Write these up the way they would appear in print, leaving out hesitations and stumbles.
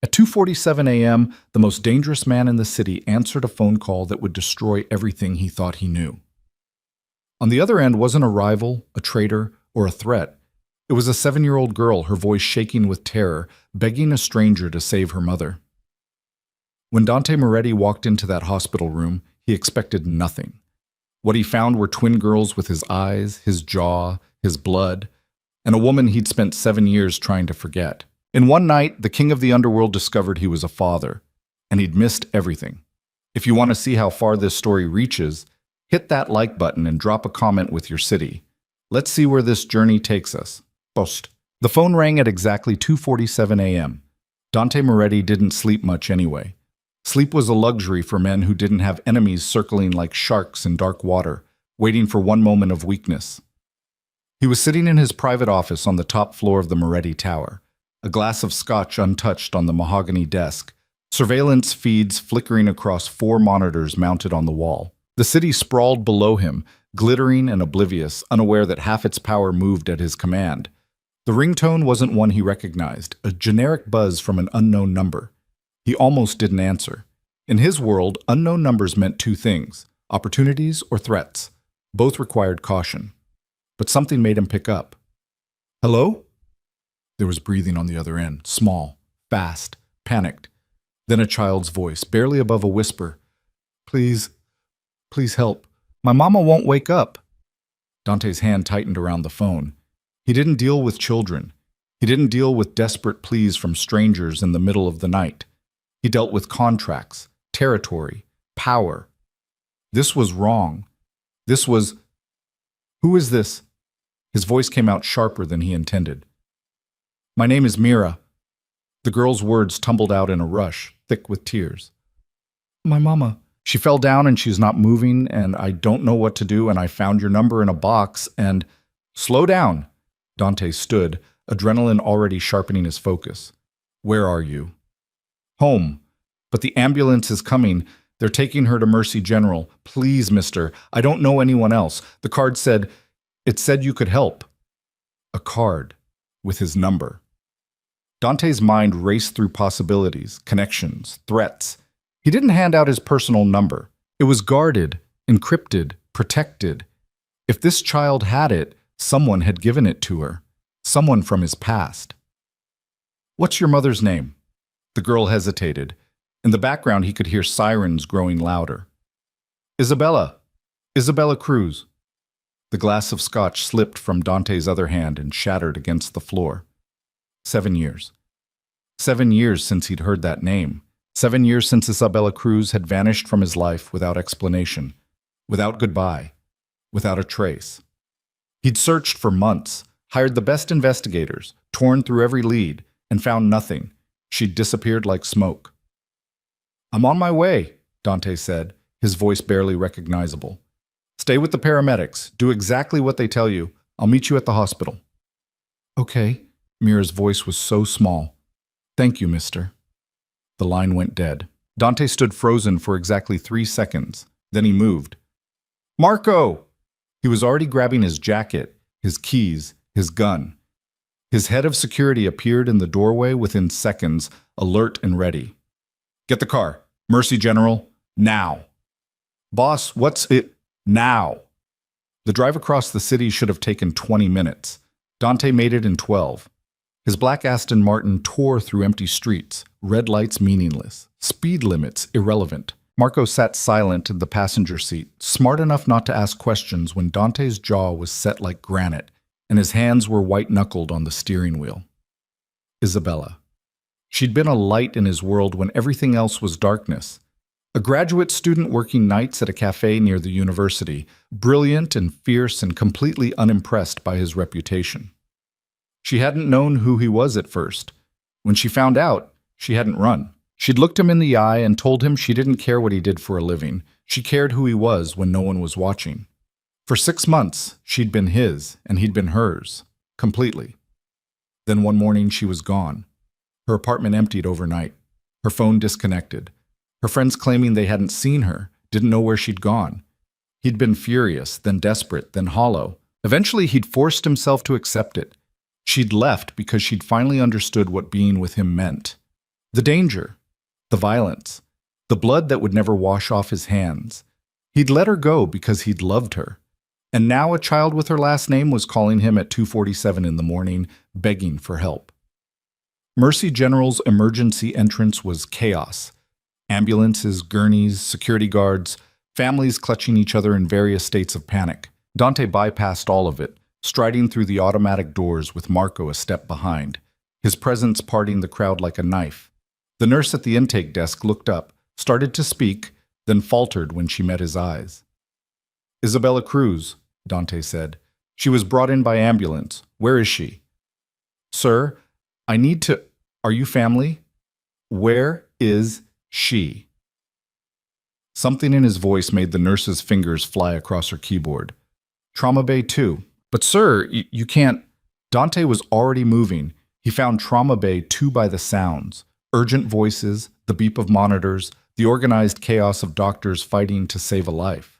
At 2:47 a.m., the most dangerous man in the city answered a phone call that would destroy everything he thought he knew. On the other end wasn't a rival, a traitor, or a threat. It was a 7-year-old girl, her voice shaking with terror, begging a stranger to save her mother. When Dante Moretti walked into that hospital room, he expected nothing. What he found were twin girls with his eyes, his jaw, his blood, and a woman he'd spent 7 years trying to forget. In one night, the king of the underworld discovered he was a father, and he'd missed everything. If you want to see how far this story reaches, hit that like button and drop a comment with your city. Let's see where this journey takes us. Post. The phone rang at exactly 2:47 a.m. Dante Moretti didn't sleep much anyway. Sleep was a luxury for men who didn't have enemies circling like sharks in dark water, waiting for one moment of weakness. He was sitting in his private office on the top floor of the Moretti Tower, a glass of scotch untouched on the mahogany desk, surveillance feeds flickering across 4 monitors mounted on the wall. The city sprawled below him, glittering and oblivious, unaware that half its power moved at his command. The ringtone wasn't one he recognized, a generic buzz from an unknown number. He almost didn't answer. In his world, unknown numbers meant 2 things, opportunities or threats. Both required caution. But something made him pick up. Hello? There was breathing on the other end, small, fast, panicked. Then a child's voice, barely above a whisper. Please help. My mama won't wake up. Dante's hand tightened around the phone. He didn't deal with children. He didn't deal with desperate pleas from strangers in the middle of the night. He dealt with contracts, territory, power. This was wrong. This was... Who is this? His voice came out sharper than he intended. My name is Mira. The girl's words tumbled out in a rush, thick with tears. My mama. She fell down and she's not moving, and I don't know what to do, and I found your number in a box, and... Slow down. Dante stood, adrenaline already sharpening his focus. Where are you? Home. But the ambulance is coming. They're taking her to Mercy General. Please, mister. I don't know anyone else. The card said... It said you could help. A card. With his number. Dante's mind raced through possibilities, connections, threats. He didn't hand out his personal number. It was guarded, encrypted, protected. If this child had it, someone had given it to her. Someone from his past. What's your mother's name? The girl hesitated. In the background, he could hear sirens growing louder. Isabella. Isabella Cruz. The glass of scotch slipped from Dante's other hand and shattered against the floor. 7 years. 7 years since he'd heard that name. 7 years since Isabella Cruz had vanished from his life without explanation, without goodbye, without a trace. He'd searched for months, hired the best investigators, torn through every lead, and found nothing. She'd disappeared like smoke. I'm on my way, Dante said, his voice barely recognizable. Stay with the paramedics. Do exactly what they tell you. I'll meet you at the hospital. Okay. Mira's voice was so small. Thank you, mister. The line went dead. Dante stood frozen for exactly 3 seconds. Then he moved. Marco! He was already grabbing his jacket, his keys, his gun. His head of security appeared in the doorway within seconds, alert and ready. Get the car. Mercy General. Now. Boss, what's it? Now. The drive across the city should have taken 20 minutes. Dante made it in 12. His black Aston Martin tore through empty streets, red lights meaningless, speed limits irrelevant. Marco sat silent in the passenger seat, smart enough not to ask questions when Dante's jaw was set like granite, and his hands were white-knuckled on the steering wheel. Isabella. She'd been a light in his world when everything else was darkness. A graduate student working nights at a cafe near the university, brilliant and fierce and completely unimpressed by his reputation. She hadn't known who he was at first. When she found out, she hadn't run. She'd looked him in the eye and told him she didn't care what he did for a living. She cared who he was when no one was watching. For 6 months, she'd been his, and he'd been hers, completely. Then one morning, she was gone. Her apartment emptied overnight. Her phone disconnected. Her friends claiming they hadn't seen her, didn't know where she'd gone. He'd been furious, then desperate, then hollow. Eventually, he'd forced himself to accept it. She'd left because she'd finally understood what being with him meant. The danger, the violence, the blood that would never wash off his hands. He'd let her go because he'd loved her. And now a child with her last name was calling him at 2:47 in the morning, begging for help. Mercy General's emergency entrance was chaos. Ambulances, gurneys, security guards, families clutching each other in various states of panic. Dante bypassed all of it, striding through the automatic doors with Marco a step behind, his presence parting the crowd like a knife. The nurse at the intake desk looked up, started to speak, then faltered when she met his eyes. "Isabella Cruz," Dante said. "She was brought in by ambulance. Where is she?" "Sir, I need to... Are you family? Where is she?" Something in his voice made the nurse's fingers fly across her keyboard. "Trauma Bay 2. But sir, you can't..." Dante was already moving. He found Trauma Bay 2 by the sounds. Urgent voices, the beep of monitors, the organized chaos of doctors fighting to save a life.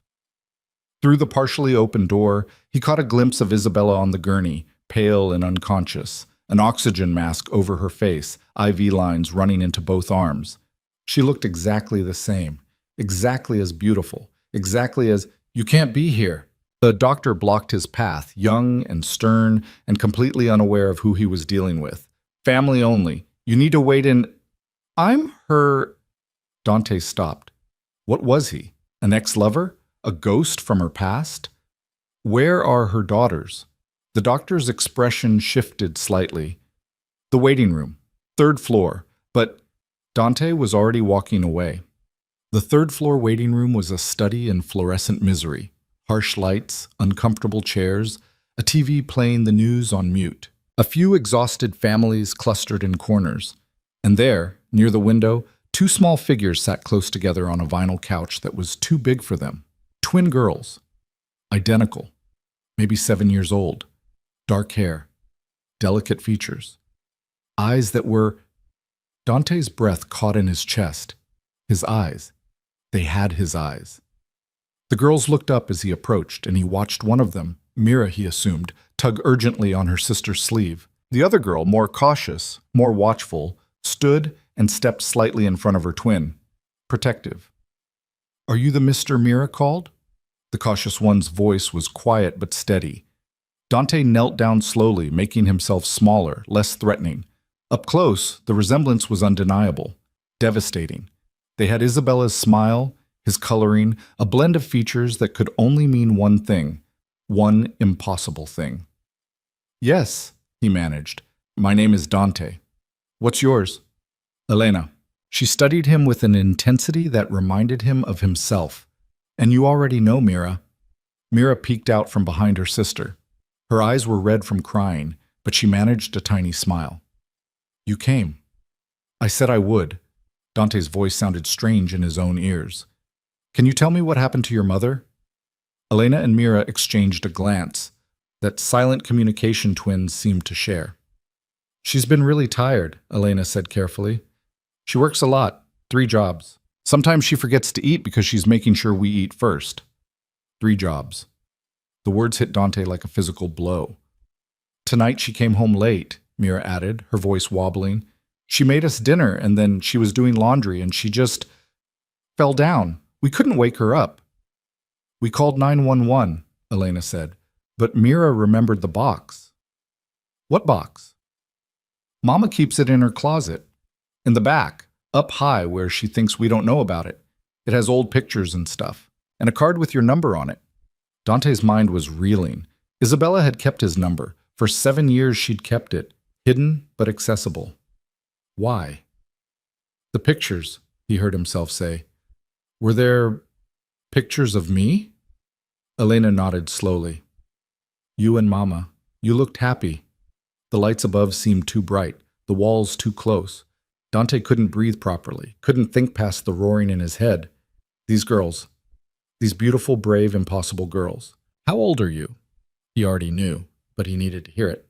Through the partially open door, he caught a glimpse of Isabella on the gurney, pale and unconscious, an oxygen mask over her face, IV lines running into both arms. She looked exactly the same, exactly as beautiful, exactly as, "You can't be here." The doctor blocked his path, young and stern and completely unaware of who he was dealing with. "Family only. You need to wait in..." "I'm her..." Dante stopped. What was he? An ex-lover? A ghost from her past? Where are her daughters? The doctor's expression shifted slightly. "The waiting room. 3rd floor. But..." Dante was already walking away. The 3rd floor waiting room was a study in fluorescent misery. Harsh lights, uncomfortable chairs, a TV playing the news on mute. A few exhausted families clustered in corners. And there, near the window, 2 small figures sat close together on a vinyl couch that was too big for them. Twin girls. Identical. Maybe 7 years old. Dark hair. Delicate features. Eyes that were... Dante's breath caught in his chest. His eyes. They had his eyes. The girls looked up as he approached, and he watched one of them, Mira he assumed, tug urgently on her sister's sleeve. The other girl, more cautious, more watchful, stood and stepped slightly in front of her twin, protective. "Are you the Mr. Mira called?" The cautious one's voice was quiet but steady. Dante knelt down slowly, making himself smaller, less threatening. Up close, the resemblance was undeniable, devastating. They had Isabella's smile, his coloring, a blend of features that could only mean one thing, one impossible thing. "Yes," he managed. "My name is Dante. What's yours?" "Elena." She studied him with an intensity that reminded him of himself. "And you already know, Mira." Mira peeked out from behind her sister. Her eyes were red from crying, but she managed a tiny smile. "You came." "I said I would." Dante's voice sounded strange in his own ears. "Can you tell me what happened to your mother?" Elena and Mira exchanged a glance that silent communication twins seemed to share. "She's been really tired," Elena said carefully. "She works a lot, 3 jobs. Sometimes she forgets to eat because she's making sure we eat first. 3 jobs. The words hit Dante like a physical blow. "Tonight she came home late," Mira added, her voice wobbling. "She made us dinner and then she was doing laundry and she just fell down. We couldn't wake her up." "We called 911, Elena said, but Mira remembered the box." "What box?" "Mama keeps it in her closet. In the back, up high where she thinks we don't know about it. It has old pictures and stuff, and a card with your number on it." Dante's mind was reeling. Isabella had kept his number. For 7 years she'd kept it, hidden but accessible. Why? "The pictures," he heard himself say. "Were there pictures of me?" Elena nodded slowly. "You and Mama. You looked happy. The lights above seemed too bright, the walls too close. Dante couldn't breathe properly, couldn't think past the roaring in his head. These girls. These beautiful, brave, impossible girls. How old are you?" He already knew, but he needed to hear it.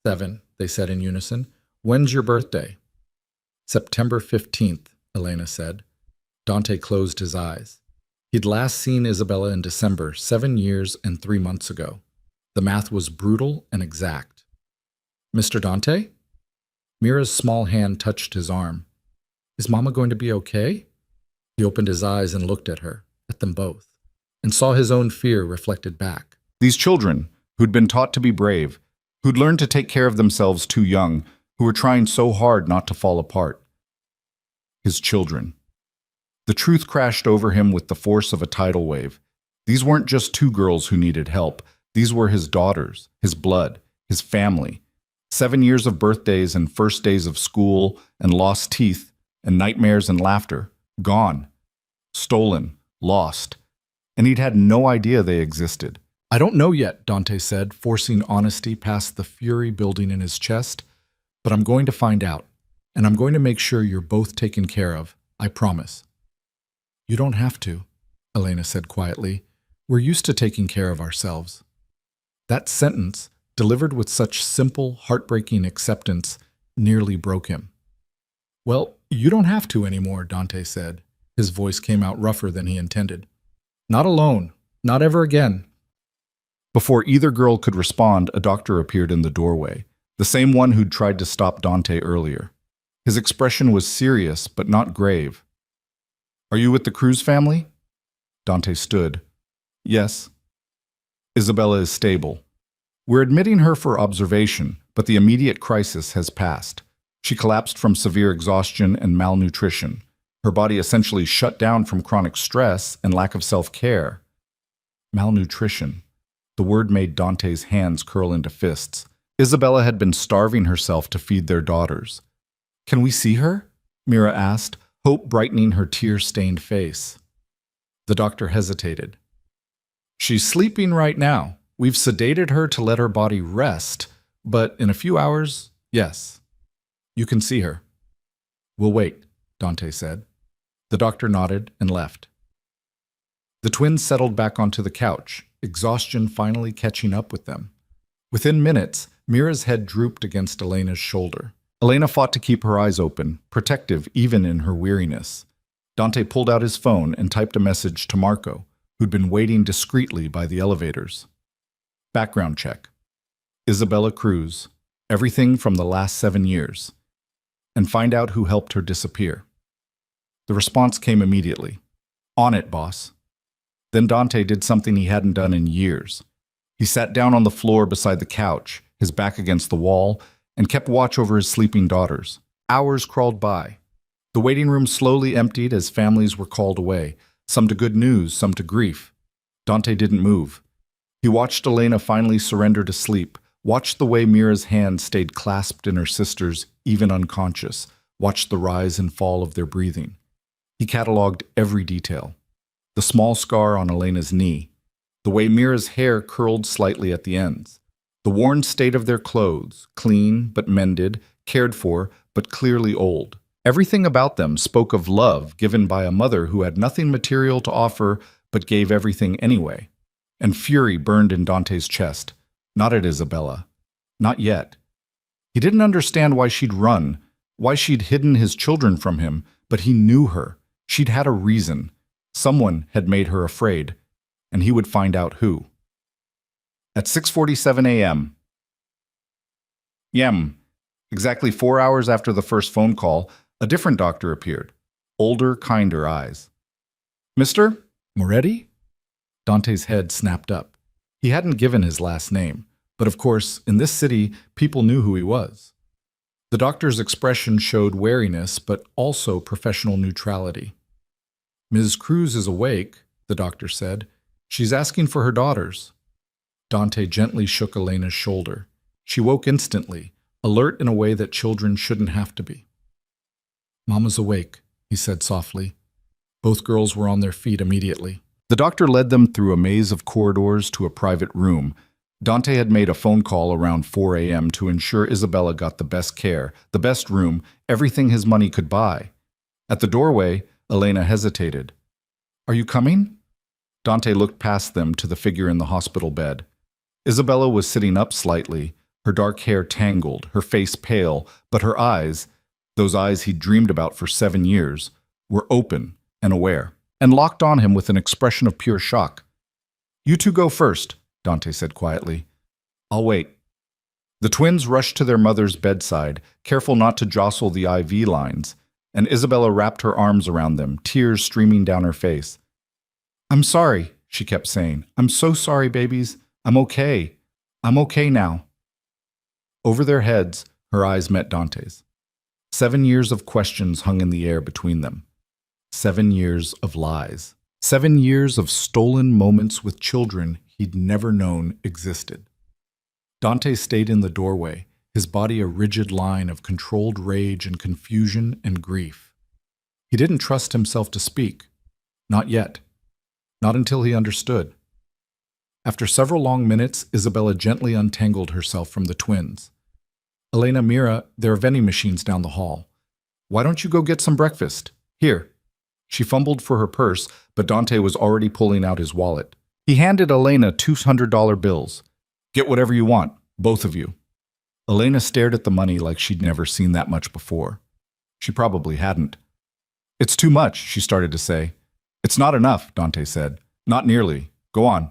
7, they said in unison. "When's your birthday?" "September 15th, Elena said. Dante closed his eyes. He'd last seen Isabella in December, 7 years and 3 months ago. The math was brutal and exact. "Mr. Dante?" Mira's small hand touched his arm. Is Mama going to be okay? He opened his eyes and looked at her, at them both, and saw his own fear reflected back. These children, who'd been taught to be brave, who'd learned to take care of themselves too young, who were trying so hard not to fall apart. His children. The truth crashed over him with the force of a tidal wave. These weren't just two girls who needed help. These were his daughters, his blood, his family. 7 years of birthdays and first days of school and lost teeth and nightmares and laughter. Gone. Stolen. Lost. And he'd had no idea they existed. I don't know yet, Dante said, forcing honesty past the fury building in his chest. But I'm going to find out. And I'm going to make sure you're both taken care of. I promise. You don't have to, Elena said quietly. We're used to taking care of ourselves. That sentence, delivered with such simple, heartbreaking acceptance, nearly broke him. Well, you don't have to anymore, Dante said. His voice came out rougher than he intended. Not alone. Not ever again. Before either girl could respond, a doctor appeared in the doorway, the same one who'd tried to stop Dante earlier. His expression was serious, but not grave. Are you with the Cruz family? Dante stood. Yes. Isabella is stable. We're admitting her for observation, but the immediate crisis has passed. She collapsed from severe exhaustion and malnutrition. Her body essentially shut down from chronic stress and lack of self-care. Malnutrition. The word made Dante's hands curl into fists. Isabella had been starving herself to feed their daughters. Can we see her? Mira asked, hope brightening her tear-stained face. The doctor hesitated. She's sleeping right now. We've sedated her to let her body rest, but in a few hours, yes. You can see her. We'll wait, Dante said. The doctor nodded and left. The twins settled back onto the couch, exhaustion finally catching up with them. Within minutes, Mira's head drooped against Elena's shoulder. Elena fought to keep her eyes open, protective even in her weariness. Dante pulled out his phone and typed a message to Marco, who'd been waiting discreetly by the elevators. Background check. Isabella Cruz. Everything from the last 7 years. And find out who helped her disappear. The response came immediately. On it, boss. Then Dante did something he hadn't done in years. He sat down on the floor beside the couch, his back against the wall, and kept watch over his sleeping daughters. Hours crawled by. The waiting room slowly emptied as families were called away, some to good news, some to grief. Dante didn't move. He watched Elena finally surrender to sleep, watched the way Mira's hand stayed clasped in her sister's, even unconscious, watched the rise and fall of their breathing. He cataloged every detail. The small scar on Elena's knee, the way Mira's hair curled slightly at the ends, the worn state of their clothes, clean but mended, cared for but clearly old. Everything about them spoke of love given by a mother who had nothing material to offer but gave everything anyway. And fury burned in Dante's chest. Not at Isabella. Not yet. He didn't understand why she'd run, why she'd hidden his children from him, but he knew her. She'd had a reason. Someone had made her afraid, and he would find out who. At 6:47 a.m. Exactly 4 hours after the first phone call, a different doctor appeared. Older, kinder eyes. Mr. Moretti? Dante's head snapped up. He hadn't given his last name, but of course, in this city, people knew who he was. The doctor's expression showed wariness, but also professional neutrality. Ms. Cruz is awake, the doctor said. She's asking for her daughters. Dante gently shook Elena's shoulder. She woke instantly, alert in a way that children shouldn't have to be. Mama's awake, he said softly. Both girls were on their feet immediately. The doctor led them through a maze of corridors to a private room. Dante had made a phone call around 4 a.m. to ensure Isabella got the best care, the best room, everything his money could buy. At the doorway, Elena hesitated. Are you coming? Dante looked past them to the figure in the hospital bed. Isabella was sitting up slightly, her dark hair tangled, her face pale, but her eyes, those eyes he'd dreamed about for 7 years, were open and aware, and locked on him with an expression of pure shock. You two go first, Dante said quietly. I'll wait. The twins rushed to their mother's bedside, careful not to jostle the IV lines, and Isabella wrapped her arms around them, tears streaming down her face. "I'm sorry," she kept saying. "I'm so sorry, babies. I'm okay. I'm okay now." Over their heads, her eyes met Dante's. 7 years of questions hung in the air between them. 7 years of lies. 7 years of stolen moments with children he'd never known existed. Dante stayed in the doorway, his body a rigid line of controlled rage and confusion and grief. He didn't trust himself to speak. Not yet. Not until he understood. After several long minutes, Isabella gently untangled herself from the twins. "Elena, Mira, there are vending machines down the hall. Why don't you go get some breakfast? Here." She fumbled for her purse, but Dante was already pulling out his wallet. He handed Elena $200 bills. "Get whatever you want, both of you." Elena stared at the money like she'd never seen that much before. She probably hadn't. "It's too much," she started to say. "It's not enough," Dante said. "Not nearly. Go on."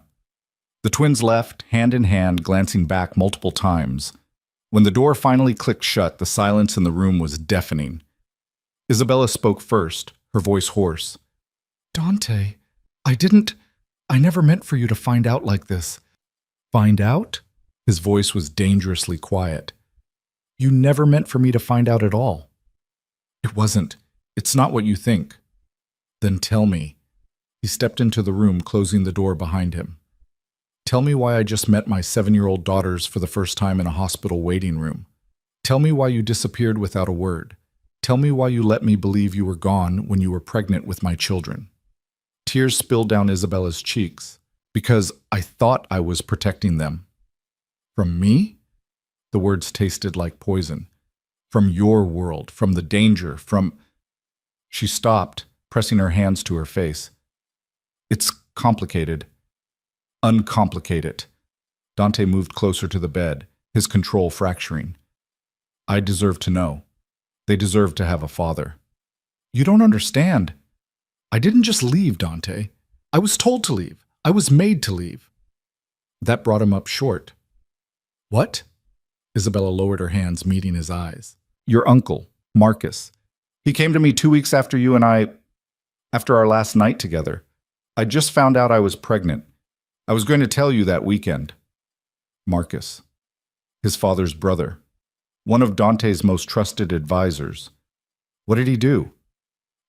The twins left, hand in hand, glancing back multiple times. When the door finally clicked shut, the silence in the room was deafening. Isabella spoke first, her voice hoarse. "Dante, I never meant for you to find out like this." "Find out?" His voice was dangerously quiet. "You never meant for me to find out at all." "It wasn't. It's not what you think." "Then tell me." He stepped into the room, closing the door behind him. "Tell me why I just met my 7-year-old daughters for the first time in a hospital waiting room. Tell me why you disappeared without a word. Tell me why you let me believe you were gone when you were pregnant with my children." Tears spilled down Isabella's cheeks. "Because I thought I was protecting them." "From me?" The words tasted like poison. "From your world, from the danger, from—" She stopped, pressing her hands to her face. "It's complicated." "Uncomplicate it." Dante moved closer to the bed, his control fracturing. "I deserve to know. They deserve to have a father." "You don't understand. I didn't just leave, Dante. I was told to leave. I was made to leave." That brought him up short. "What?" Isabella lowered her hands, meeting his eyes. "Your uncle, Marcus. He came to me 2 weeks after you and after our last night together. I just found out I was pregnant. I was going to tell you that weekend." Marcus. His father's brother. One of Dante's most trusted advisors. What did he do?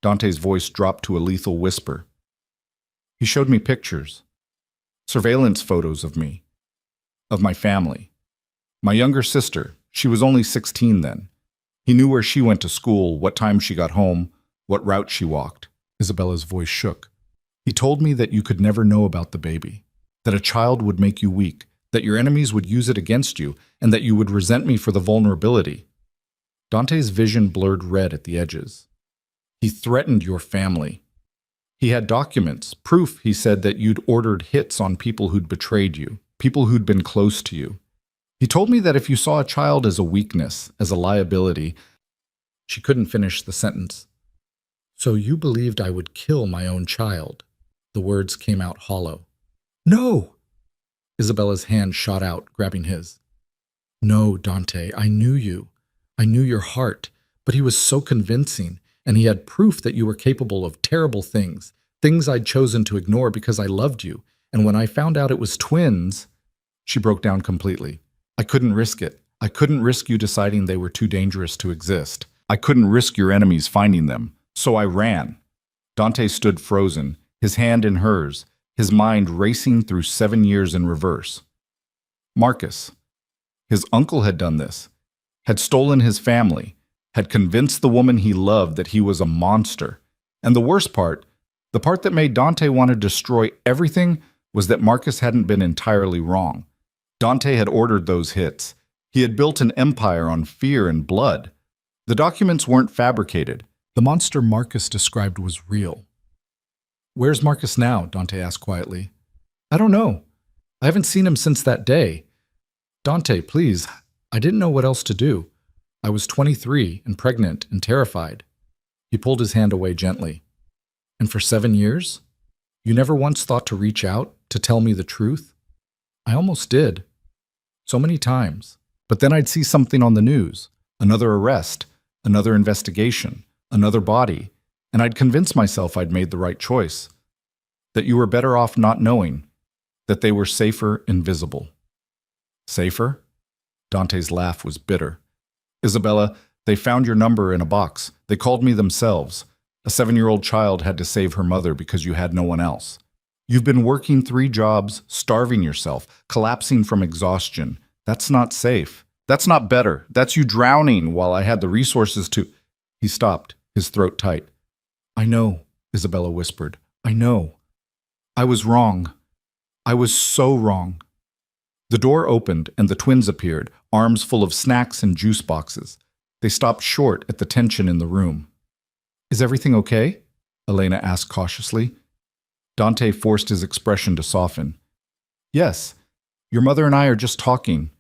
Dante's voice dropped to a lethal whisper. "He showed me pictures. Surveillance photos of me. Of my family. My younger sister, she was only 16 then. He knew where she went to school, what time she got home, what route she walked." Isabella's voice shook. "He told me that you could never know about the baby, that a child would make you weak, that your enemies would use it against you, and that you would resent me for the vulnerability." Dante's vision blurred red at the edges. "He threatened your family. He had documents, proof, he said, that you'd ordered hits on people who'd betrayed you, people who'd been close to you. He told me that if you saw a child as a weakness, as a liability—" She couldn't finish the sentence. "So you believed I would kill my own child." The words came out hollow. "No!" Isabella's hand shot out, grabbing his. "No, Dante, I knew you. I knew your heart, but he was so convincing, and he had proof that you were capable of terrible things, things I'd chosen to ignore because I loved you, and when I found out it was twins—" She broke down completely. "I couldn't risk it. I couldn't risk you deciding they were too dangerous to exist. I couldn't risk your enemies finding them. So I ran." Dante stood frozen, his hand in hers, his mind racing through 7 years in reverse. Marcus. His uncle had done this, had stolen his family, had convinced the woman he loved that he was a monster. And the worst part, the part that made Dante want to destroy everything, was that Marcus hadn't been entirely wrong. Dante had ordered those hits. He had built an empire on fear and blood. The documents weren't fabricated. The monster Marcus described was real. "Where's Marcus now?" Dante asked quietly. "I don't know. I haven't seen him since that day. Dante, please, I didn't know what else to do. I was 23 and pregnant and terrified." He pulled his hand away gently. "And for 7 years? You never once thought to reach out, to tell me the truth?" "I almost did. So many times. But then I'd see something on the news. Another arrest. Another investigation. another body, and I'd convinced myself I'd made the right choice, that you were better off not knowing, that they were safer invisible. Safer? Dante's laugh was bitter. Isabella, they found your number in a box. They called me themselves. A 7-year-old child had to save her mother because you had no one else. You've been working 3 jobs, starving yourself, collapsing from exhaustion. That's not safe. That's not better. That's you drowning while I had the resources to... He stopped, his throat tight. I know, Isabella whispered. I know. I was wrong. I was so wrong. The door opened and the twins appeared, arms full of snacks and juice boxes. They stopped short at the tension in the room. Is everything okay? Elena asked cautiously. Dante forced his expression to soften. Yes, your mother and I are just talking.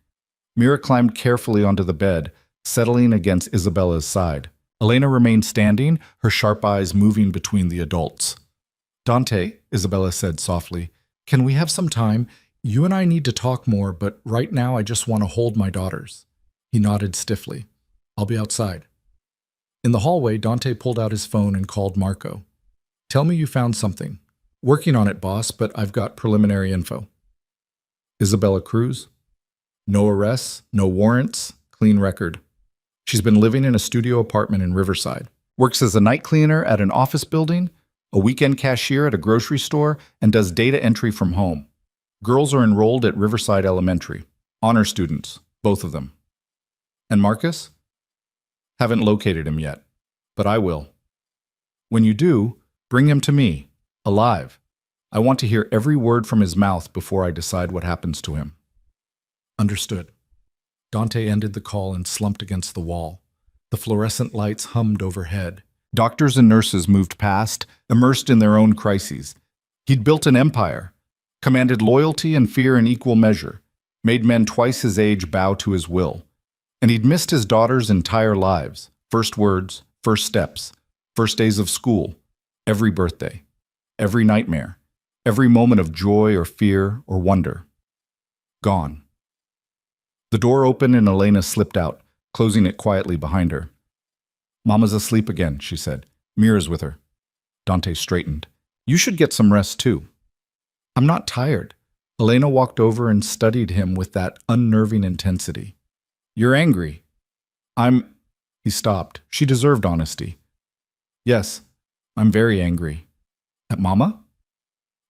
Mira climbed carefully onto the bed, settling against Isabella's side. Elena remained standing, her sharp eyes moving between the adults. Dante, Isabella said softly, can we have some time? You and I need to talk more, but right now I just want to hold my daughters. He nodded stiffly. I'll be outside. In the hallway, Dante pulled out his phone and called Marco. Tell me you found something. Working on it, boss, but I've got preliminary info. Isabella Cruz? No arrests, no warrants, clean record. She's been living in a studio apartment in Riverside. Works as a night cleaner at an office building, a weekend cashier at a grocery store, and does data entry from home. Girls are enrolled at Riverside Elementary. Honor students, both of them. And Marcus? Haven't located him yet, but I will. When you do, bring him to me, alive. I want to hear every word from his mouth before I decide what happens to him. Understood. Dante ended the call and slumped against the wall. The fluorescent lights hummed overhead. Doctors and nurses moved past, immersed in their own crises. He'd built an empire, commanded loyalty and fear in equal measure, made men twice his age bow to his will. And he'd missed his daughters' entire lives, first words, first steps, first days of school, every birthday, every nightmare, every moment of joy or fear or wonder. Gone. The door opened and Elena slipped out, closing it quietly behind her. Mama's asleep again, she said. Mira's with her. Dante straightened. You should get some rest too. I'm not tired. Elena walked over and studied him with that unnerving intensity. You're angry. He stopped. She deserved honesty. Yes, I'm very angry. At Mama?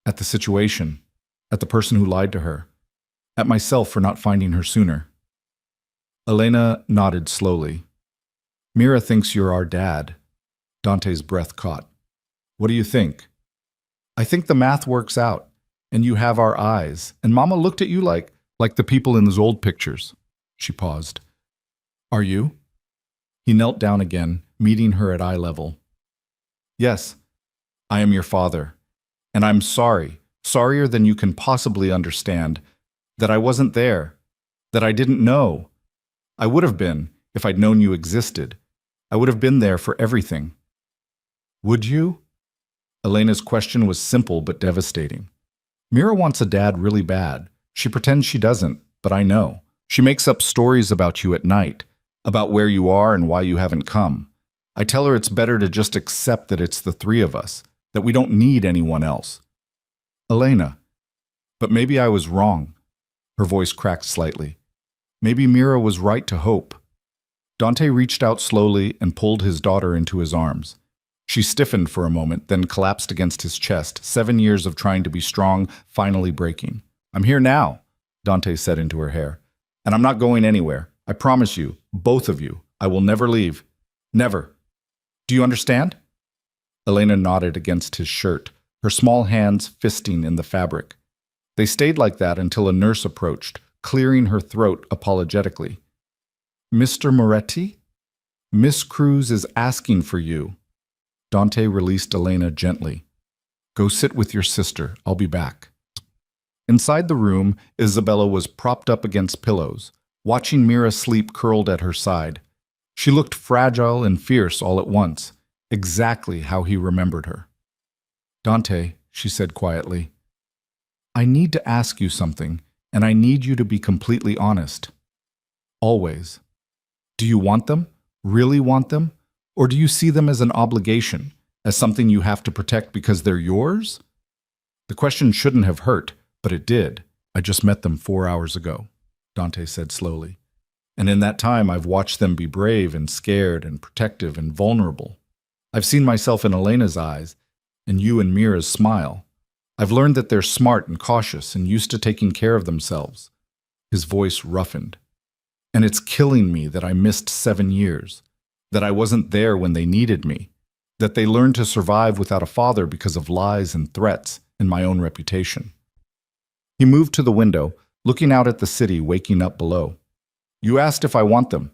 At the situation. At the person who lied to her. At myself for not finding her sooner. Elena nodded slowly. Mira thinks you're our dad. Dante's breath caught. What do you think? I think the math works out, and you have our eyes, and Mama looked at you like the people in those old pictures. She paused. Are you? He knelt down again, meeting her at eye level. Yes, I am your father, and I'm sorry, sorrier than you can possibly understand, that I wasn't there, that I didn't know. I would have been, if I'd known you existed. I would have been there for everything. Would you? Elena's question was simple but devastating. Mira wants a dad really bad. She pretends she doesn't, but I know. She makes up stories about you at night, about where you are and why you haven't come. I tell her it's better to just accept that it's the 3 of us, that we don't need anyone else. Elena, but maybe I was wrong. Her voice cracked slightly. Maybe Mira was right to hope. Dante reached out slowly and pulled his daughter into his arms. She stiffened for a moment, then collapsed against his chest, 7 years of trying to be strong, finally breaking. I'm here now, Dante said into her hair. And I'm not going anywhere. I promise you, both of you, I will never leave. Never. Do you understand? Elena nodded against his shirt, her small hands fisting in the fabric. They stayed like that until a nurse approached, clearing her throat apologetically. Mr. Moretti? Miss Cruz is asking for you. Dante released Elena gently. Go sit with your sister. I'll be back. Inside the room, Isabella was propped up against pillows, watching Mira sleep curled at her side. She looked fragile and fierce all at once, exactly how he remembered her. Dante, she said quietly, I need to ask you something, and I need you to be completely honest. Always. Do you want them? Really want them? Or do you see them as an obligation, as something you have to protect because they're yours? The question shouldn't have hurt, but it did. I just met them 4 hours ago, Dante said slowly. And in that time, I've watched them be brave and scared and protective and vulnerable. I've seen myself in Elena's eyes and you in Mira's smile. I've learned that they're smart and cautious and used to taking care of themselves. His voice roughened. And it's killing me that I missed 7 years, that I wasn't there when they needed me, that they learned to survive without a father because of lies and threats and my own reputation. He moved to the window, looking out at the city waking up below. You asked if I want them.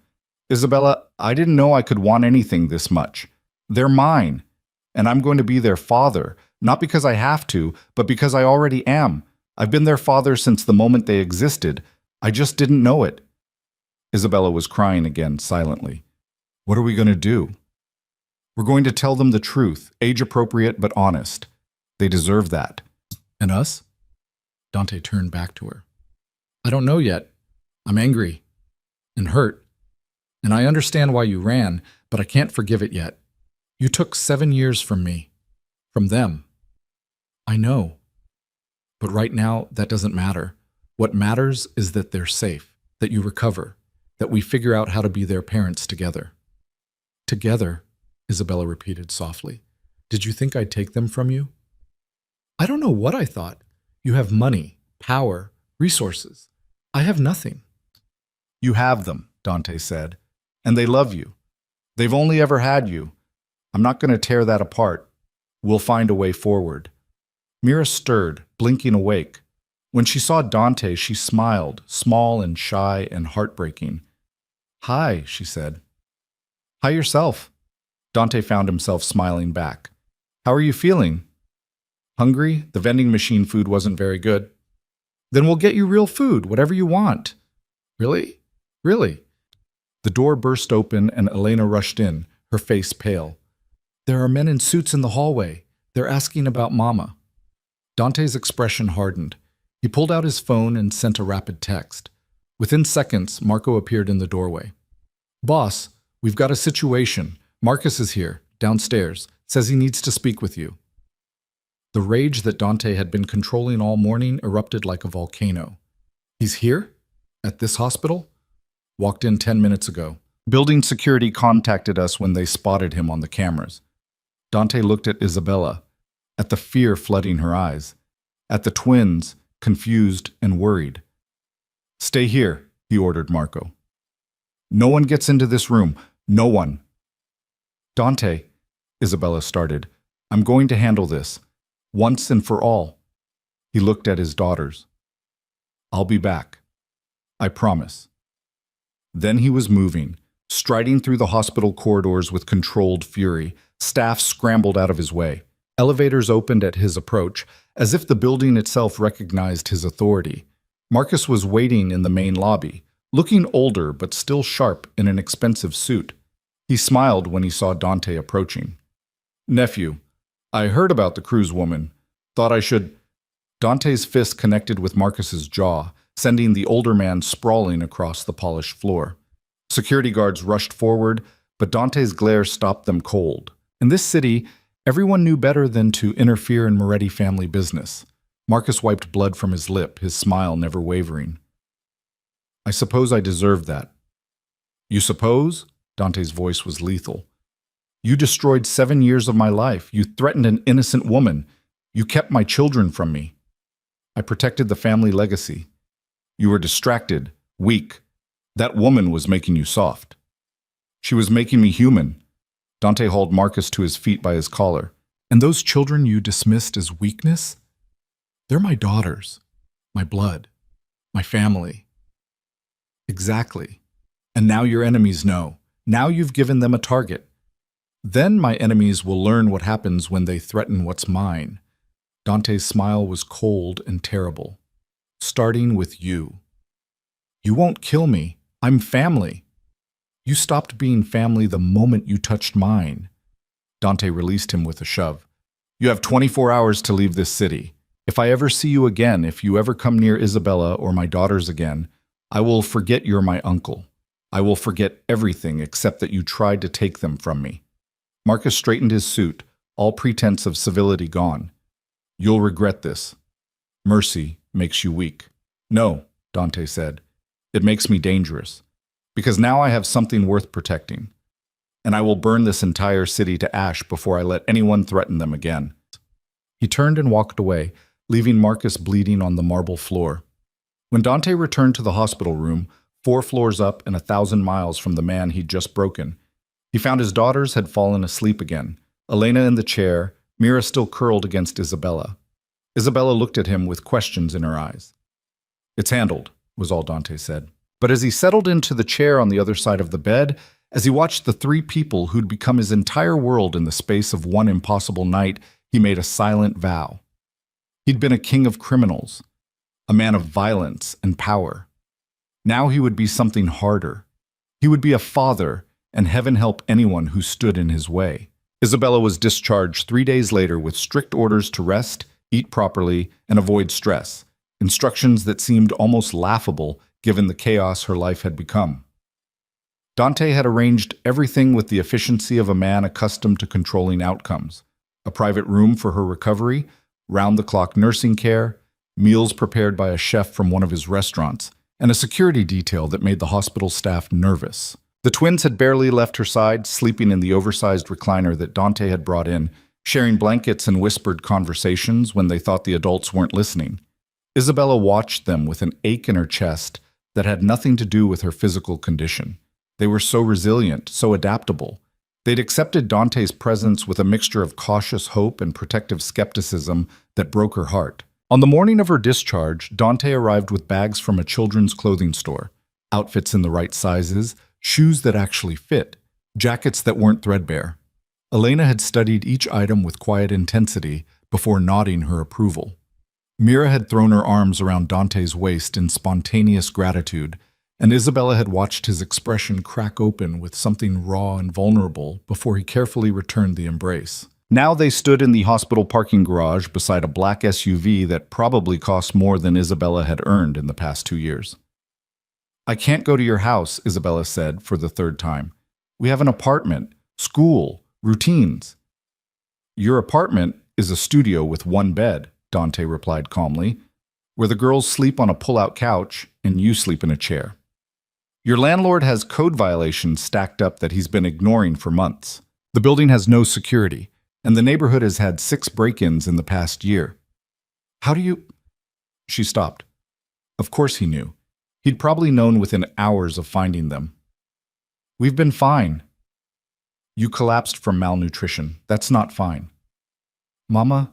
Isabella, I didn't know I could want anything this much. They're mine, and I'm going to be their father, not because I have to, but because I already am. I've been their father since the moment they existed. I just didn't know it. Isabella was crying again, silently. What are we going to do? We're going to tell them the truth, age-appropriate but honest. They deserve that. And us? Dante turned back to her. I don't know yet. I'm angry and hurt. And I understand why you ran, but I can't forgive it yet. You took 7 years from me, from them. I know. But right now, that doesn't matter. What matters is that they're safe, that you recover, that we figure out how to be their parents together. Together, Isabella repeated softly. Did you think I'd take them from you? I don't know what I thought. You have money, power, resources. I have nothing. You have them, Dante said, and they love you. They've only ever had you. I'm not going to tear that apart. We'll find a way forward. Mira stirred, blinking awake. When she saw Dante, she smiled, small and shy and heartbreaking. Hi, she said. Hi yourself. Dante found himself smiling back. How are you feeling? Hungry? The vending machine food wasn't very good. Then we'll get you real food, whatever you want. Really? Really? The door burst open and Elena rushed in, her face pale. There are men in suits in the hallway. They're asking about Mama. Dante's expression hardened. He pulled out his phone and sent a rapid text. Within seconds, Marco appeared in the doorway. Boss, we've got a situation. Marcus is here, downstairs, says he needs to speak with you. The rage that Dante had been controlling all morning erupted like a volcano. He's here? At this hospital? Walked in 10 minutes ago. Building security contacted us when they spotted him on the cameras. Dante looked at Isabella, at the fear flooding her eyes, at the twins, confused and worried. Stay here, he ordered Marco. No one gets into this room. No one. Dante, Isabella started, I'm going to handle this, once and for all. He looked at his daughters. I'll be back. I promise. Then he was moving, striding through the hospital corridors with controlled fury. Staff scrambled out of his way. Elevators opened at his approach, as if the building itself recognized his authority. Marcus was waiting in the main lobby, looking older but still sharp in an expensive suit. He smiled when he saw Dante approaching. Nephew, I heard about the cruise woman. Thought I should... Dante's fist connected with Marcus's jaw, sending the older man sprawling across the polished floor. Security guards rushed forward, but Dante's glare stopped them cold. In this city, everyone knew better than to interfere in Moretti family business. Marcus wiped blood from his lip, his smile never wavering. I suppose I deserved that. You suppose? Dante's voice was lethal. You destroyed 7 years of my life. You threatened an innocent woman. You kept my children from me. I protected the family legacy. You were distracted, weak. That woman was making you soft. She was making me human. Dante hauled Marcus to his feet by his collar. And those children you dismissed as weakness? They're my daughters, my blood, my family. Exactly. And now your enemies know. Now you've given them a target. Then my enemies will learn what happens when they threaten what's mine. Dante's smile was cold and terrible. Starting with you. You won't kill me. I'm family. You stopped being family the moment you touched mine. Dante released him with a shove. You have 24 hours to leave this city. If I ever see you again, if you ever come near Isabella or my daughters again, I will forget you're my uncle. I will forget everything except that you tried to take them from me. Marcus straightened his suit, all pretense of civility gone. You'll regret this. Mercy makes you weak. No, Dante said. It makes me dangerous. Because now I have something worth protecting. And I will burn this entire city to ash before I let anyone threaten them again. He turned and walked away, leaving Marcus bleeding on the marble floor. When Dante returned to the hospital room, 4 floors up and 1,000 miles from the man he'd just broken, he found his daughters had fallen asleep again, Elena in the chair, Mira still curled against Isabella. Isabella looked at him with questions in her eyes. It's handled, was all Dante said. But as he settled into the chair on the other side of the bed, as he watched the 3 people who'd become his entire world in the space of one impossible night, he made a silent vow. He'd been a king of criminals, a man of violence and power. Now he would be something harder. He would be a father, and heaven help anyone who stood in his way. Isabella was discharged 3 days later with strict orders to rest, eat properly, and avoid stress, instructions that seemed almost laughable given the chaos her life had become. Dante had arranged everything with the efficiency of a man accustomed to controlling outcomes. A private room for her recovery, round-the-clock nursing care, meals prepared by a chef from one of his restaurants, and a security detail that made the hospital staff nervous. The twins had barely left her side, sleeping in the oversized recliner that Dante had brought in, sharing blankets and whispered conversations when they thought the adults weren't listening. Isabella watched them with an ache in her chest that had nothing to do with her physical condition. They were so resilient, so adaptable. They'd accepted Dante's presence with a mixture of cautious hope and protective skepticism that broke her heart. On the morning of her discharge, Dante arrived with bags from a children's clothing store, outfits in the right sizes, shoes that actually fit, jackets that weren't threadbare. Elena had studied each item with quiet intensity before nodding her approval. Mira had thrown her arms around Dante's waist in spontaneous gratitude, and Isabella had watched his expression crack open with something raw and vulnerable before he carefully returned the embrace. Now they stood in the hospital parking garage beside a black SUV that probably cost more than Isabella had earned in the past 2 years. I can't go to your house, Isabella said for the 3rd time. We have an apartment, school, routines. Your apartment is a studio with 1 bed, Dante replied calmly, where the girls sleep on a pull-out couch and you sleep in a chair. Your landlord has code violations stacked up that he's been ignoring for months. The building has no security, and the neighborhood has had 6 break-ins in the past year. How do you... She stopped. Of course he knew. He'd probably known within hours of finding them. We've been fine. You collapsed from malnutrition. That's not fine. Mama,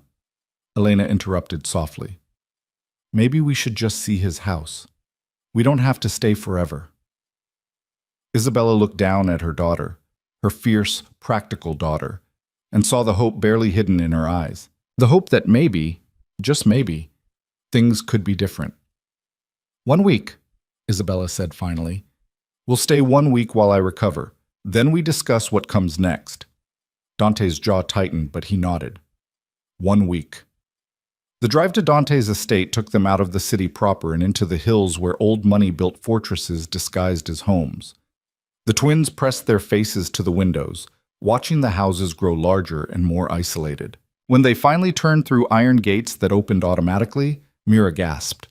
Elena interrupted softly. Maybe we should just see his house. We don't have to stay forever. Isabella looked down at her daughter, her fierce, practical daughter, and saw the hope barely hidden in her eyes. The hope that maybe, just maybe, things could be different. 1 week, Isabella said finally. We'll stay 1 week while I recover. Then we discuss what comes next. Dante's jaw tightened, but he nodded. 1 week. The drive to Dante's estate took them out of the city proper and into the hills where old money-built fortresses disguised as homes. The twins pressed their faces to the windows, watching the houses grow larger and more isolated. When they finally turned through iron gates that opened automatically, Mira gasped.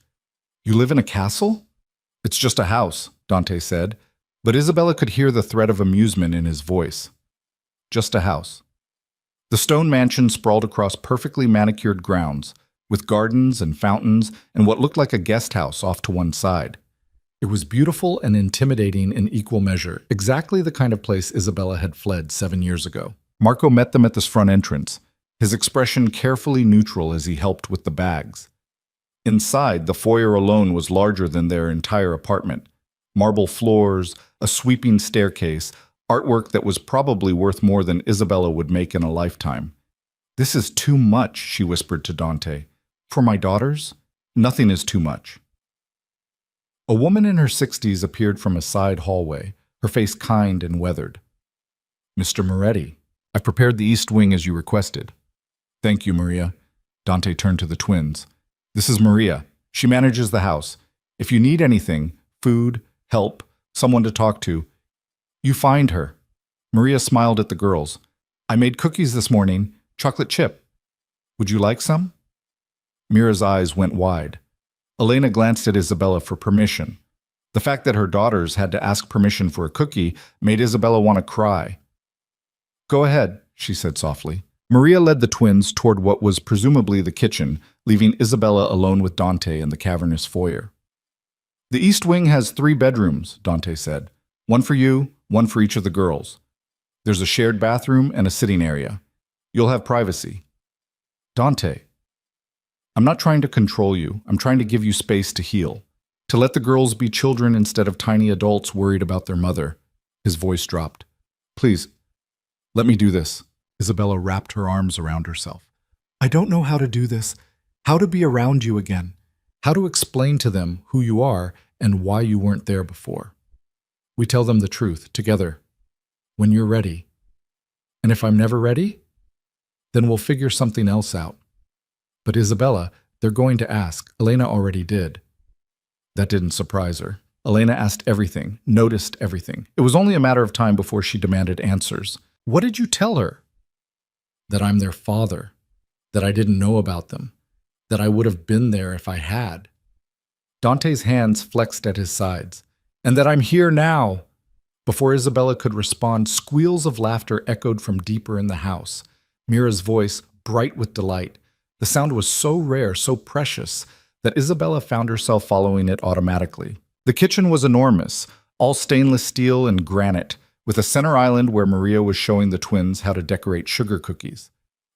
You live in a castle? It's just a house, Dante said, but Isabella could hear the thread of amusement in his voice. Just a house. The stone mansion sprawled across perfectly manicured grounds, with gardens and fountains and what looked like a guest house off to one side. It was beautiful and intimidating in equal measure, exactly the kind of place Isabella had fled 7 years ago. Marco met them at this front entrance, his expression carefully neutral as he helped with the bags. Inside, the foyer alone was larger than their entire apartment. Marble floors, a sweeping staircase, artwork that was probably worth more than Isabella would make in a lifetime. This is too much, she whispered to Dante. For my daughters, nothing is too much. A woman in her 60s appeared from a side hallway, her face kind and weathered. Mr. Moretti, I've prepared the east wing as you requested. Thank you, Maria. Dante turned to the twins. This is Maria. She manages the house. If you need anything, food, help, someone to talk to, you find her. Maria smiled at the girls. I made cookies this morning, chocolate chip. Would you like some? Mira's eyes went wide. Elena glanced at Isabella for permission. The fact that her daughters had to ask permission for a cookie made Isabella want to cry. Go ahead, she said softly. Maria led the twins toward what was presumably the kitchen, leaving Isabella alone with Dante in the cavernous foyer. The East Wing has 3 bedrooms, Dante said. 1 for you, 1 for each of the girls. There's a shared bathroom and a sitting area. You'll have privacy. Dante, I'm not trying to control you. I'm trying to give you space to heal. To let the girls be children instead of tiny adults worried about their mother. His voice dropped. Please, let me do this. Isabella wrapped her arms around herself. I don't know how to do this, how to be around you again, how to explain to them who you are and why you weren't there before. We tell them the truth, together, when you're ready. And if I'm never ready, then we'll figure something else out. But Isabella, they're going to ask. Elena already did. That didn't surprise her. Elena asked everything, noticed everything. It was only a matter of time before she demanded answers. What did you tell her? That I'm their father, that I didn't know about them, that I would have been there if I had. Dante's hands flexed at his sides. And that I'm here now. Before Isabella could respond, squeals of laughter echoed from deeper in the house. Mira's voice, bright with delight. The sound was so rare, so precious, that Isabella found herself following it automatically. The kitchen was enormous, all stainless steel and granite, with a center island where Maria was showing the twins how to decorate sugar cookies.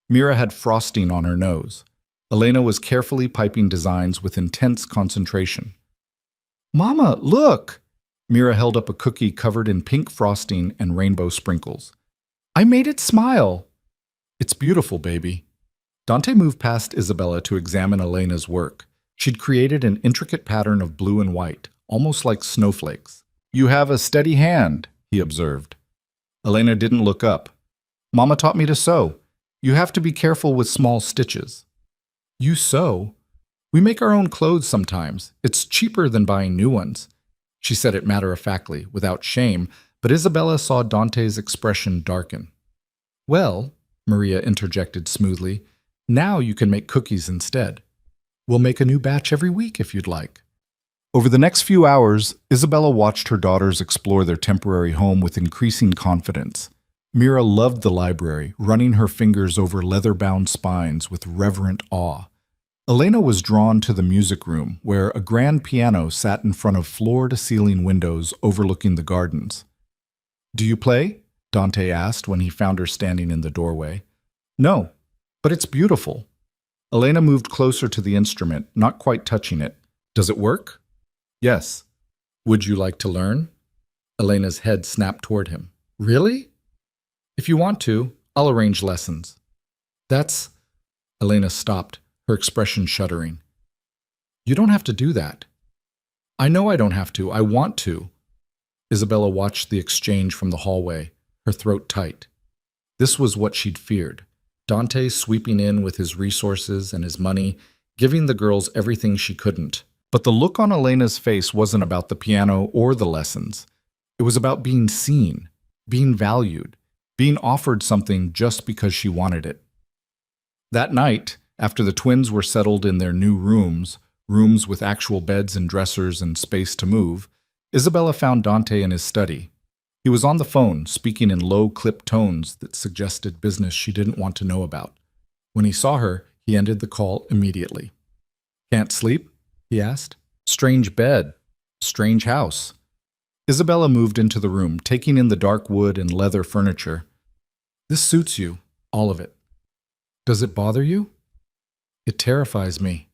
Mira had frosting on her nose. Elena was carefully piping designs with intense concentration. Mama, look! Mira held up a cookie covered in pink frosting and rainbow sprinkles. I made it smile. It's beautiful, baby. Dante moved past Isabella to examine Elena's work. She'd created an intricate pattern of blue and white, almost like snowflakes. You have a steady hand, he observed. Elena didn't look up. Mama taught me to sew. You have to be careful with small stitches. You sew? We make our own clothes sometimes. It's cheaper than buying new ones. She said it matter-of-factly, without shame, but Isabella saw Dante's expression darken. Well, Maria interjected smoothly, now you can make cookies instead. We'll make a new batch every week if you'd like. Over the next few hours, Isabella watched her daughters explore their temporary home with increasing confidence. Mira loved the library, running her fingers over leather-bound spines with reverent awe. Elena was drawn to the music room, where a grand piano sat in front of floor-to-ceiling windows overlooking the gardens. Do you play? Dante asked when he found her standing in the doorway. No, but it's beautiful. Elena moved closer to the instrument, not quite touching it. Does it work? Yes. Would you like to learn? Elena's head snapped toward him. Really? If you want to, I'll arrange lessons. That's... Elena stopped, her expression shuddering. You don't have to do that. I know I don't have to. I want to. Isabella watched the exchange from the hallway, her throat tight. This was what she'd feared. Dante sweeping in with his resources and his money, giving the girls everything she couldn't. But the look on Elena's face wasn't about the piano or the lessons. It was about being seen, being valued, being offered something just because she wanted it. That night, after the twins were settled in their new rooms with actual beds and dressers and space to move, Isabella found Dante in his study. He was on the phone, speaking in low, clipped tones that suggested business she didn't want to know about. When he saw her, he ended the call immediately. Can't sleep? He asked. Strange bed. Strange house. Isabella moved into the room, taking in the dark wood and leather furniture. This suits you, all of it. Does it bother you? It terrifies me.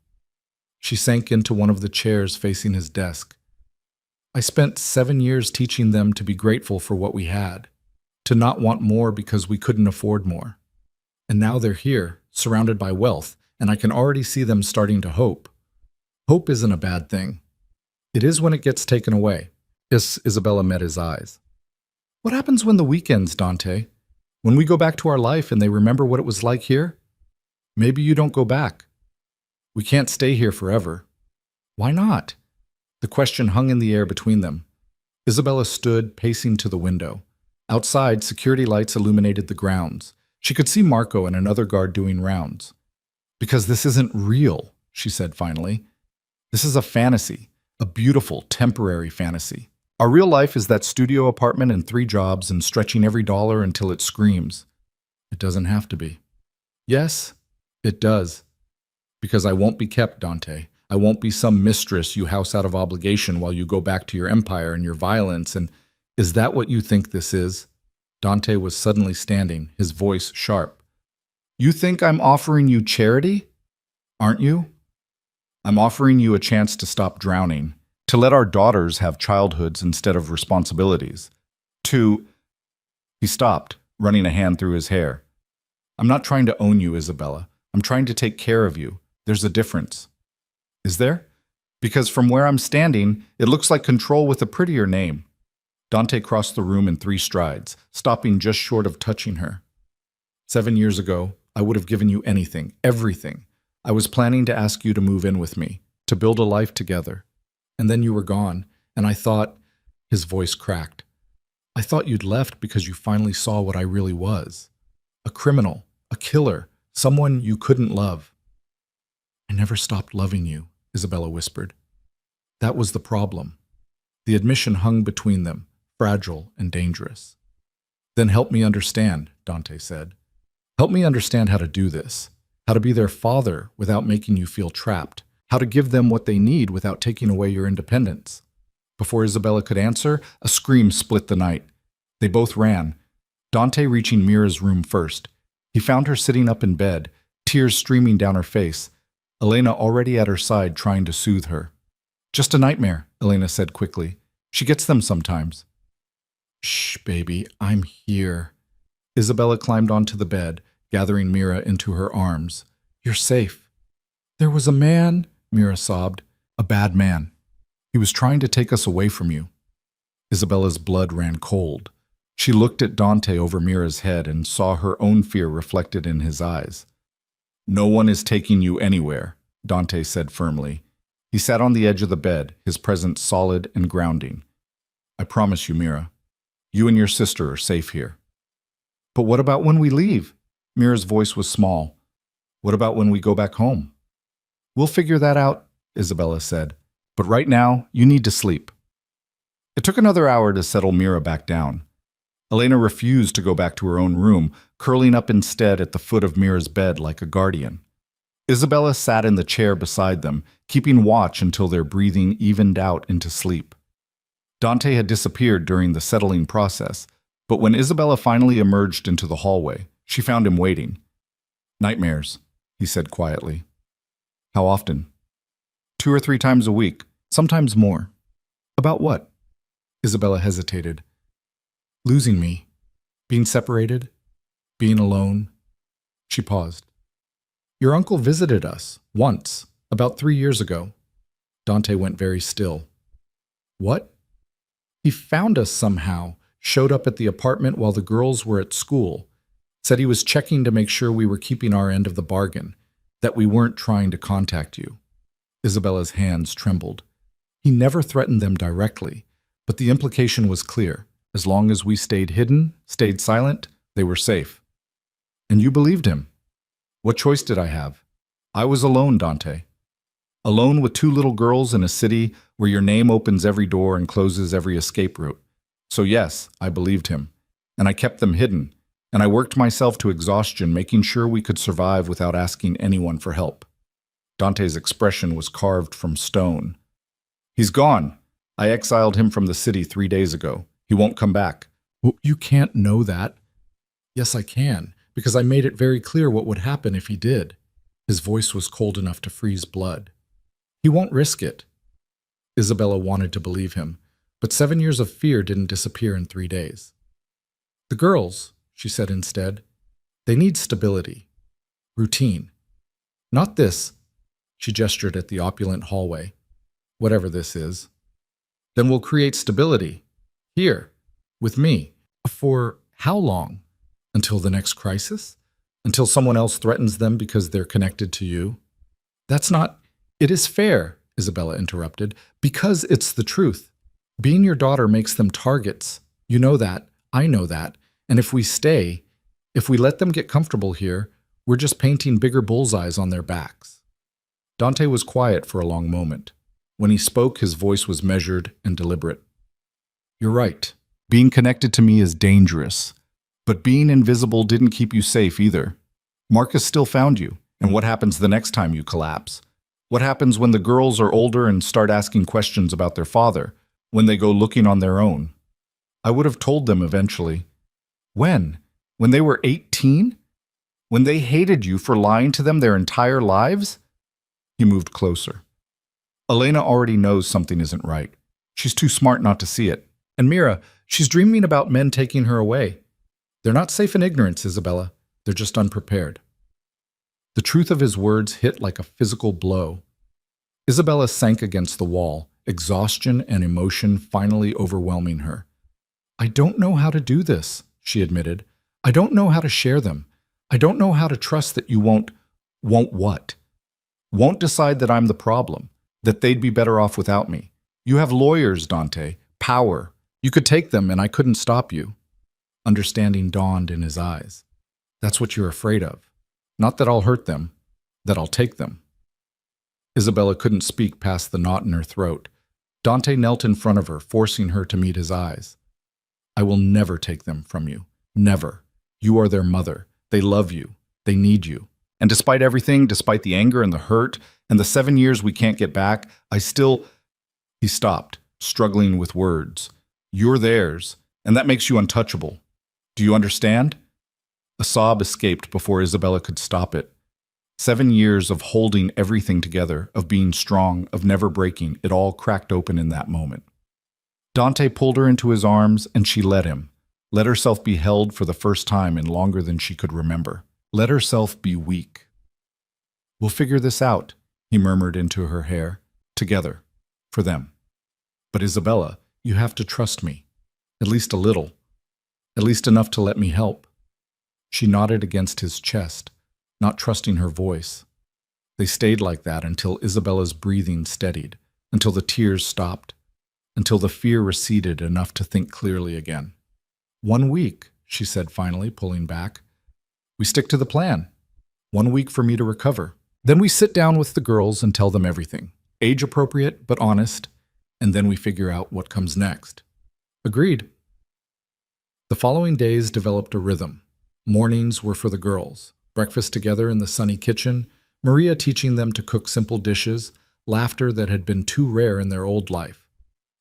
She sank into one of the chairs facing his desk. I spent 7 years teaching them to be grateful for what we had, to not want more because we couldn't afford more. And now they're here, surrounded by wealth, and I can already see them starting to hope. Hope isn't a bad thing. It is when it gets taken away. Isabella met his eyes. What happens when the weekends, Dante? When we go back to our life and they remember what it was like here? Maybe you don't go back. We can't stay here forever. Why not? The question hung in the air between them. Isabella stood, pacing to the window. Outside, security lights illuminated the grounds. She could see Marco and another guard doing rounds. "Because this isn't real," she said finally. "This is a fantasy, a beautiful, temporary fantasy. Our real life is that studio apartment and 3 jobs and stretching every dollar until it screams. It doesn't have to be." "Yes, it does. Because I won't be kept, Dante. I won't be some mistress you house out of obligation while you go back to your empire and your violence and is that what you think this is?" Dante was suddenly standing, his voice sharp. "You think I'm offering you charity? Aren't you? I'm offering you a chance to stop drowning, to let our daughters have childhoods instead of responsibilities. To—" He stopped, running a hand through his hair. "I'm not trying to own you, Isabella. I'm trying to take care of you. There's a difference." "Is there? Because from where I'm standing, it looks like control with a prettier name." Dante crossed the room in 3 strides, stopping just short of touching her. "7 years ago, I would have given you anything, everything. I was planning to ask you to move in with me, to build a life together. And then you were gone, and I thought—" His voice cracked. "I thought you'd left because you finally saw what I really was. A criminal, a killer, someone you couldn't love." "I never stopped loving you," Isabella whispered. That was the problem. The admission hung between them, fragile and dangerous. "Then help me understand," Dante said. "Help me understand how to do this, how to be their father without making you feel trapped, how to give them what they need without taking away your independence." Before Isabella could answer, a scream split the night. They both ran, Dante reaching Mira's room first. He found her sitting up in bed, tears streaming down her face, Elena already at her side trying to soothe her. "Just a nightmare," Elena said quickly. "She gets them sometimes." "Shh, baby, I'm here." Isabella climbed onto the bed, gathering Mira into her arms. "You're safe." "There was a man," Mira sobbed. "A bad man. He was trying to take us away from you." Isabella's blood ran cold. She looked at Dante over Mira's head and saw her own fear reflected in his eyes. "No one is taking you anywhere," Dante said firmly. He sat on the edge of the bed, his presence solid and grounding. "I promise you, Mira. You and your sister are safe here." "But what about when we leave?" Mira's voice was small. "What about when we go back home?" "We'll figure that out," Isabella said. "But right now, you need to sleep." It took another hour to settle Mira back down. Elena refused to go back to her own room, curling up instead at the foot of Mira's bed like a guardian. Isabella sat in the chair beside them, keeping watch until their breathing evened out into sleep. Dante had disappeared during the settling process, but when Isabella finally emerged into the hallway, she found him waiting. "Nightmares," he said quietly. "How often?" 2 or 3 times a week, sometimes more." "About what?" Isabella hesitated. "Losing me, being separated, being alone." She paused. "Your uncle visited us, once, about 3 years ago." Dante went very still. "What?" "He found us somehow, showed up at the apartment while the girls were at school, said he was checking to make sure we were keeping our end of the bargain, that we weren't trying to contact you." Isabella's hands trembled. "He never threatened them directly, but the implication was clear. As long as we stayed hidden, stayed silent, they were safe." "And you believed him?" "What choice did I have? I was alone, Dante. Alone with 2 little girls in a city where your name opens every door and closes every escape route. So yes, I believed him. And I kept them hidden. And I worked myself to exhaustion, making sure we could survive without asking anyone for help." Dante's expression was carved from stone. "He's gone. I exiled him from the city 3 days ago. He won't come back." "Well, you can't know that." "Yes, I can, because I made it very clear what would happen if he did." His voice was cold enough to freeze blood. "He won't risk it." Isabella wanted to believe him, but 7 years of fear didn't disappear in 3 days. "The girls," she said instead, "they need stability, routine. Not this," she gestured at the opulent hallway, "whatever this is. Then we'll create stability, here, with me. For how long? Until the next crisis? Until someone else threatens them because they're connected to you?" "That's not—" "It is fair," Isabella interrupted, "because it's the truth. Being your daughter makes them targets. You know that, I know that, and if If we let them get comfortable here, we're just painting bigger bullseyes on their backs. Dante was quiet for a long moment. When he spoke, his voice was measured and deliberate. You're right. Being connected to me is dangerous. But being invisible didn't keep you safe either. Marcus still found you. And what happens the next time you collapse? What happens when the girls are older and start asking questions about their father? When they go looking on their own? I would have told them eventually. When? When they were 18? When they hated you for lying to them their entire lives? He moved closer. Elena already knows something isn't right. She's too smart not to see it. And Mira, she's dreaming about men taking her away. They're not safe in ignorance, Isabella. They're just unprepared. The truth of his words hit like a physical blow. Isabella sank against the wall, exhaustion and emotion finally overwhelming her. I don't know how to do this, she admitted. I don't know how to share them. I don't know how to trust that you won't what? Won't decide that I'm the problem, that they'd be better off without me. You have lawyers, Dante, power. You could take them and I couldn't stop you. Understanding dawned in his eyes. That's what you're afraid of. Not that I'll hurt them, that I'll take them. Isabella couldn't speak past the knot in her throat. Dante knelt in front of her, forcing her to meet his eyes. I will never take them from you. Never. You are their mother. They love you. They need you. And despite everything, despite the anger and the hurt, and the 7 years we can't get back, I still... He stopped, struggling with words. You're theirs, and that makes you untouchable. Do you understand? A sob escaped before Isabella could stop it. 7 years of holding everything together, of being strong, of never breaking, it all cracked open in that moment. Dante pulled her into his arms, and she let him. Let herself be held for the first time in longer than she could remember. Let herself be weak. We'll figure this out, he murmured into her hair. Together. For them. But Isabella, you have to trust me. At least a little. At least enough to let me help. She nodded against his chest, not trusting her voice. They stayed like that until Isabella's breathing steadied, until the tears stopped, until the fear receded enough to think clearly again. 1 week, she said finally, pulling back. We stick to the plan. 1 week for me to recover. Then we sit down with the girls and tell them everything. Age appropriate, but honest, and then we figure out what comes next. Agreed. The following days developed a rhythm. Mornings were for the girls. Breakfast together in the sunny kitchen, Maria teaching them to cook simple dishes, laughter that had been too rare in their old life.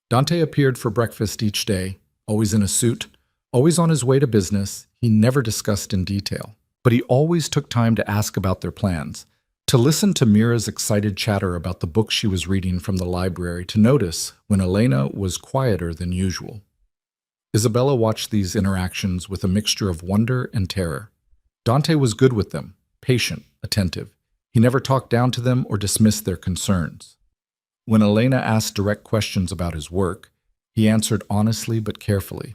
Dante appeared for breakfast each day, always in a suit, always on his way to business. He never discussed in detail. But he always took time to ask about their plans, to listen to Mira's excited chatter about the book she was reading from the library, to notice when Elena was quieter than usual. Isabella watched these interactions with a mixture of wonder and terror. Dante was good with them, patient, attentive. He never talked down to them or dismissed their concerns. When Elena asked direct questions about his work, he answered honestly but carefully.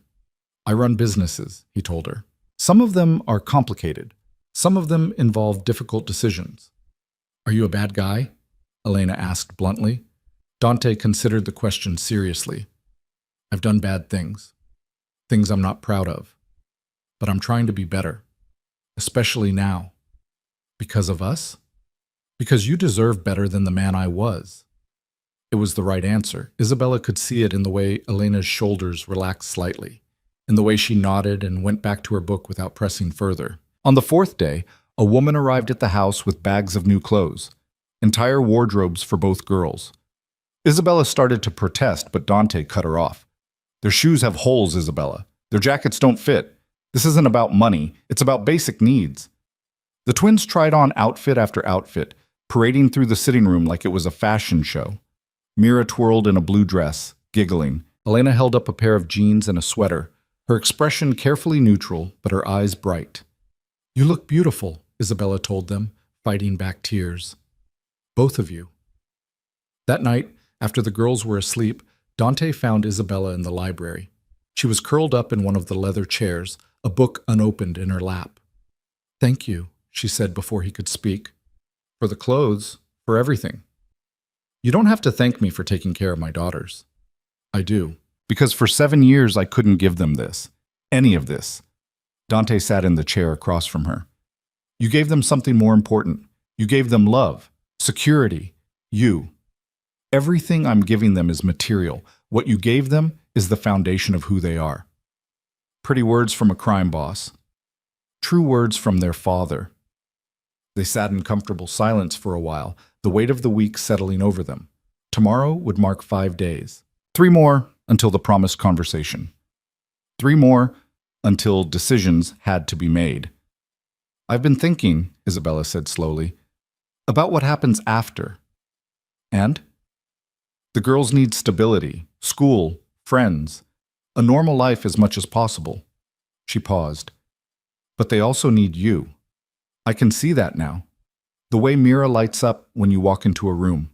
I run businesses, he told her. Some of them are complicated. Some of them involve difficult decisions. Are you a bad guy? Elena asked bluntly. Dante considered the question seriously. I've done bad things. Things I'm not proud of. But I'm trying to be better. Especially now. Because of us? Because you deserve better than the man I was. It was the right answer. Isabella could see it in the way Elena's shoulders relaxed slightly, in the way she nodded and went back to her book without pressing further. On the 4th day, a woman arrived at the house with bags of new clothes, entire wardrobes for both girls. Isabella started to protest, but Dante cut her off. Their shoes have holes, Isabella. Their jackets don't fit. This isn't about money. It's about basic needs. The twins tried on outfit after outfit, parading through the sitting room like it was a fashion show. Mira twirled in a blue dress, giggling. Elena held up a pair of jeans and a sweater, her expression carefully neutral, but her eyes bright. You look beautiful, Isabella told them, fighting back tears. Both of you. That night, after the girls were asleep, Dante found Isabella in the library. She was curled up in one of the leather chairs, a book unopened in her lap. Thank you, she said before he could speak. For the clothes, for everything. You don't have to thank me for taking care of my daughters. I do. Because for 7 years I couldn't give them this. Any of this. Dante sat in the chair across from her. You gave them something more important. You gave them love, security, you. Everything I'm giving them is material. What you gave them is the foundation of who they are. Pretty words from a crime boss. True words from their father. They sat in comfortable silence for a while, the weight of the week settling over them. Tomorrow would mark 5 days. 3 more until the promised conversation. 3 more until decisions had to be made. I've been thinking, Isabella said slowly, about what happens after. And? The girls need stability, school, friends, a normal life as much as possible. She paused. But they also need you. I can see that now. The way Mira lights up when you walk into a room.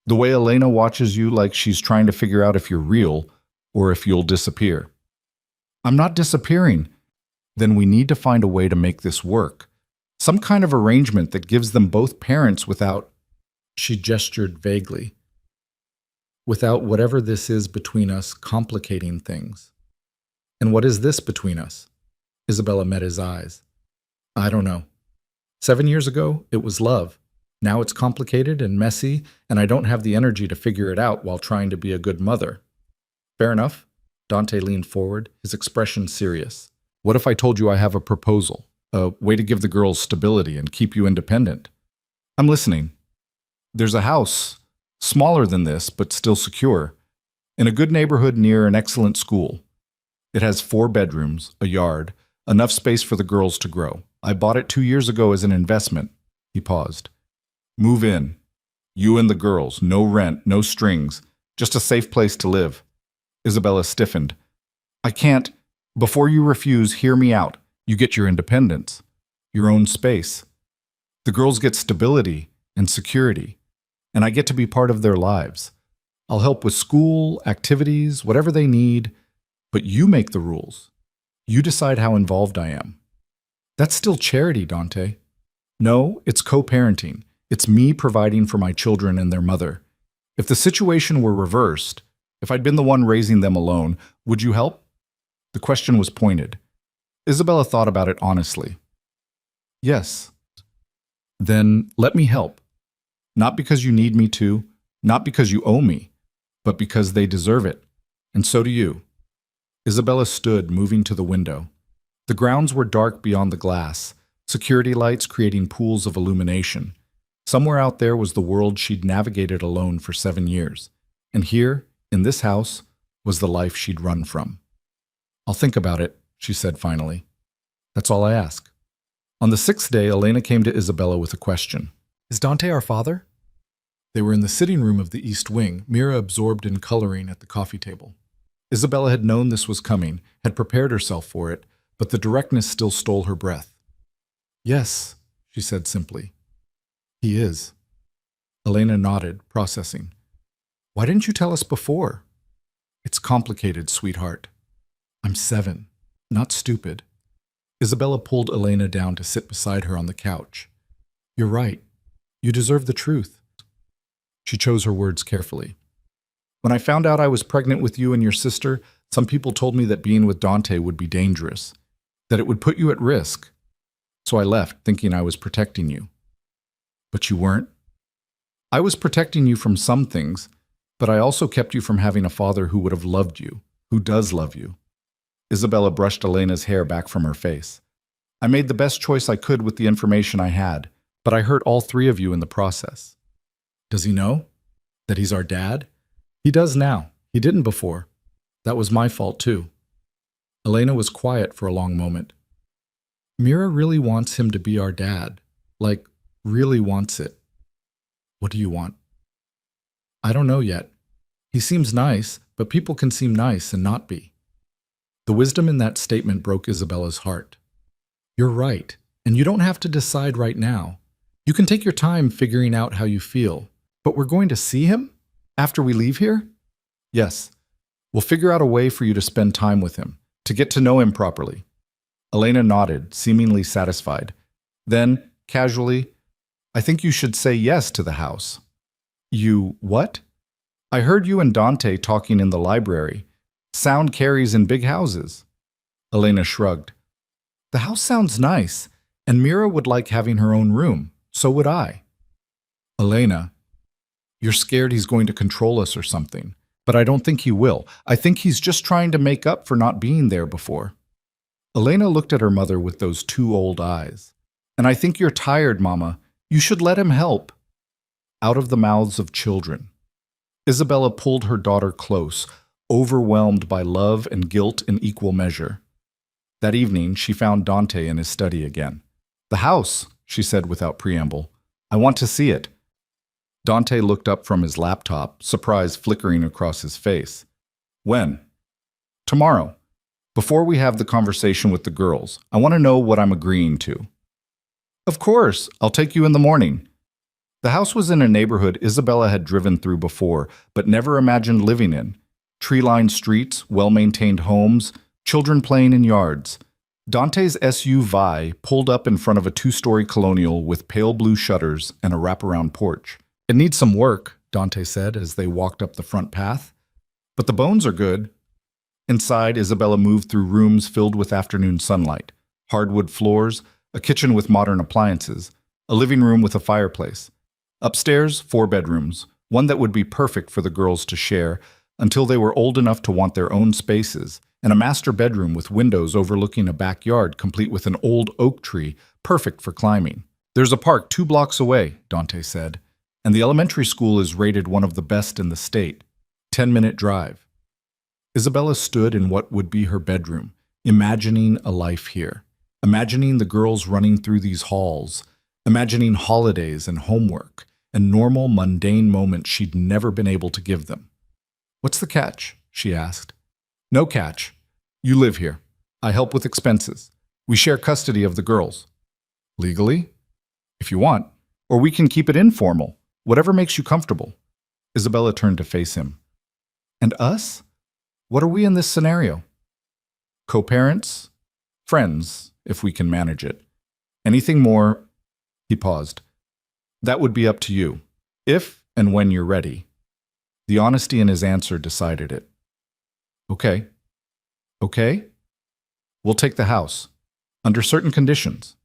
The way Elena watches you like she's trying to figure out if you're real or if you'll disappear. I'm not disappearing. Then we need to find a way to make this work. Some kind of arrangement that gives them both parents without, she gestured vaguely, without whatever this is between us complicating things. And what is this between us? Isabella met his eyes. I don't know. 7 years ago, it was love. Now it's complicated and messy, and I don't have the energy to figure it out while trying to be a good mother. Fair enough. Dante leaned forward, his expression serious. What if I told you I have a proposal? A way to give the girls stability and keep you independent? I'm listening. There's a house, smaller than this, but still secure, in a good neighborhood near an excellent school. It has 4 bedrooms, a yard, enough space for the girls to grow. I bought it 2 years ago as an investment. He paused. Move in. You and the girls. No rent, no strings. Just a safe place to live. Isabella stiffened. I can't. Before you refuse, hear me out. You get your independence. Your own space. The girls get stability and security. And I get to be part of their lives. I'll help with school, activities, whatever they need. But you make the rules. You decide how involved I am. That's still charity, Dante. No, it's co-parenting. It's me providing for my children and their mother. If the situation were reversed, if I'd been the one raising them alone, would you help? The question was pointed. Isabella thought about it honestly. Yes. Then let me help. Not because you need me to, not because you owe me, but because they deserve it. And so do you. Isabella stood, moving to the window. The grounds were dark beyond the glass, security lights creating pools of illumination. Somewhere out there was the world she'd navigated alone for 7 years. And here, in this house, was the life she'd run from. I'll think about it, she said finally. That's all I ask. On the 6th day, Elena came to Isabella with a question. Is Dante our father? They were in the sitting room of the East Wing, Mira absorbed in coloring at the coffee table. Isabella had known this was coming, had prepared herself for it, but the directness still stole her breath. Yes, she said simply. He is. Elena nodded, processing. Why didn't you tell us before? It's complicated, sweetheart. I'm 7, not stupid. Isabella pulled Elena down to sit beside her on the couch. You're right. You deserve the truth. She chose her words carefully. When I found out I was pregnant with you and your sister, some people told me that being with Dante would be dangerous, that it would put you at risk. So I left, thinking I was protecting you. But you weren't. I was protecting you from some things, but I also kept you from having a father who would have loved you, who does love you. Isabella brushed Elena's hair back from her face. I made the best choice I could with the information I had, but I hurt all 3 of you in the process. Does he know? That he's our dad? He does now. He didn't before. That was my fault too. Elena was quiet for a long moment. Mira really wants him to be our dad. Like, really wants it. What do you want? I don't know yet. He seems nice, but people can seem nice and not be. The wisdom in that statement broke Isabella's heart. You're right, and you don't have to decide right now. You can take your time figuring out how you feel. But we're going to see him? After we leave here? Yes. We'll figure out a way for you to spend time with him, to get to know him properly. Elena nodded, seemingly satisfied. Then, casually, I think you should say yes to the house. You what? I heard you and Dante talking in the library. Sound carries in big houses. Elena shrugged. The house sounds nice, and Mira would like having her own room. So would I. Elena, you're scared he's going to control us or something. But I don't think he will. I think he's just trying to make up for not being there before. Elena looked at her mother with those two old eyes. And I think you're tired, Mama. You should let him help. Out of the mouths of children. Isabella pulled her daughter close, overwhelmed by love and guilt in equal measure. That evening, she found Dante in his study again. The house, she said without preamble. I want to see it. Dante looked up from his laptop, surprise flickering across his face. When? Tomorrow. Before we have the conversation with the girls, I want to know what I'm agreeing to. Of course, I'll take you in the morning. The house was in a neighborhood Isabella had driven through before, but never imagined living in. Tree-lined streets, well-maintained homes, children playing in yards. Dante's SUV pulled up in front of a two-story colonial with pale blue shutters and a wraparound porch. It needs some work, Dante said as they walked up the front path. But the bones are good. Inside, Isabella moved through rooms filled with afternoon sunlight, hardwood floors, a kitchen with modern appliances, a living room with a fireplace. Upstairs, 4 bedrooms, one that would be perfect for the girls to share until they were old enough to want their own spaces, and a master bedroom with windows overlooking a backyard complete with an old oak tree, perfect for climbing. There's a park 2 blocks away, Dante said, and the elementary school is rated one of the best in the state. 10-minute drive. Isabella stood in what would be her bedroom, imagining a life here, imagining the girls running through these halls, imagining holidays and homework, and normal, mundane moments she'd never been able to give them. What's the catch? She asked. No catch. You live here. I help with expenses. We share custody of the girls. Legally? If you want. Or we can keep it informal. Whatever makes you comfortable. Isabella turned to face him. And us? What are we in this scenario? Co-parents? Friends, if we can manage it. Anything more? He paused. That would be up to you, if and when you're ready. The honesty in his answer decided it. Okay. Okay? We'll take the house. Under certain conditions.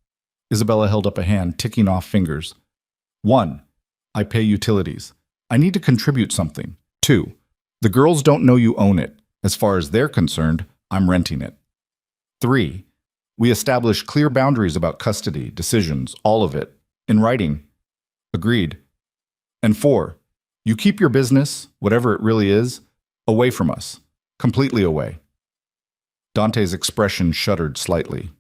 Isabella held up a hand, ticking off fingers. 1. I pay utilities. I need to contribute something. 2. The girls don't know you own it. As far as they're concerned, I'm renting it. 3. We establish clear boundaries about custody, decisions, all of it. In writing. Agreed. And 4. You keep your business, whatever it really is, away from us. Completely away. Dante's expression shuddered slightly.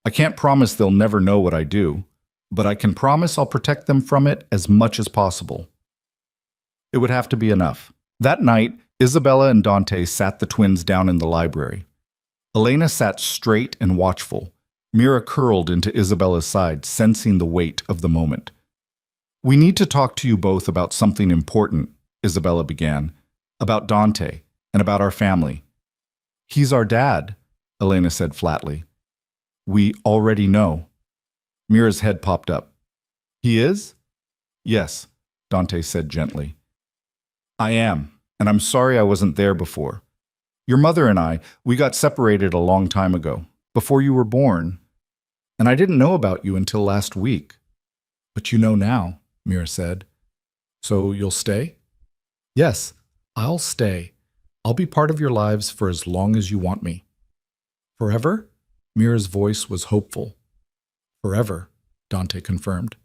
I can't promise they'll never know what I do, but I can promise I'll protect them from it as much as possible. It would have to be enough. That night, Isabella and Dante sat the twins down in the library. Elena sat straight and watchful. Mira curled into Isabella's side, sensing the weight of the moment. We need to talk to you both about something important, Isabella began, about Dante and about our family. He's our dad, Elena said flatly. We already know. Mira's head popped up. He is? Yes, Dante said gently. I am, and I'm sorry I wasn't there before. Your mother and I, we got separated a long time ago, before you were born, and I didn't know about you until last week. But you know now, Mira said. So you'll stay? Yes, I'll stay. I'll be part of your lives for as long as you want me. Forever? Mira's voice was hopeful. Forever, Dante confirmed.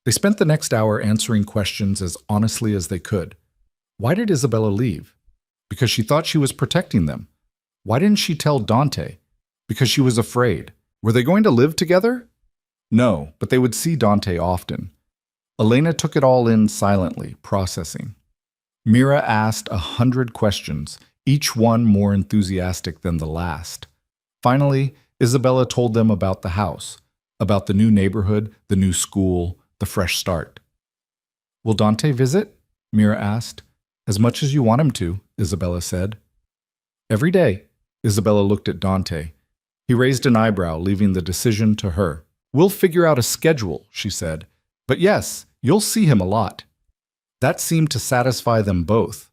They spent the next hour answering questions as honestly as they could. Why did Isabella leave? Because she thought she was protecting them. Why didn't she tell Dante? Because she was afraid. Were they going to live together? No, but they would see Dante often. Elena took it all in silently, processing. Mira asked 100 questions, each one more enthusiastic than the last. Finally, Isabella told them about the house, about the new neighborhood, the new school, the fresh start. Will Dante visit? Mira asked. As much as you want him to, Isabella said. Every day, Isabella looked at Dante. He raised an eyebrow, leaving the decision to her. We'll figure out a schedule, she said. But yes, you'll see him a lot. That seemed to satisfy them both.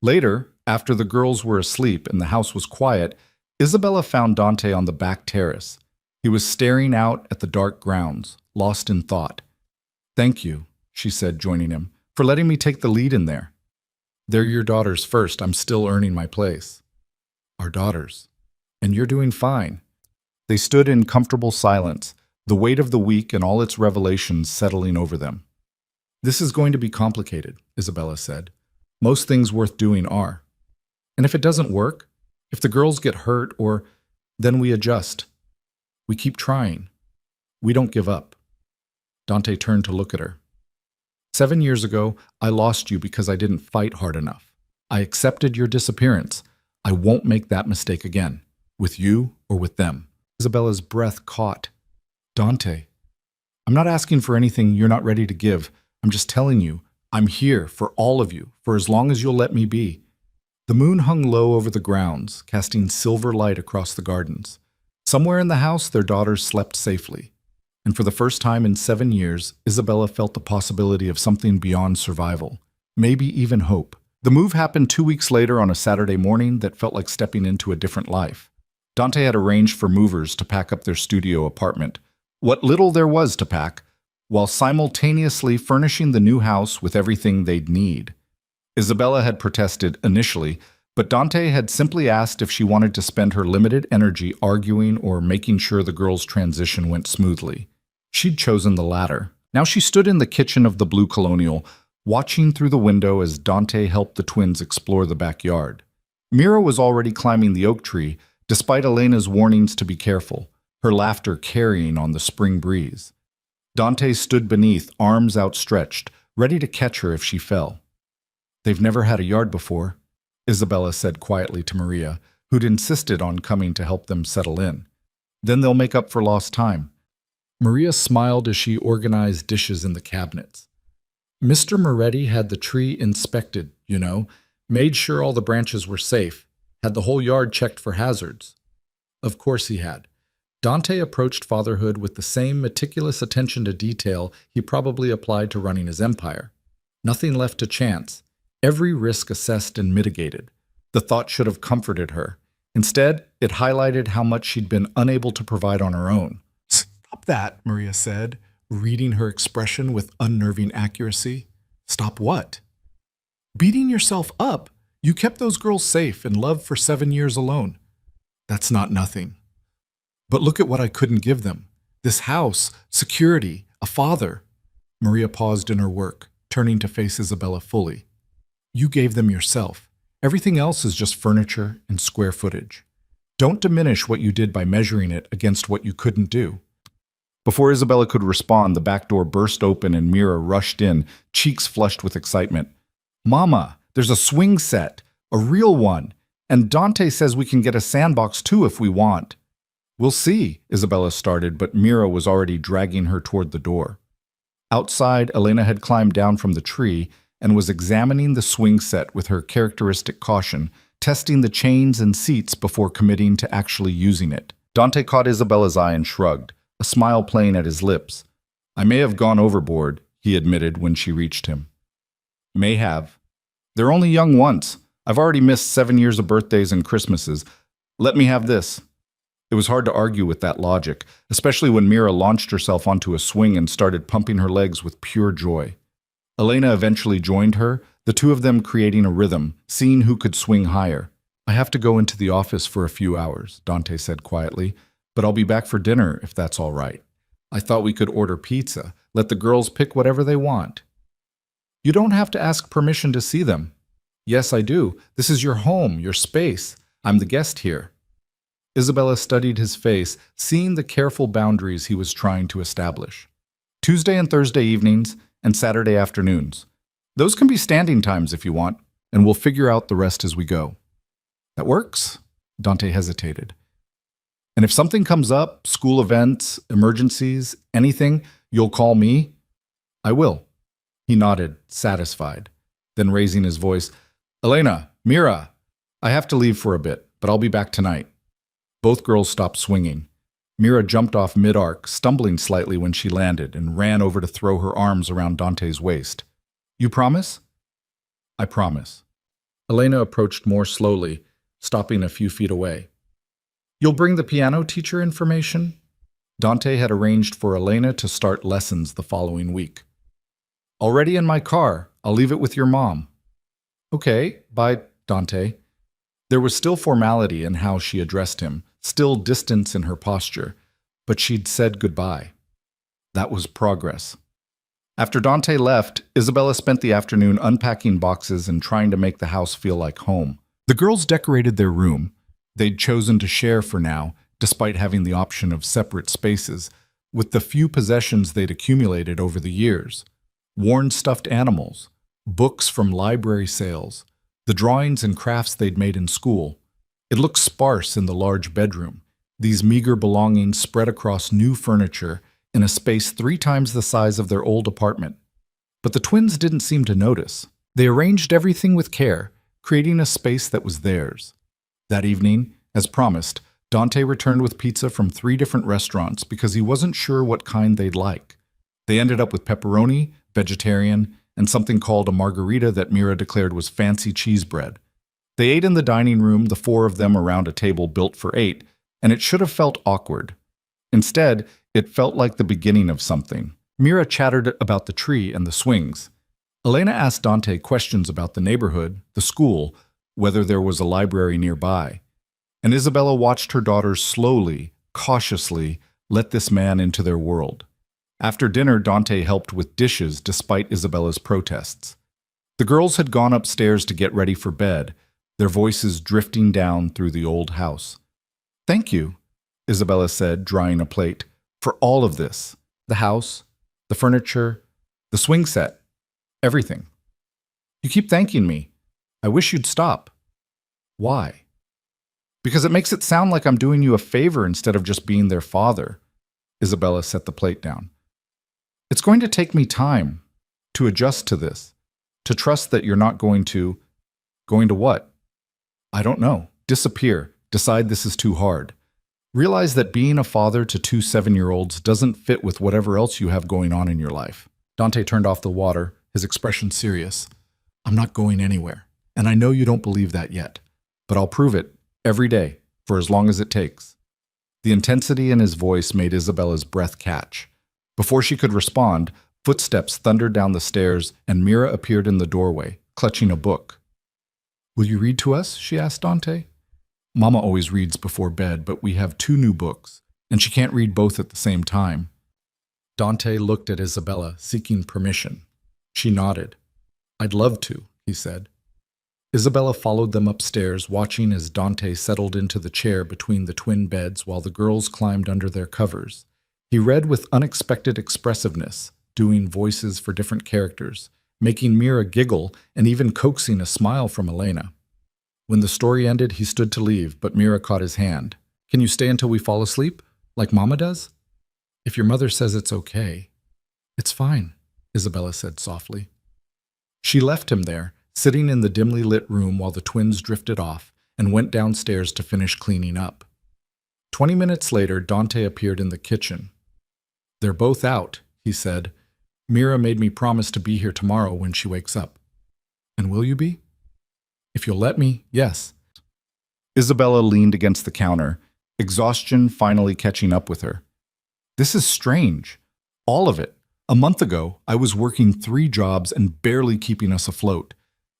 Later, after the girls were asleep and the house was quiet, Isabella found Dante on the back terrace. He was staring out at the dark grounds, lost in thought. "Thank you," she said, joining him, "for letting me take the lead in there. They're your daughters first. I'm still earning my place." "Our daughters. And you're doing fine." They stood in comfortable silence, the weight of the week and all its revelations settling over them. "This is going to be complicated," Isabella said. "Most things worth doing are. And if it doesn't work, if the girls get hurt then we adjust. We keep trying. We don't give up." Dante turned to look at her. "7 years ago, I lost you because I didn't fight hard enough. I accepted your disappearance. I won't make that mistake again, with you or with them." Isabella's breath caught. "Dante, I'm not asking for anything you're not ready to give. I'm just telling you, I'm here for all of you, for as long as you'll let me be." The moon hung low over the grounds, casting silver light across the gardens. Somewhere in the house, their daughters slept safely. And for the first time in 7 years, Isabella felt the possibility of something beyond survival, maybe even hope. The move happened 2 weeks later on a Saturday morning that felt like stepping into a different life. Dante had arranged for movers to pack up their studio apartment, what little there was to pack, while simultaneously furnishing the new house with everything they'd need. Isabella had protested initially, but Dante had simply asked if she wanted to spend her limited energy arguing or making sure the girls' transition went smoothly. She'd chosen the latter. Now she stood in the kitchen of the Blue Colonial, watching through the window as Dante helped the twins explore the backyard. Mira was already climbing the oak tree, despite Elena's warnings to be careful, her laughter carrying on the spring breeze. Dante stood beneath, arms outstretched, ready to catch her if she fell. "They've never had a yard before," Isabella said quietly to Maria, who'd insisted on coming to help them settle in. "Then they'll make up for lost time." Maria smiled as she organized dishes in the cabinets. "Mr. Moretti had the tree inspected, made sure all the branches were safe, had the whole yard checked for hazards." Of course he had. Dante approached fatherhood with the same meticulous attention to detail he probably applied to running his empire. Nothing left to chance. Every risk assessed and mitigated. The thought should have comforted her. Instead, it highlighted how much she'd been unable to provide on her own. "Stop that," Maria said, reading her expression with unnerving accuracy. "Stop what?" "Beating yourself up. You kept those girls safe and loved for 7 years alone. That's not nothing. But look at what I couldn't give them. This house, security, a father." Maria paused in her work, turning to face Isabella fully. "You gave them yourself. Everything else is just furniture and square footage. Don't diminish what you did by measuring it against what you couldn't do." Before Isabella could respond, the back door burst open and Mira rushed in, cheeks flushed with excitement. "Mama, there's a swing set, a real one, and Dante says we can get a sandbox too if we want." "We'll see," Isabella started, but Mira was already dragging her toward the door. Outside, Elena had climbed down from the tree and was examining the swing set with her characteristic caution, testing the chains and seats before committing to actually using it. Dante caught Isabella's eye and shrugged, a smile playing at his lips. "I may have gone overboard," he admitted when she reached him. "May have. They're only young once. I've already missed 7 years of birthdays and Christmases. Let me have this." It was hard to argue with that logic, especially when Mira launched herself onto a swing and started pumping her legs with pure joy. Elena eventually joined her, the two of them creating a rhythm, seeing who could swing higher. "I have to go into the office for a few hours," Dante said quietly, "but I'll be back for dinner if that's all right. I thought we could order pizza, let the girls pick whatever they want." "You don't have to ask permission to see them." "Yes, I do. This is your home, your space. I'm the guest here." Isabella studied his face, seeing the careful boundaries he was trying to establish. "Tuesday and Thursday evenings, and Saturday afternoons. Those can be standing times if you want, and we'll figure out the rest as we go." "That works?" Dante hesitated. "And if something comes up, school events, emergencies, anything, you'll call me?" "I will." He nodded, satisfied. Then raising his voice, "Elena, Mira, I have to leave for a bit, but I'll be back tonight." Both girls stopped swinging. Mira jumped off mid-arc, stumbling slightly when she landed, and ran over to throw her arms around Dante's waist. "You promise?" "I promise." Elena approached more slowly, stopping a few feet away. You'll bring the piano teacher information? Dante had arranged for Elena to start lessons the following week. Already in my car. I'll leave it with your mom. Okay, bye, Dante. There was still formality in how she addressed him, still distance in her posture, but she'd said goodbye. That was progress. After Dante left, Isabella spent the afternoon unpacking boxes and trying to make the house feel like home. The girls decorated their room. They'd chosen to share for now, despite having the option of separate spaces, with the few possessions they'd accumulated over the years. Worn stuffed animals, books from library sales, the drawings and crafts they'd made in school. It looked sparse in the large bedroom, these meager belongings spread across new furniture in a space 3 times the size of their old apartment. But the twins didn't seem to notice. They arranged everything with care, creating a space that was theirs. That evening, as promised, Dante returned with pizza from 3 different restaurants because he wasn't sure what kind they'd like. They ended up with pepperoni, vegetarian, and something called a margarita that Mira declared was fancy cheese bread. They ate in the dining room, the 4 of them around a table built for 8, and it should have felt awkward. Instead, it felt like the beginning of something. Mira chattered about the tree and the swings. Elena asked Dante questions about the neighborhood, the school, whether there was a library nearby. And Isabella watched her daughters slowly, cautiously, let this man into their world. After dinner, Dante helped with dishes despite Isabella's protests. The girls had gone upstairs to get ready for bed, their voices drifting down through the old house. "Thank you," Isabella said, drying a plate, "for all of this. The house, the furniture, the swing set, everything. You keep thanking me. I wish you'd stop." "Why?" "Because it makes it sound like I'm doing you a favor instead of just being their father." Isabella set the plate down. "It's going to take me time to adjust to this, to trust that you're not going to what? I don't know. Disappear. Decide this is too hard. Realize that being a father to 2 7-year-olds doesn't fit with whatever else you have going on in your life." Dante turned off the water, his expression serious. "I'm not going anywhere, and I know you don't believe that yet, but I'll prove it every day, for as long as it takes." The intensity in his voice made Isabella's breath catch. Before she could respond, footsteps thundered down the stairs, and Mira appeared in the doorway, clutching a book. "Will you read to us?" she asked Dante. "Mama always reads before bed, but we have 2 new books, and she can't read both at the same time." Dante looked at Isabella, seeking permission. She nodded. "I'd love to," he said. Isabella followed them upstairs, watching as Dante settled into the chair between the twin beds while the girls climbed under their covers. He read with unexpected expressiveness, doing voices for different characters, making Mira giggle and even coaxing a smile from Elena. When the story ended, he stood to leave, but Mira caught his hand. "Can you stay until we fall asleep, like Mama does?" "If your mother says it's okay." "It's fine," Isabella said softly. She left him there, sitting in the dimly lit room while the twins drifted off, and went downstairs to finish cleaning up. 20 minutes later, Dante appeared in the kitchen. "They're both out," he said. "Mira made me promise to be here tomorrow when she wakes up." "And will you be?" "If you'll let me, yes." Isabella leaned against the counter, exhaustion finally catching up with her. "This is strange. All of it. A month ago, I was working 3 jobs and barely keeping us afloat.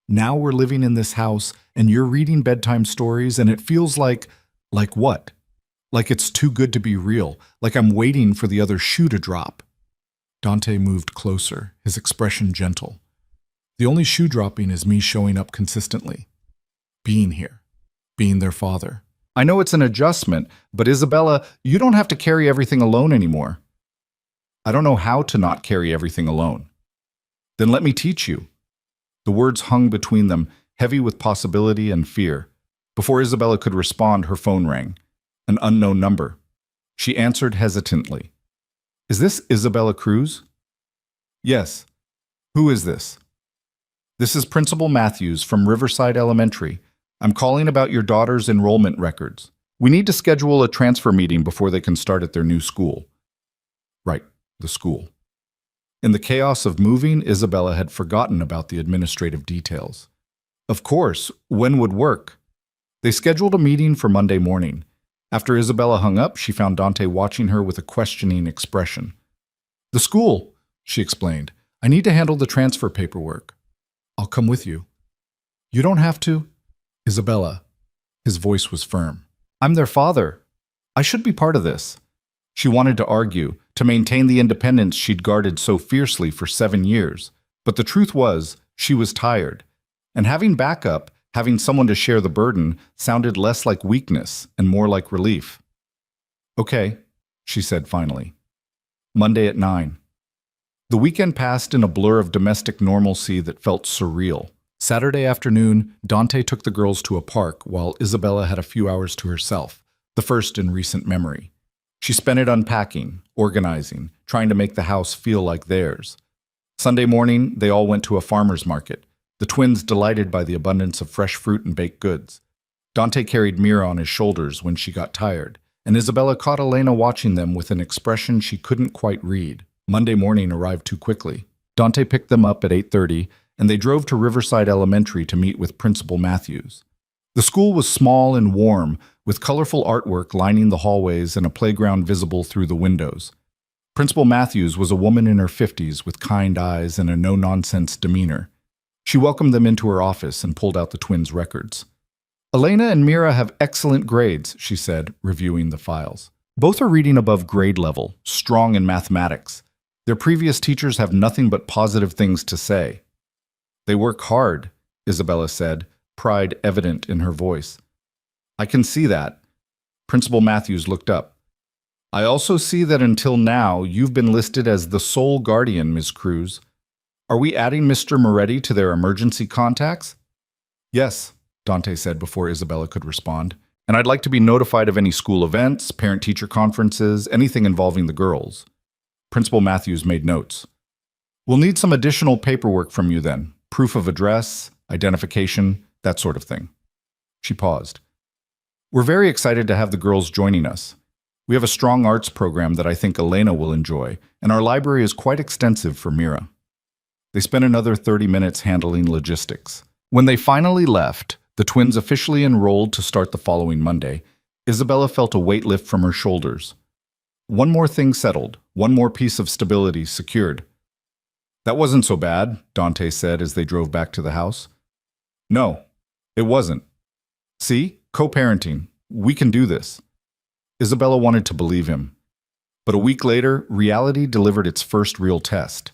Now we're living in this house, and you're reading bedtime stories, and it feels like what? Like it's too good to be real, like I'm waiting for the other shoe to drop." Dante moved closer, his expression gentle. "The only shoe dropping is me showing up consistently. Being here. Being their father. I know it's an adjustment, but Isabella, you don't have to carry everything alone anymore." "I don't know how to not carry everything alone." "Then let me teach you." The words hung between them, heavy with possibility and fear. Before Isabella could respond, her phone rang. An unknown number. She answered hesitantly. "Is this Isabella Cruz?" "Yes. Who is this?" "This is Principal Matthews from Riverside Elementary. I'm calling about your daughter's enrollment records. We need to schedule a transfer meeting before they can start at their new school." Right, the school. In the chaos of moving, Isabella had forgotten about the administrative details. Of course, when would work? They scheduled a meeting for Monday morning. After Isabella hung up, she found Dante watching her with a questioning expression. "The school," she explained. "I need to handle the transfer paperwork." "I'll come with you." "You don't have to." "Isabella." His voice was firm. "I'm their father. I should be part of this." She wanted to argue, to maintain the independence she'd guarded so fiercely for 7 years. But the truth was, she was tired. And having backup, having someone to share the burden, sounded less like weakness and more like relief. "Okay," she said finally. Monday at 9. The weekend passed in a blur of domestic normalcy that felt surreal. Saturday afternoon, Dante took the girls to a park while Isabella had a few hours to herself, the first in recent memory. She spent it unpacking, organizing, trying to make the house feel like theirs. Sunday morning, they all went to a farmer's market, the twins delighted by the abundance of fresh fruit and baked goods. Dante carried Mira on his shoulders when she got tired, and Isabella caught Elena watching them with an expression she couldn't quite read. Monday morning arrived too quickly. Dante picked them up at 8:30, and they drove to Riverside Elementary to meet with Principal Matthews. The school was small and warm, with colorful artwork lining the hallways and a playground visible through the windows. Principal Matthews was a woman in her 50s with kind eyes and a no-nonsense demeanor. She welcomed them into her office and pulled out the twins' records. "Elena and Mira have excellent grades," she said, reviewing the files. "Both are reading above grade level, strong in mathematics. Their previous teachers have nothing but positive things to say." "They work hard," Isabella said, pride evident in her voice. "I can see that." Principal Matthews looked up. "I also see that until now you've been listed as the sole guardian, Ms. Cruz. Are we adding Mr. Moretti to their emergency contacts?" "Yes," Dante said before Isabella could respond. "And I'd like to be notified of any school events, parent-teacher conferences, anything involving the girls." Principal Matthews made notes. "We'll need some additional paperwork from you then. Proof of address, identification, that sort of thing." She paused. "We're very excited to have the girls joining us. We have a strong arts program that I think Elena will enjoy, and our library is quite extensive for Mira." They spent another 30 minutes handling logistics. When they finally left, the twins officially enrolled to start the following Monday, Isabella felt a weight lift from her shoulders. One more thing settled, one more piece of stability secured. "That wasn't so bad," Dante said as they drove back to the house. "No, it wasn't. See, co-parenting. We can do this." Isabella wanted to believe him. But a week later, reality delivered its first real test.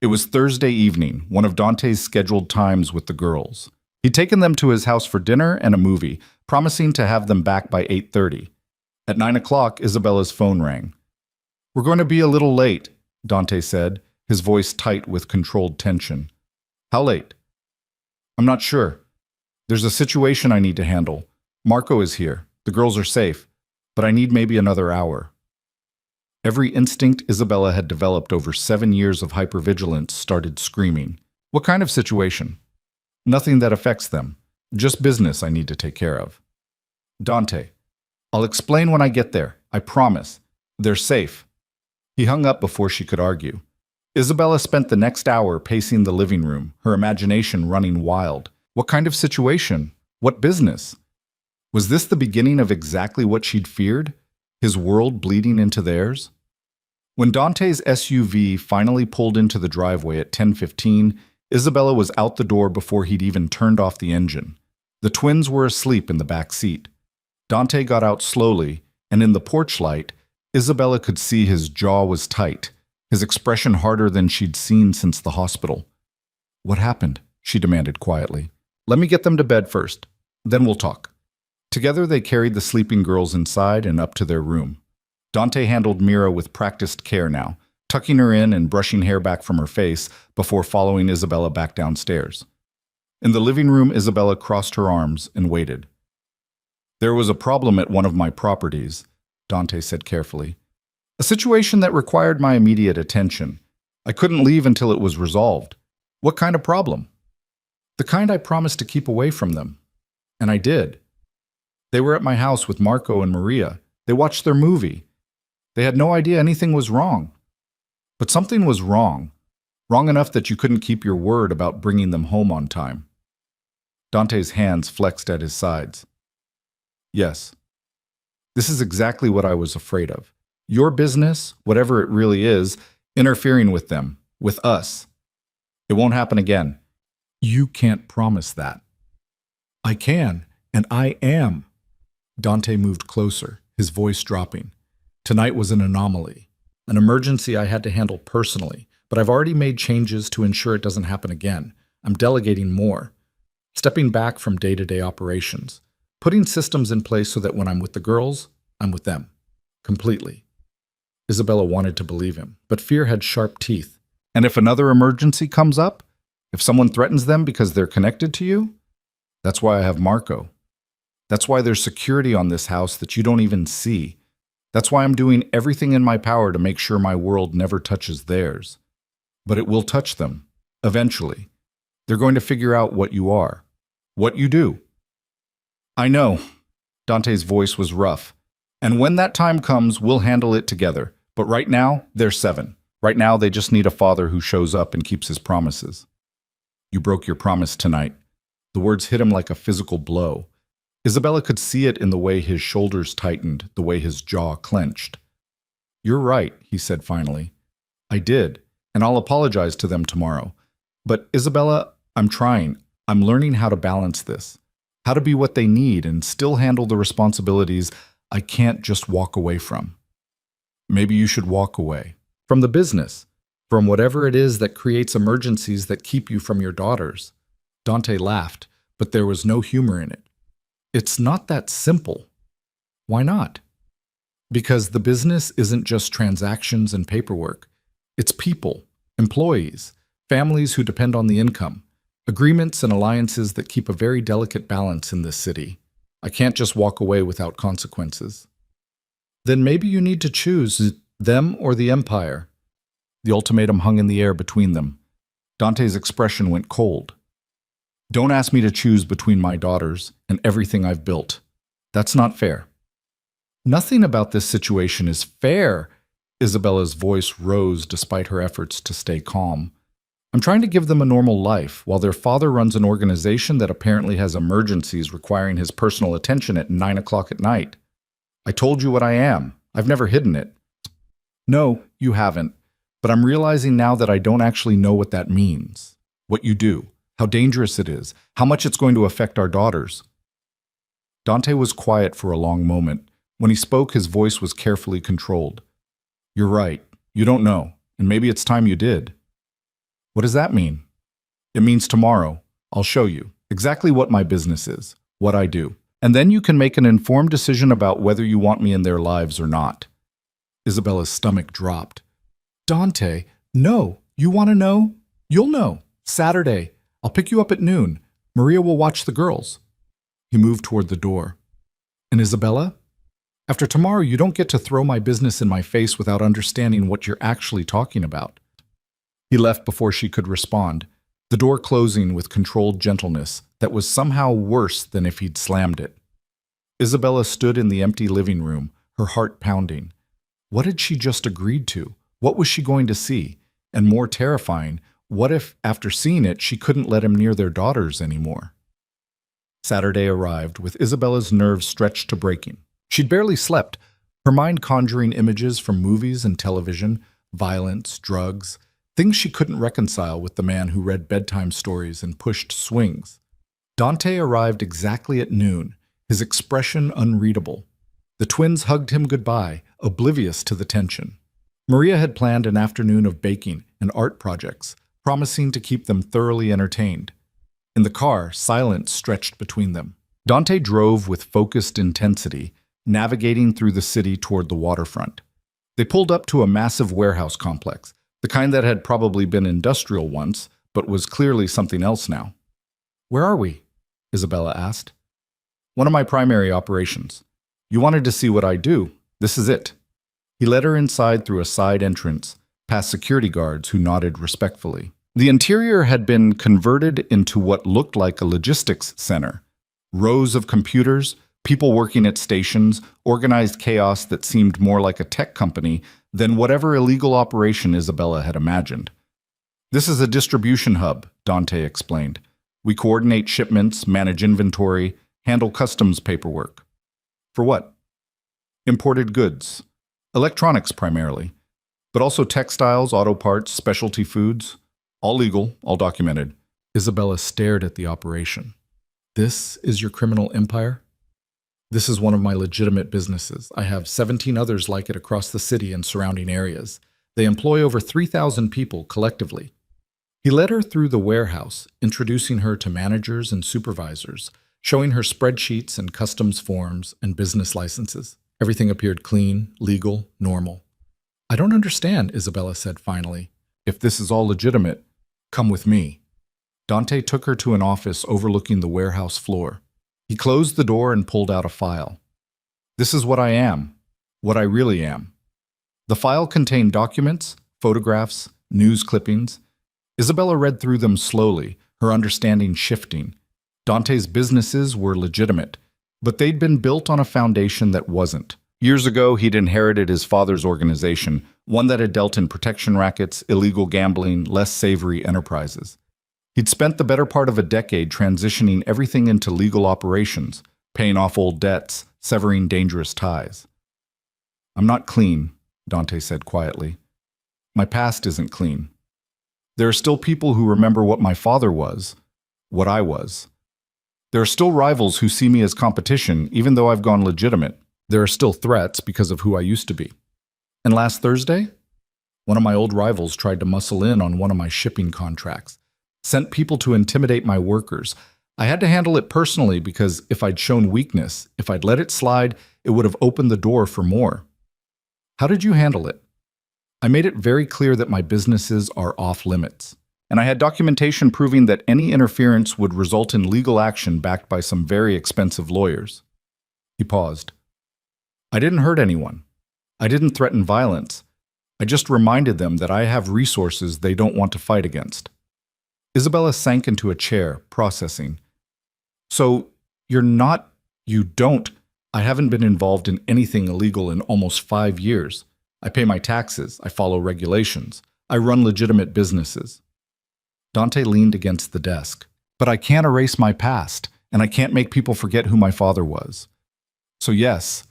It was Thursday evening, one of Dante's scheduled times with the girls. He'd taken them to his house for dinner and a movie, promising to have them back by 8:30. At 9 o'clock, Isabella's phone rang. "We're going to be a little late," Dante said, his voice tight with controlled tension. "How late?" "I'm not sure. There's a situation I need to handle. Marco is here. The girls are safe. But I need maybe another hour." Every instinct Isabella had developed over 7 years of hypervigilance started screaming. "What kind of situation?" "Nothing that affects them. Just business I need to take care of." "Dante, I'll explain when I get there. I promise. They're safe." He hung up before she could argue. Isabella spent the next hour pacing the living room, her imagination running wild. What kind of situation? What business? Was this the beginning of exactly what she'd feared? His world bleeding into theirs? When Dante's SUV finally pulled into the driveway at 10:15, Isabella was out the door before he'd even turned off the engine. The twins were asleep in the back seat. Dante got out slowly, and in the porch light, Isabella could see his jaw was tight, his expression harder than she'd seen since the hospital. "What happened?" she demanded quietly. "Let me get them to bed first. Then we'll talk." Together they carried the sleeping girls inside and up to their room. Dante handled Mira with practiced care now, tucking her in and brushing hair back from her face before following Isabella back downstairs. In the living room, Isabella crossed her arms and waited. "There was a problem at one of my properties," Dante said carefully. "A situation that required my immediate attention. I couldn't leave until it was resolved." "What kind of problem?" "The kind I promised to keep away from them. And I did. They were at my house with Marco and Maria. They watched their movie. They had no idea anything was wrong. But something was wrong. Wrong enough that you couldn't keep your word about bringing them home on time." Dante's hands flexed at his sides. "Yes. This is exactly what I was afraid of. Your business, whatever it really is, interfering with them, with us. It won't happen again. You can't promise that. I can, and I am. Dante moved closer, his voice dropping. Tonight was an anomaly, an emergency I had to handle personally, but I've already made changes to ensure it doesn't happen again. I'm delegating more, stepping back from day-to-day operations, putting systems in place so that when I'm with the girls, I'm with them, completely. Isabella wanted to believe him, but fear had sharp teeth. And if another emergency comes up, if someone threatens them because they're connected to you, that's why I have Marco. That's why there's security on this house that you don't even see. That's why I'm doing everything in my power to make sure my world never touches theirs. But it will touch them, eventually. They're going to figure out what you are, what you do. I know. Dante's voice was rough. And when that time comes, we'll handle it together. But right now, they're 7. Right now, they just need a father who shows up and keeps his promises. You broke your promise tonight. The words hit him like a physical blow. Isabella could see it in the way his shoulders tightened, the way his jaw clenched. You're right, he said finally. I did, and I'll apologize to them tomorrow. But Isabella, I'm trying. I'm learning how to balance this. How to be what they need and still handle the responsibilities I can't just walk away from. Maybe you should walk away. From the business. From whatever it is that creates emergencies that keep you from your daughters. Dante laughed, but there was no humor in it. It's not that simple. Why not? Because the business isn't just transactions and paperwork. It's people, employees, families who depend on the income, agreements and alliances that keep a very delicate balance in this city. I can't just walk away without consequences. Then maybe you need to choose them or the empire. The ultimatum hung in the air between them. Dante's expression went cold. Don't ask me to choose between my daughters and everything I've built. That's not fair. Nothing about this situation is fair. Isabella's voice rose despite her efforts to stay calm. I'm trying to give them a normal life while their father runs an organization that apparently has emergencies requiring his personal attention at 9 o'clock at night. I told you what I am. I've never hidden it. No, you haven't. But I'm realizing now that I don't actually know what that means. What you do. How dangerous it is, how much it's going to affect our daughters. Dante was quiet for a long moment. When he spoke, his voice was carefully controlled. You're right. You don't know, and maybe it's time you did. What does that mean? It means tomorrow, I'll show you exactly what my business is, what I do, and then you can make an informed decision about whether you want me in their lives or not. Isabella's stomach dropped. Dante, no. You want to know? You'll know. Saturday. I'll pick you up at noon. Maria will watch the girls. He moved toward the door. And Isabella? After tomorrow, you don't get to throw my business in my face without understanding what you're actually talking about. He left before she could respond, the door closing with controlled gentleness that was somehow worse than if he'd slammed it. Isabella stood in the empty living room, her heart pounding. What had she just agreed to? What was she going to see? And more terrifying, what if, after seeing it, she couldn't let him near their daughters anymore? Saturday arrived, with Isabella's nerves stretched to breaking. She'd barely slept, her mind conjuring images from movies and television, violence, drugs, things she couldn't reconcile with the man who read bedtime stories and pushed swings. Dante arrived exactly at noon, his expression unreadable. The twins hugged him goodbye, oblivious to the tension. Maria had planned an afternoon of baking and art projects, promising to keep them thoroughly entertained. In the car, silence stretched between them. Dante drove with focused intensity, navigating through the city toward the waterfront. They pulled up to a massive warehouse complex, the kind that had probably been industrial once, but was clearly something else now. Where are we? Isabella asked. One of my primary operations. You wanted to see what I do. This is it. He led her inside through a side entrance, past security guards who nodded respectfully. The interior had been converted into what looked like a logistics center. Rows of computers, people working at stations, organized chaos that seemed more like a tech company than whatever illegal operation Isabella had imagined. This is a distribution hub, Dante explained. We coordinate shipments, manage inventory, handle customs paperwork. For what? Imported goods. Electronics primarily, but also textiles, auto parts, specialty foods. All legal, all documented. Isabella stared at the operation. This is your criminal empire? This is one of my legitimate businesses. I have 17 others like it across the city and surrounding areas. They employ over 3,000 people collectively. He led her through the warehouse, introducing her to managers and supervisors, showing her spreadsheets and customs forms and business licenses. Everything appeared clean, legal, normal. I don't understand, Isabella said finally. If this is all legitimate, come with me. Dante took her to an office overlooking the warehouse floor. He closed the door and pulled out a file. This is what I am, what I really am. The file contained documents, photographs, news clippings. Isabella read through them slowly, her understanding shifting. Dante's businesses were legitimate, but they'd been built on a foundation that wasn't. Years ago, he'd inherited his father's organization, one that had dealt in protection rackets, illegal gambling, less savory enterprises. He'd spent the better part of a decade transitioning everything into legal operations, paying off old debts, severing dangerous ties. I'm not clean, Dante said quietly. My past isn't clean. There are still people who remember what my father was, what I was. There are still rivals who see me as competition, even though I've gone legitimate. There are still threats because of who I used to be. And last Thursday, one of my old rivals tried to muscle in on one of my shipping contracts, sent people to intimidate my workers. I had to handle it personally because if I'd shown weakness, if I'd let it slide, it would have opened the door for more. How did you handle it? I made it very clear that my businesses are off limits, and I had documentation proving that any interference would result in legal action backed by some very expensive lawyers. He paused. I didn't hurt anyone. I didn't threaten violence. I just reminded them that I have resources they don't want to fight against. Isabella sank into a chair, processing. So, you don't. I haven't been involved in anything illegal in almost 5 years. I pay my taxes. I follow regulations. I run legitimate businesses. Dante leaned against the desk. But I can't erase my past, and I can't make people forget who my father was. So yes,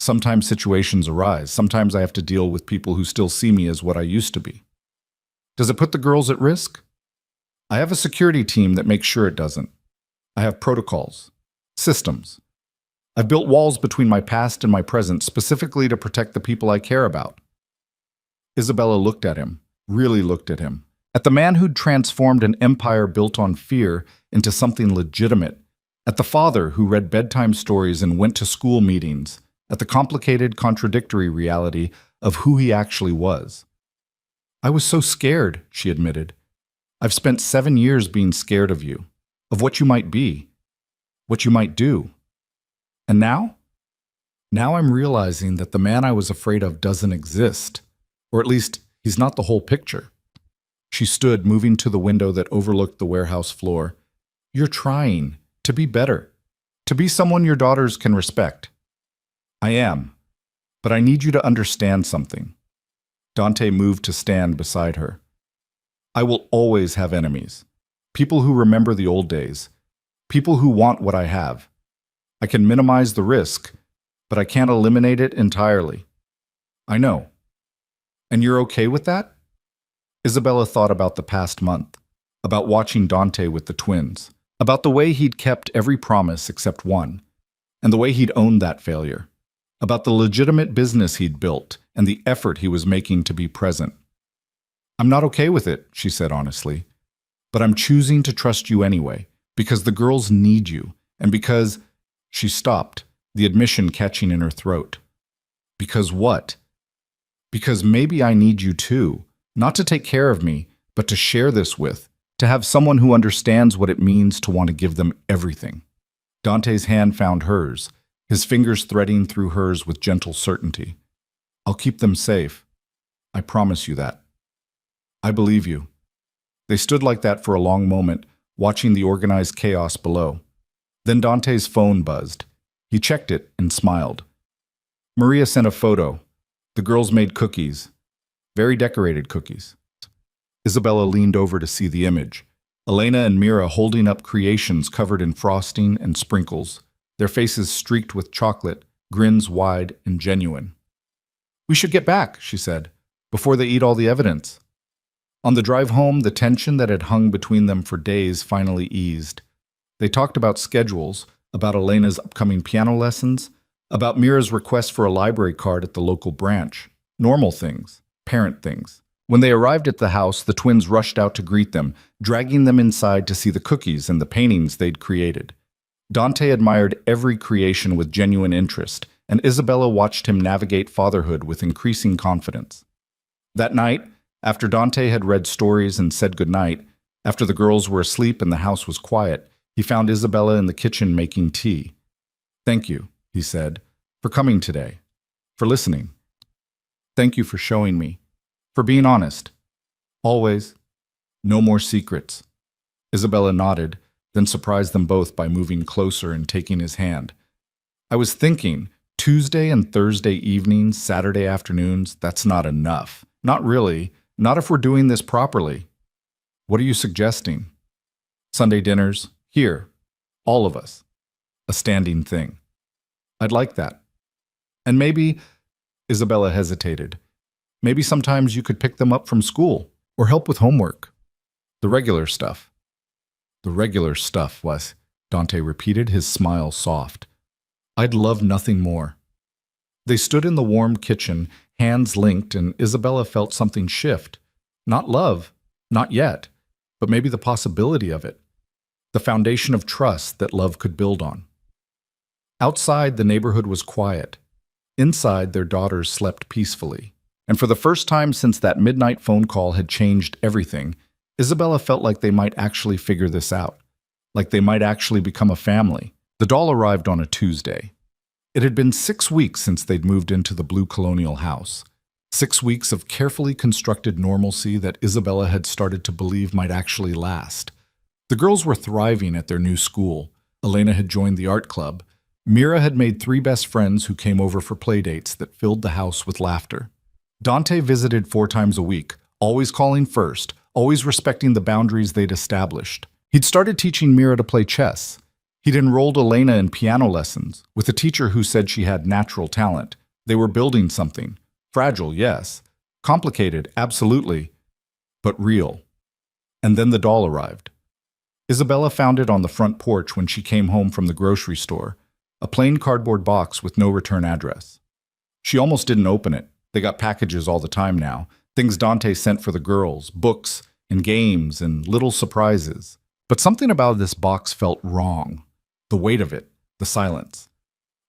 sometimes situations arise. Sometimes I have to deal with people who still see me as what I used to be. Does it put the girls at risk? I have a security team that makes sure it doesn't. I have protocols, systems. I've built walls between my past and my present specifically to protect the people I care about. Isabella looked at him, really looked at him, at the man who'd transformed an empire built on fear into something legitimate, at the father who read bedtime stories and went to school meetings, at the complicated, contradictory reality of who he actually was. I was so scared, she admitted. I've spent 7 years being scared of you, of what you might be, what you might do. And now? Now I'm realizing that the man I was afraid of doesn't exist, or at least he's not the whole picture. She stood, moving to the window that overlooked the warehouse floor. You're trying to be better, to be someone your daughters can respect. I am, but I need you to understand something. Dante moved to stand beside her. I will always have enemies, people who remember the old days, people who want what I have. I can minimize the risk, but I can't eliminate it entirely. I know. And you're okay with that? Isabella thought about the past month, about watching Dante with the twins, about the way he'd kept every promise except one, and the way he'd owned that failure, about the legitimate business he'd built and the effort he was making to be present. I'm not okay with it, she said honestly, but I'm choosing to trust you anyway, because the girls need you, and because... She stopped, the admission catching in her throat. Because what? Because maybe I need you too, not to take care of me, but to share this with, to have someone who understands what it means to want to give them everything. Dante's hand found hers, his fingers threading through hers with gentle certainty. I'll keep them safe. I promise you that. I believe you. They stood like that for a long moment, watching the organized chaos below. Then Dante's phone buzzed. He checked it and smiled. Maria sent a photo. The girls made cookies. Very decorated cookies. Isabella leaned over to see the image. Elena and Mira holding up creations covered in frosting and sprinkles, their faces streaked with chocolate, grins wide and genuine. "We should get back," she said, "before they eat all the evidence." On the drive home, the tension that had hung between them for days finally eased. They talked about schedules, about Elena's upcoming piano lessons, about Mira's request for a library card at the local branch. Normal things, parent things. When they arrived at the house, the twins rushed out to greet them, dragging them inside to see the cookies and the paintings they'd created. Dante admired every creation with genuine interest, and Isabella watched him navigate fatherhood with increasing confidence. That night, after Dante had read stories and said goodnight, after the girls were asleep and the house was quiet, he found Isabella in the kitchen making tea. "Thank you," he said, "for coming today, for listening. Thank you for showing me, for being honest. Always. No more secrets." Isabella nodded, then surprised them both by moving closer and taking his hand. "I was thinking, Tuesday and Thursday evenings, Saturday afternoons, that's not enough. Not really. Not if we're doing this properly. What are you suggesting? Sunday dinners, here, all of us. A standing thing. I'd like that. And maybe," Isabella hesitated, "maybe sometimes you could pick them up from school or help with homework. The regular stuff." "The regular stuff," Dante repeated, his smile soft. "I'd love nothing more." They stood in the warm kitchen, hands linked, and Isabella felt something shift. Not love, not yet, but maybe the possibility of it. The foundation of trust that love could build on. Outside, the neighborhood was quiet. Inside, their daughters slept peacefully. And for the first time since that midnight phone call had changed everything, Isabella felt like they might actually figure this out. Like they might actually become a family. The doll arrived on a Tuesday. It had been 6 weeks since they'd moved into the blue colonial house. 6 weeks of carefully constructed normalcy that Isabella had started to believe might actually last. The girls were thriving at their new school. Elena had joined the art club. Mira had made 3 best friends who came over for playdates that filled the house with laughter. Dante visited 4 times a week, always calling first, always respecting the boundaries they'd established. He'd started teaching Mira to play chess. He'd enrolled Elena in piano lessons, with a teacher who said she had natural talent. They were building something. Fragile, yes. Complicated, absolutely. But real. And then the doll arrived. Isabella found it on the front porch when she came home from the grocery store, a plain cardboard box with no return address. She almost didn't open it. They got packages all the time now, things Dante sent for the girls, books and games and little surprises. But something about this box felt wrong. The weight of it, the silence.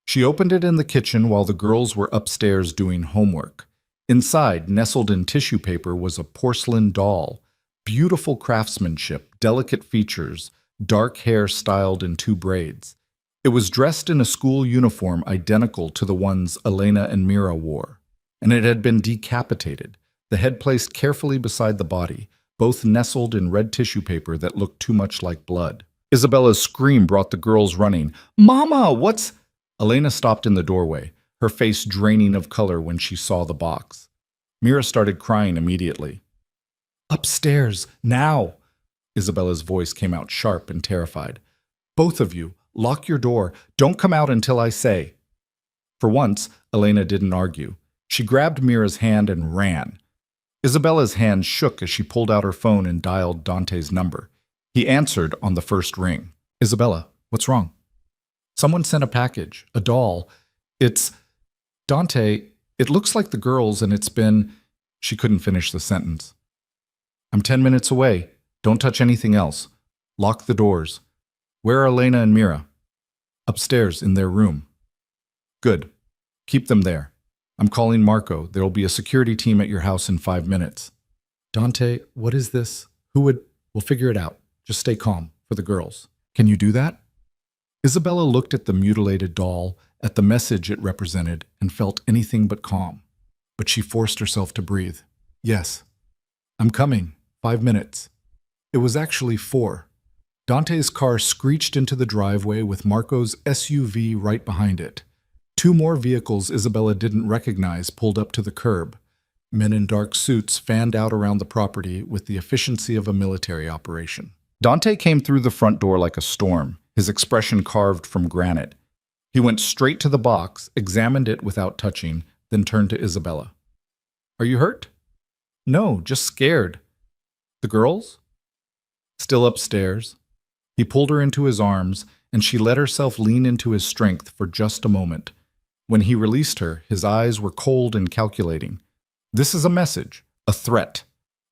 She opened it in the kitchen while the girls were upstairs doing homework. Inside, nestled in tissue paper, was a porcelain doll. Beautiful craftsmanship, delicate features, dark hair styled in 2 braids. It was dressed in a school uniform identical to the ones Elena and Mira wore, and it had been decapitated, the head placed carefully beside the body, both nestled in red tissue paper that looked too much like blood. Isabella's scream brought the girls running. "Mama, what's—" Elena stopped in the doorway, her face draining of color when she saw the box. Mira started crying immediately. "Upstairs, now!" Isabella's voice came out sharp and terrified. "Both of you, lock your door. Don't come out until I say." For once, Elena didn't argue. She grabbed Mira's hand and ran. Isabella's hand shook as she pulled out her phone and dialed Dante's number. He answered on the first ring. "Isabella, what's wrong?" "Someone sent a package, a doll. It's... Dante, it looks like the girls and it's been..." She couldn't finish the sentence. "I'm 10 minutes away. Don't touch anything else. Lock the doors. Where are Elena and Mira?" "Upstairs, in their room." "Good. Keep them there. I'm calling Marco. There'll be a security team at your house in 5 minutes." "Dante, what is this? Who would... We'll figure it out. Just stay calm, for the girls. Can you do that?" Isabella looked at the mutilated doll, at the message it represented, and felt anything but calm. But she forced herself to breathe. "Yes. I'm coming. 5 minutes." It was actually 4. Dante's car screeched into the driveway with Marco's SUV right behind it. 2 more vehicles Isabella didn't recognize pulled up to the curb. Men in dark suits fanned out around the property with the efficiency of a military operation. Dante came through the front door like a storm, his expression carved from granite. He went straight to the box, examined it without touching, then turned to Isabella. Are you hurt? No, just scared. The girls? Still upstairs. He pulled her into his arms, and she let herself lean into his strength for just a moment. When he released her, his eyes were cold and calculating. This is a message, a threat.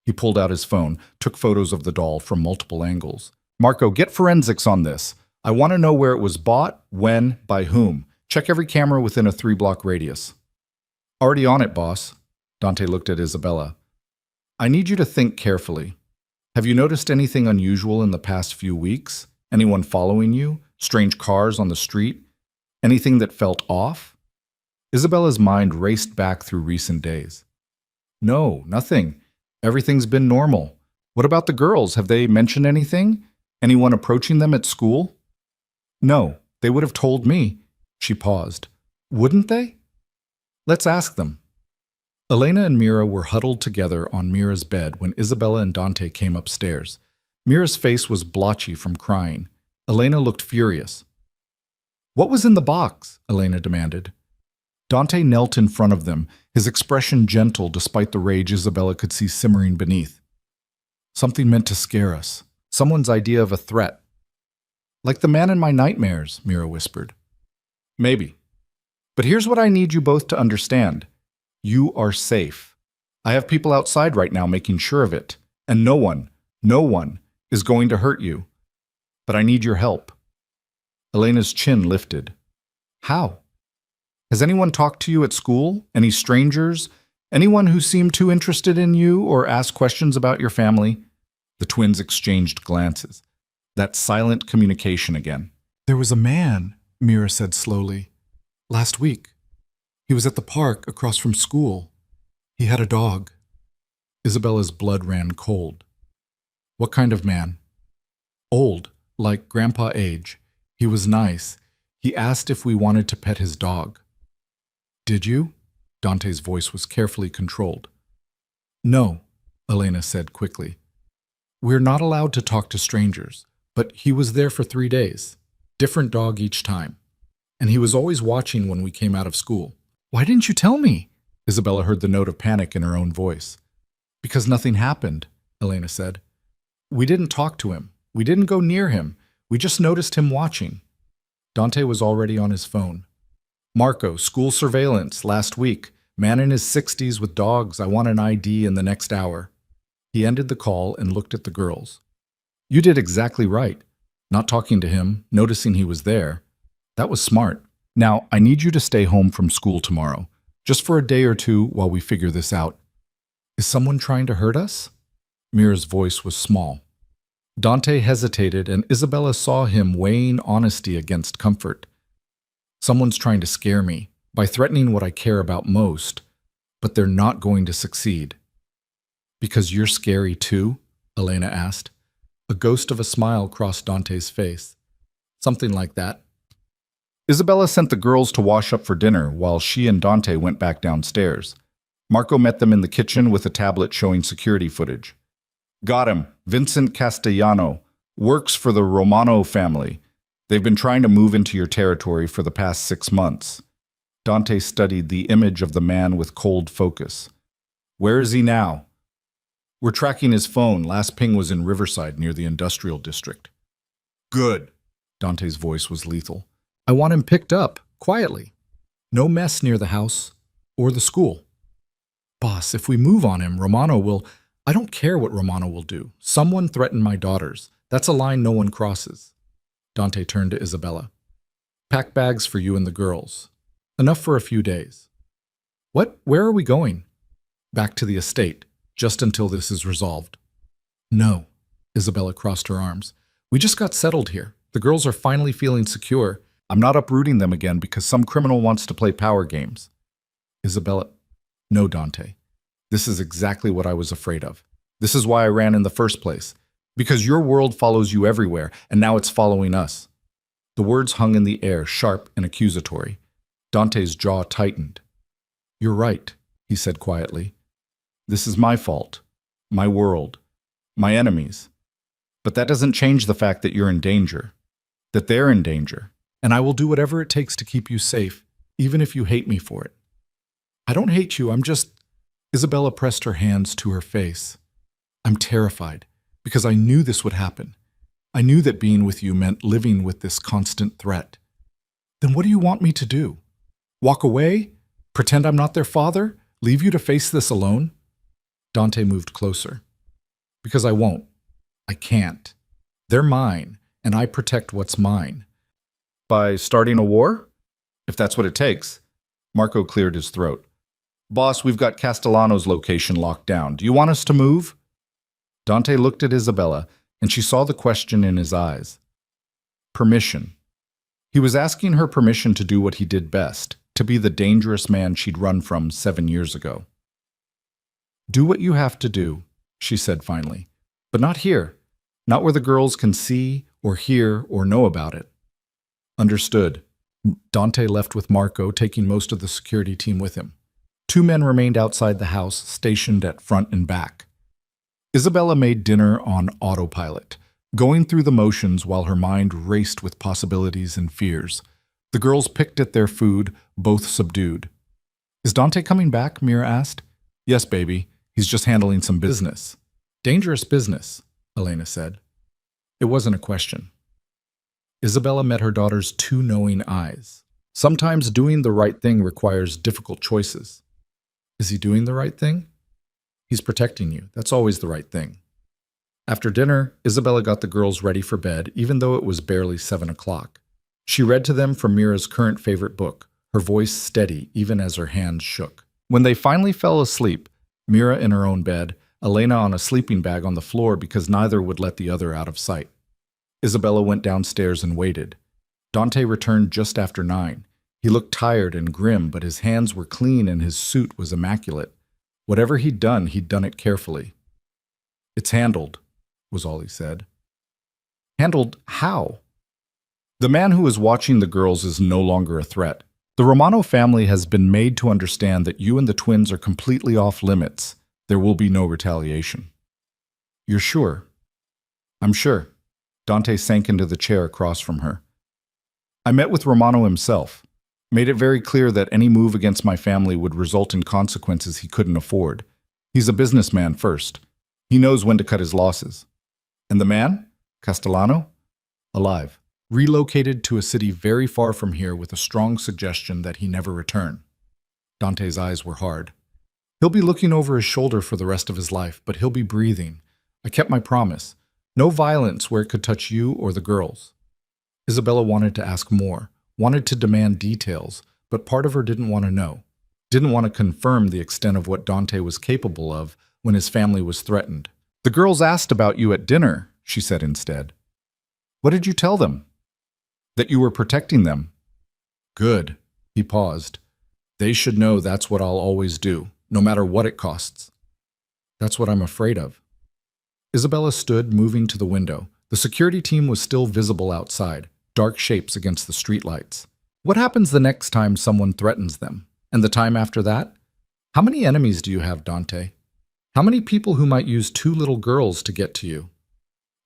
He pulled out his phone, took photos of the doll from multiple angles. Marco, get forensics on this. I want to know where it was bought, when, by whom. Check every camera within a 3-block radius. Already on it, boss. Dante looked at Isabella. I need you to think carefully. Have you noticed anything unusual in the past few weeks? Anyone following you? Strange cars on the street? Anything that felt off? Isabella's mind raced back through recent days. No, nothing. Everything's been normal. What about the girls? Have they mentioned anything? Anyone approaching them at school? No, they would have told me. She paused. Wouldn't they? Let's ask them. Elena and Mira were huddled together on Mira's bed when Isabella and Dante came upstairs. Mira's face was blotchy from crying. Elena looked furious. What was in the box? Elena demanded. Dante knelt in front of them, his expression gentle despite the rage Isabella could see simmering beneath. Something meant to scare us. Someone's idea of a threat. Like the man in my nightmares, Mira whispered. Maybe. But here's what I need you both to understand. You are safe. I have people outside right now making sure of it, and no one is going to hurt you. But I need your help. Elena's chin lifted. How? Has anyone talked to you at school? Any strangers? Anyone who seemed too interested in you or asked questions about your family? The twins exchanged glances. That silent communication again. There was a man, Mira said slowly. Last week. He was at the park across from school. He had a dog. Isabella's blood ran cold. What kind of man? Old, like grandpa age. He was nice. He asked if we wanted to pet his dog. Did you? Dante's voice was carefully controlled. No, Elena said quickly. We're not allowed to talk to strangers, but he was there for 3 days. Different dog each time. And he was always watching when we came out of school. Why didn't you tell me? Isabella heard the note of panic in her own voice. Because nothing happened, Elena said. We didn't talk to him. We didn't go near him. We just noticed him watching. Dante was already on his phone. Marco, school surveillance, last week. Man in his 60s with dogs. I want an ID in the next hour. He ended the call and looked at the girls. You did exactly right. Not talking to him, noticing he was there. That was smart. Now, I need you to stay home from school tomorrow, just for a day or two while we figure this out. Is someone trying to hurt us? Mira's voice was small. Dante hesitated, and Isabella saw him weighing honesty against comfort. Someone's trying to scare me by threatening what I care about most, but they're not going to succeed. Because you're scary too? Elena asked. A ghost of a smile crossed Dante's face. Something like that. Isabella sent the girls to wash up for dinner while she and Dante went back downstairs. Marco met them in the kitchen with a tablet showing security footage. Got him. Vincent Castellano. Works for the Romano family. They've been trying to move into your territory for the past 6 months. Dante studied the image of the man with cold focus. Where is he now? We're tracking his phone. Last ping was in Riverside near the industrial district. Good. Dante's voice was lethal. I want him picked up, quietly. No mess near the house or the school. Boss, if we move on him, Romano will... I don't care what Romano will do. Someone threatened my daughters. That's a line no one crosses. Dante turned to Isabella. Pack bags for you and the girls. Enough for a few days. What? Where are we going? Back to the estate, just until this is resolved. No. Isabella crossed her arms. We just got settled here. The girls are finally feeling secure. I'm not uprooting them again because some criminal wants to play power games. Isabella, no, Dante. This is exactly what I was afraid of. This is why I ran in the first place. Because your world follows you everywhere, and now it's following us. The words hung in the air, sharp and accusatory. Dante's jaw tightened. You're right, he said quietly. This is my fault, my world, my enemies. But that doesn't change the fact that you're in danger, that they're in danger. and I will do whatever it takes to keep you safe, even if you hate me for it. I don't hate you, I'm just... Isabella pressed her hands to her face. I'm terrified, because I knew this would happen. I knew that being with you meant living with this constant threat. Then what do you want me to do? Walk away? Pretend I'm not their father? Leave you to face this alone? Dante moved closer. Because I won't. I can't. They're mine, and I protect what's mine. By starting a war? If that's what it takes. Marco cleared his throat. Boss, we've got Castellano's location locked down. Do you want us to move? Dante looked at Isabella, and she saw the question in his eyes. Permission. He was asking her permission to do what he did best, to be the dangerous man she'd run from 7 years ago. Do what you have to do, she said finally, but not here, not where the girls can see or hear or know about it. Understood. Dante left with Marco, taking most of the security team with him. 2 men remained outside the house, stationed at front and back. Isabella made dinner on autopilot, going through the motions while her mind raced with possibilities and fears. The girls picked at their food, both subdued. Is Dante coming back? Mira asked. Yes, baby. He's just handling some business. Dangerous business, Elena said. It wasn't a question. Isabella met her daughter's 2 knowing eyes. Sometimes doing the right thing requires difficult choices. Is he doing the right thing? He's protecting you. That's always the right thing. After dinner, Isabella got the girls ready for bed, even though it was barely 7 o'clock. She read to them from Mira's current favorite book, her voice steady even as her hands shook. When they finally fell asleep, Mira in her own bed, Elena on a sleeping bag on the floor because neither would let the other out of sight. Isabella went downstairs and waited. Dante returned just after 9. He looked tired and grim, but his hands were clean and his suit was immaculate. Whatever he'd done it carefully. It's handled, was all he said. Handled how? The man who is watching the girls is no longer a threat. The Romano family has been made to understand that you and the twins are completely off limits. There will be no retaliation. You're sure? I'm sure. Dante sank into the chair across from her. I met with Romano himself. Made it very clear that any move against my family would result in consequences he couldn't afford. He's a businessman first. He knows when to cut his losses. And the man? Castellano? Alive. Relocated to a city very far from here with a strong suggestion that he never return. Dante's eyes were hard. He'll be looking over his shoulder for the rest of his life, but he'll be breathing. I kept my promise. No violence where it could touch you or the girls. Isabella wanted to ask more, wanted to demand details, but part of her didn't want to know. Didn't want to confirm the extent of what Dante was capable of when his family was threatened. The girls asked about you at dinner, she said instead. What did you tell them? That you were protecting them. Good. He paused. They should know that's what I'll always do, no matter what it costs. That's what I'm afraid of. Isabella stood, moving to the window. The security team was still visible outside, dark shapes against the streetlights. What happens the next time someone threatens them? And the time after that? How many enemies do you have, Dante? How many people who might use 2 little girls to get to you?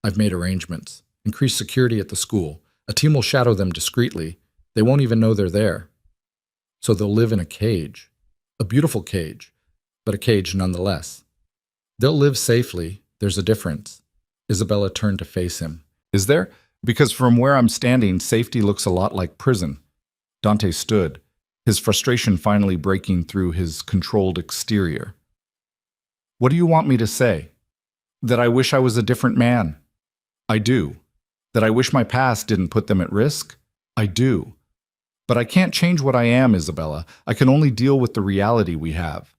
I've made arrangements. Increased security at the school. A team will shadow them discreetly. They won't even know they're there. So they'll live in a cage. A beautiful cage, but a cage nonetheless. They'll live safely. There's a difference. Isabella turned to face him. Is there? Because from where I'm standing, safety looks a lot like prison. Dante stood, his frustration finally breaking through his controlled exterior. What do you want me to say? That I wish I was a different man. I do. That I wish my past didn't put them at risk. I do. But I can't change what I am, Isabella. I can only deal with the reality we have.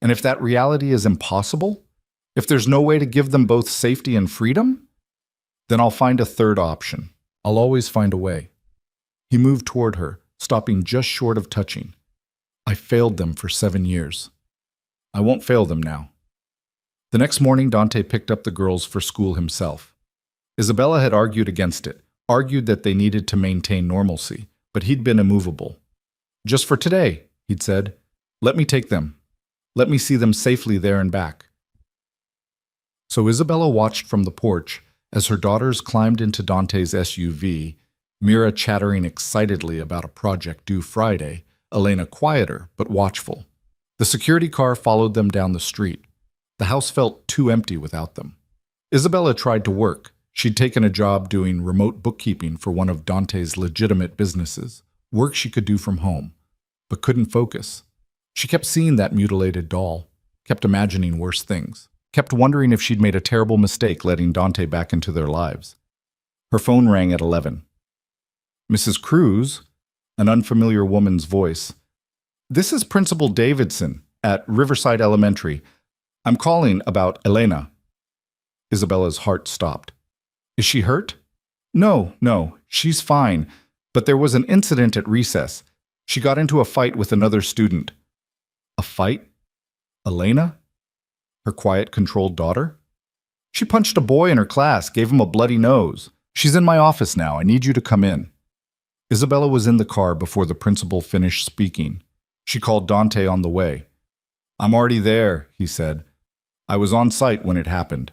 And if that reality is impossible, if there's no way to give them both safety and freedom, then I'll find a third option. I'll always find a way. He moved toward her, stopping just short of touching. I failed them for 7 years. I won't fail them now. The next morning, Dante picked up the girls for school himself. Isabella had argued against it, argued that they needed to maintain normalcy, but he'd been immovable. Just for today, he'd said, let me take them. Let me see them safely there and back. So Isabella watched from the porch as her daughters climbed into Dante's SUV, Mira chattering excitedly about a project due Friday, Elena quieter but watchful. The security car followed them down the street. The house felt too empty without them. Isabella tried to work. She'd taken a job doing remote bookkeeping for one of Dante's legitimate businesses, work she could do from home, but couldn't focus. She kept seeing that mutilated doll, kept imagining worse things, kept wondering if she'd made a terrible mistake letting Dante back into their lives. Her phone rang at 11. Mrs. Cruz, an unfamiliar woman's voice. This is Principal Davidson at Riverside Elementary. I'm calling about Elena. Isabella's heart stopped. Is she hurt? No, she's fine. But there was an incident at recess. She got into a fight with another student. A fight? Elena? Her quiet, controlled daughter? She punched a boy in her class, gave him a bloody nose. She's in my office now. I need you to come in. Isabella was in the car before the principal finished speaking. She called Dante on the way. I'm already there, he said. I was on site when it happened.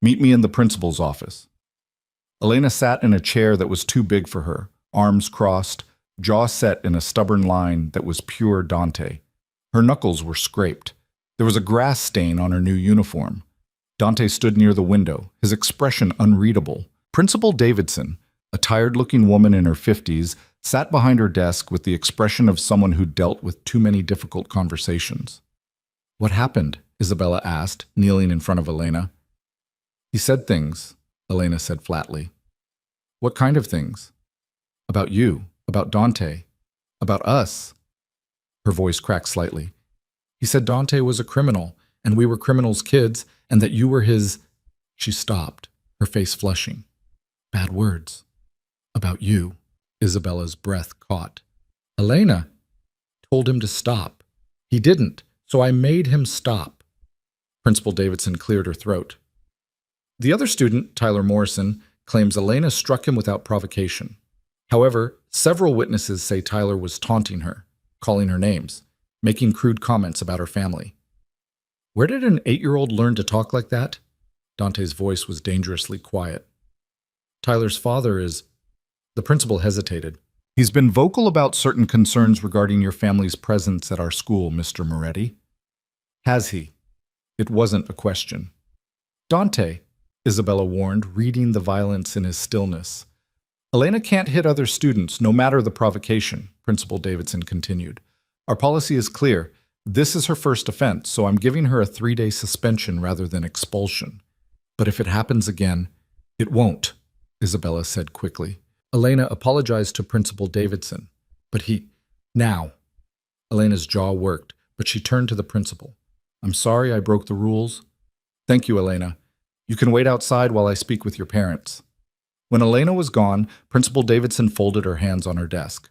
Meet me in the principal's office. Elena sat in a chair that was too big for her, arms crossed, jaw set in a stubborn line that was pure Dante. Her knuckles were scraped. There was a grass stain on her new uniform. Dante stood near the window, his expression unreadable. Principal Davidson, a tired-looking woman in her 50s, sat behind her desk with the expression of someone who dealt with too many difficult conversations. What happened? Isabella asked, kneeling in front of Elena. He said things, Elena said flatly. What kind of things? About you, about Dante, about us. Her voice cracked slightly. He said Dante was a criminal, and we were criminals' kids, and that you were his... She stopped, her face flushing. Bad words. About you. Isabella's breath caught. Elena told him to stop. He didn't, so I made him stop. Principal Davidson cleared her throat. The other student, Tyler Morrison, claims Elena struck him without provocation. However, several witnesses say Tyler was taunting her, calling her names, making crude comments about her family. Where did an 8-year-old learn to talk like that? Dante's voice was dangerously quiet. Tyler's father is... The principal hesitated. He's been vocal about certain concerns regarding your family's presence at our school, Mr. Moretti. Has he? It wasn't a question. Dante, Isabella warned, reading the violence in his stillness. Elena can't hit other students, no matter the provocation, Principal Davidson continued. Our policy is clear. This is her first offense, so I'm giving her a 3-day suspension rather than expulsion. But if it happens again, it won't, Isabella said quickly. Elena apologized to Principal Davidson, but he... Now. Elena's jaw worked, but she turned to the principal. I'm sorry I broke the rules. Thank you, Elena. You can wait outside while I speak with your parents. When Elena was gone, Principal Davidson folded her hands on her desk.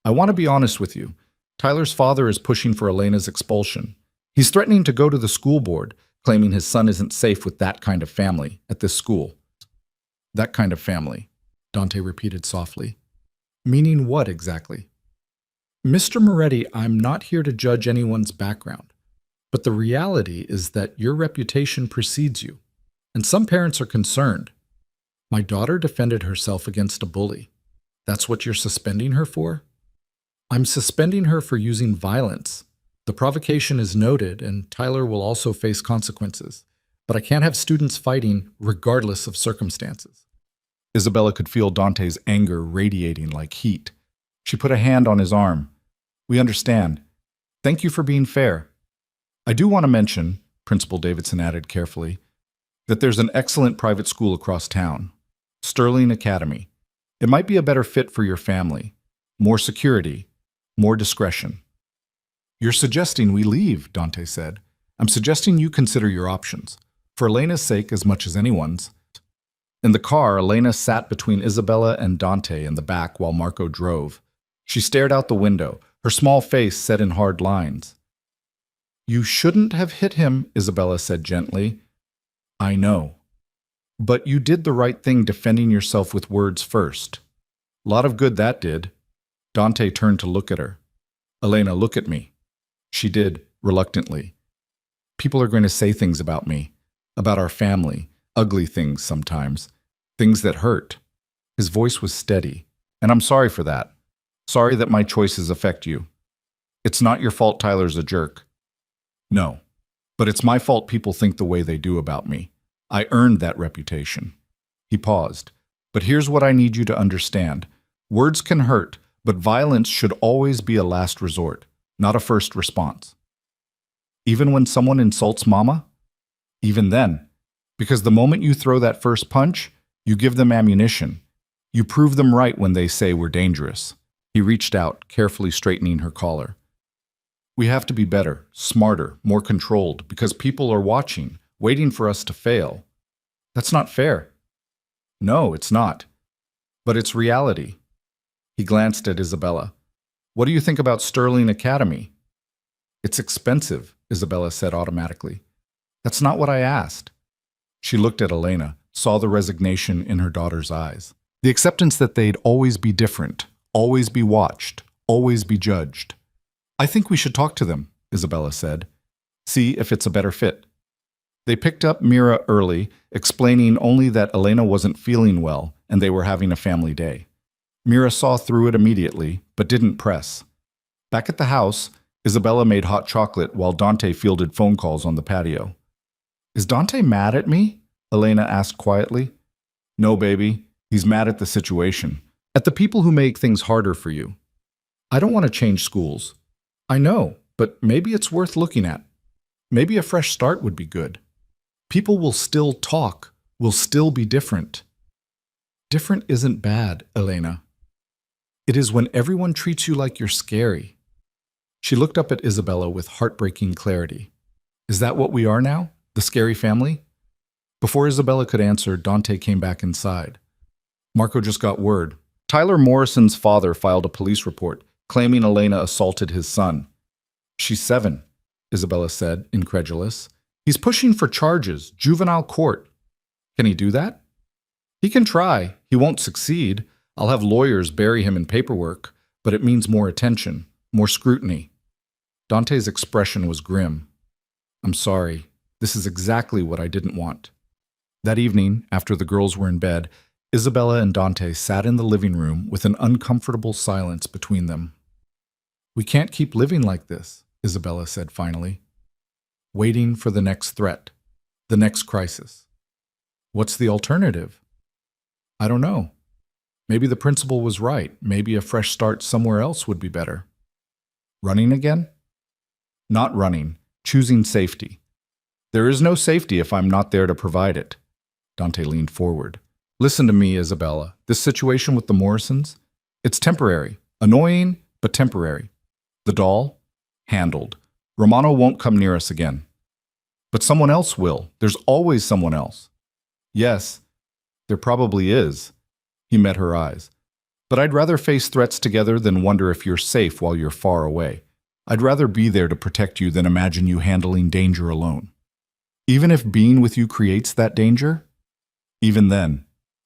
I want to be honest with you. Tyler's father is pushing for Elena's expulsion. He's threatening to go to the school board, claiming his son isn't safe with that kind of family at this school. That kind of family, Dante repeated softly. Meaning what exactly? Mr. Moretti, I'm not here to judge anyone's background, but the reality is that your reputation precedes you, and some parents are concerned. My daughter defended herself against a bully. That's what you're suspending her for? I'm suspending her for using violence. The provocation is noted, and Tyler will also face consequences. But I can't have students fighting regardless of circumstances. Isabella could feel Dante's anger radiating like heat. She put a hand on his arm. We understand. Thank you for being fair. I do want to mention, Principal Davidson added carefully, that there's an excellent private school across town, Sterling Academy. It might be a better fit for your family. More security, more discretion. You're suggesting we leave, Dante said. I'm suggesting you consider your options, for Elena's sake as much as anyone's. In the car, Elena sat between Isabella and Dante in the back while Marco drove. She stared out the window, her small face set in hard lines. You shouldn't have hit him, Isabella said gently. I know. But you did the right thing defending yourself with words first. Lot of good that did. Dante turned to look at her. Elena, look at me. She did, reluctantly. People are going to say things about me, about our family, ugly things sometimes, things that hurt. His voice was steady, And I'm sorry for that. Sorry that my choices affect you. It's not your fault Tyler's a jerk. No. But it's my fault people think the way they do about me. I earned that reputation. He paused. But here's what I need you to understand. Words can hurt, but violence should always be a last resort, not a first response. Even when someone insults Mama? Even then. Because the moment you throw that first punch, you give them ammunition. You prove them right when they say we're dangerous. He reached out, carefully straightening her collar. We have to be better, smarter, more controlled, because people are watching, waiting for us to fail. That's not fair. No, it's not. But it's reality. He glanced at Isabella. What do you think about Sterling Academy? It's expensive, Isabella said automatically. That's not what I asked. She looked at Elena, saw the resignation in her daughter's eyes. The acceptance that they'd always be different, always be watched, always be judged. I think we should talk to them, Isabella said. See if it's a better fit. They picked up Mira early, explaining only that Elena wasn't feeling well and they were having a family day. Mira saw through it immediately, but didn't press. Back at the house, Isabella made hot chocolate while Dante fielded phone calls on the patio. Is Dante mad at me? Elena asked quietly. No, baby. He's mad at the situation. At the people who make things harder for you. I don't want to change schools. I know, but maybe it's worth looking at. Maybe a fresh start would be good. People will still talk, will still be different. Different isn't bad, Elena. It is when everyone treats you like you're scary. She looked up at Isabella with heartbreaking clarity. Is that what we are now? The scary family? Before Isabella could answer, Dante came back inside. Marco just got word. Tyler Morrison's father filed a police report claiming Elena assaulted his son. She's 7, Isabella said, incredulous. He's pushing for charges, juvenile court. Can he do that? He can try. He won't succeed. I'll have lawyers bury him in paperwork, but it means more attention, more scrutiny. Dante's expression was grim. I'm sorry. This is exactly what I didn't want. That evening, after the girls were in bed, Isabella and Dante sat in the living room with an uncomfortable silence between them. We can't keep living like this, Isabella said finally. Waiting for the next threat, the next crisis. What's the alternative? I don't know. Maybe the principal was right. Maybe a fresh start somewhere else would be better. Running again? Not running, choosing safety. There is no safety if I'm not there to provide it. Dante leaned forward. Listen to me, Isabella. This situation with the Morrisons, it's temporary. Annoying, but temporary. The doll? Handled. Romano won't come near us again. But someone else will. There's always someone else. Yes, there probably is. He met her eyes. But I'd rather face threats together than wonder if you're safe while you're far away. I'd rather be there to protect you than imagine you handling danger alone. Even if being with you creates that danger? Even then,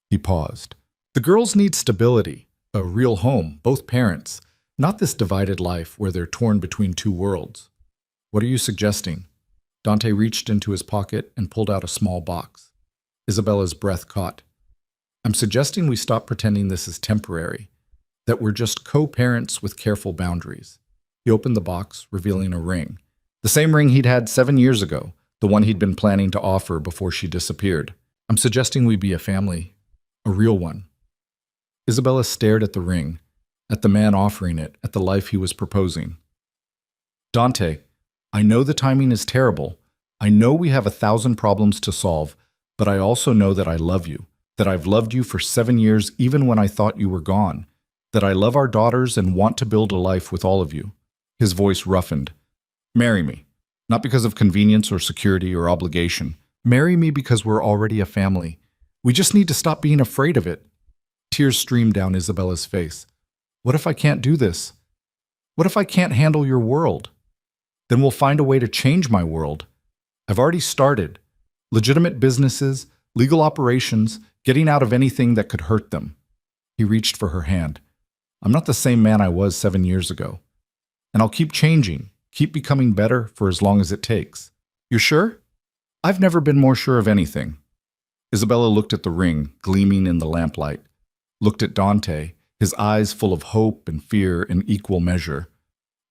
he paused. The girls need stability, a real home, both parents, not this divided life where they're torn between two worlds. What are you suggesting? Dante reached into his pocket and pulled out a small box. Isabella's breath caught. I'm suggesting we stop pretending this is temporary, that we're just co-parents with careful boundaries. He opened the box, revealing a ring. The same ring he'd had 7 years ago, the one he'd been planning to offer before she disappeared. I'm suggesting we be a family, a real one. Isabella stared at the ring, at the man offering it, at the life he was proposing. Dante, I know the timing is terrible. I know we have 1,000 problems to solve, but I also know that I love you, that I've loved you for 7 years even when I thought you were gone, that I love our daughters and want to build a life with all of you. His voice roughened. Marry me, not because of convenience or security or obligation. Marry me because we're already a family. We just need to stop being afraid of it. Tears streamed down Isabella's face. What if I can't do this? What if I can't handle your world? Then we'll find a way to change my world. I've already started. Legitimate businesses, legal operations, getting out of anything that could hurt them. He reached for her hand. I'm not the same man I was 7 years ago. And I'll keep changing, keep becoming better for as long as it takes. You're sure? I've never been more sure of anything. Isabella looked at the ring, gleaming in the lamplight, looked at Dante, his eyes full of hope and fear in equal measure.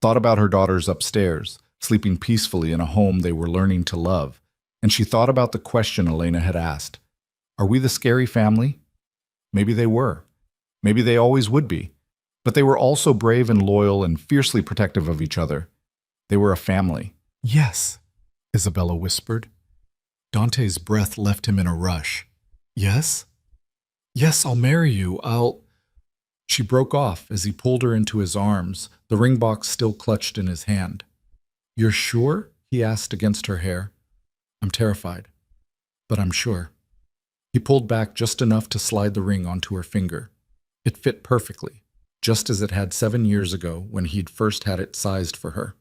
Thought about her daughters upstairs, sleeping peacefully in a home they were learning to love, and she thought about the question Elena had asked. Are we the scary family? Maybe they were. Maybe they always would be. But they were also brave and loyal and fiercely protective of each other. They were a family. Yes, Isabella whispered. Dante's breath left him in a rush. Yes? Yes, I'll marry you. She broke off as he pulled her into his arms, the ring box still clutched in his hand. You're sure? He asked against her hair. I'm terrified, but I'm sure. He pulled back just enough to slide the ring onto her finger. It fit perfectly, just as it had 7 years ago when he'd first had it sized for her.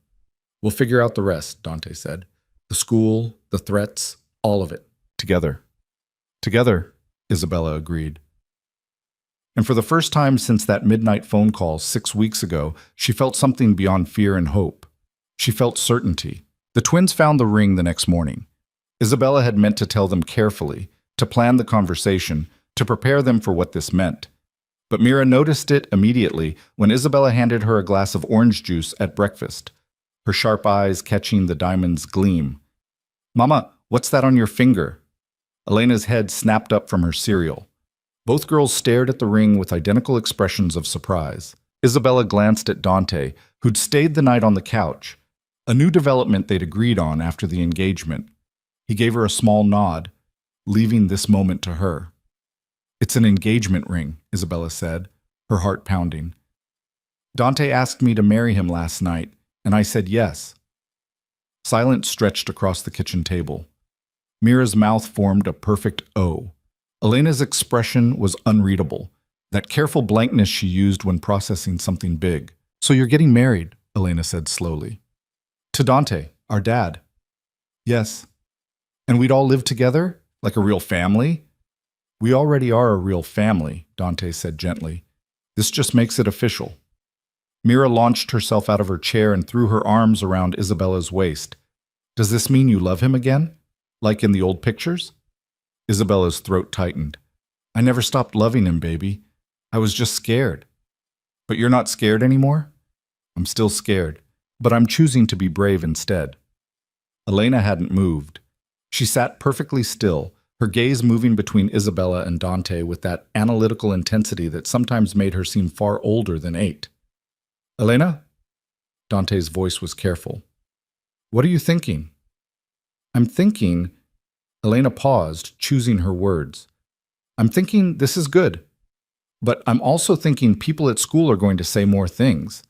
We'll figure out the rest, Dante said. The school, the threats, all of it. Together. Together, Isabella agreed. And for the first time since that midnight phone call 6 weeks ago, she felt something beyond fear and hope. She felt certainty. The twins found the ring the next morning. Isabella had meant to tell them carefully, to plan the conversation, to prepare them for what this meant. But Mira noticed it immediately when Isabella handed her a glass of orange juice at breakfast, her sharp eyes catching the diamond's gleam. Mama, what's that on your finger? Elena's head snapped up from her cereal. Both girls stared at the ring with identical expressions of surprise. Isabella glanced at Dante, who'd stayed the night on the couch, a new development they'd agreed on after the engagement. He gave her a small nod, leaving this moment to her. It's an engagement ring, Isabella said, her heart pounding. Dante asked me to marry him last night, and I said yes. Silence stretched across the kitchen table. Mira's mouth formed a perfect O. Elena's expression was unreadable, that careful blankness she used when processing something big. So you're getting married, Elena said slowly. To Dante, our dad. Yes. And we'd all live together, like a real family? We already are a real family, Dante said gently. This just makes it official. Mira launched herself out of her chair and threw her arms around Isabella's waist. Does this mean you love him again? Like in the old pictures? Isabella's throat tightened. I never stopped loving him, baby. I was just scared. But you're not scared anymore? I'm still scared, but I'm choosing to be brave instead. Elena hadn't moved. She sat perfectly still, her gaze moving between Isabella and Dante with that analytical intensity that sometimes made her seem far older than 8. Elena? Dante's voice was careful. What are you thinking? I'm thinking... Elena paused, choosing her words. I'm thinking this is good. But I'm also thinking people at school are going to say more things.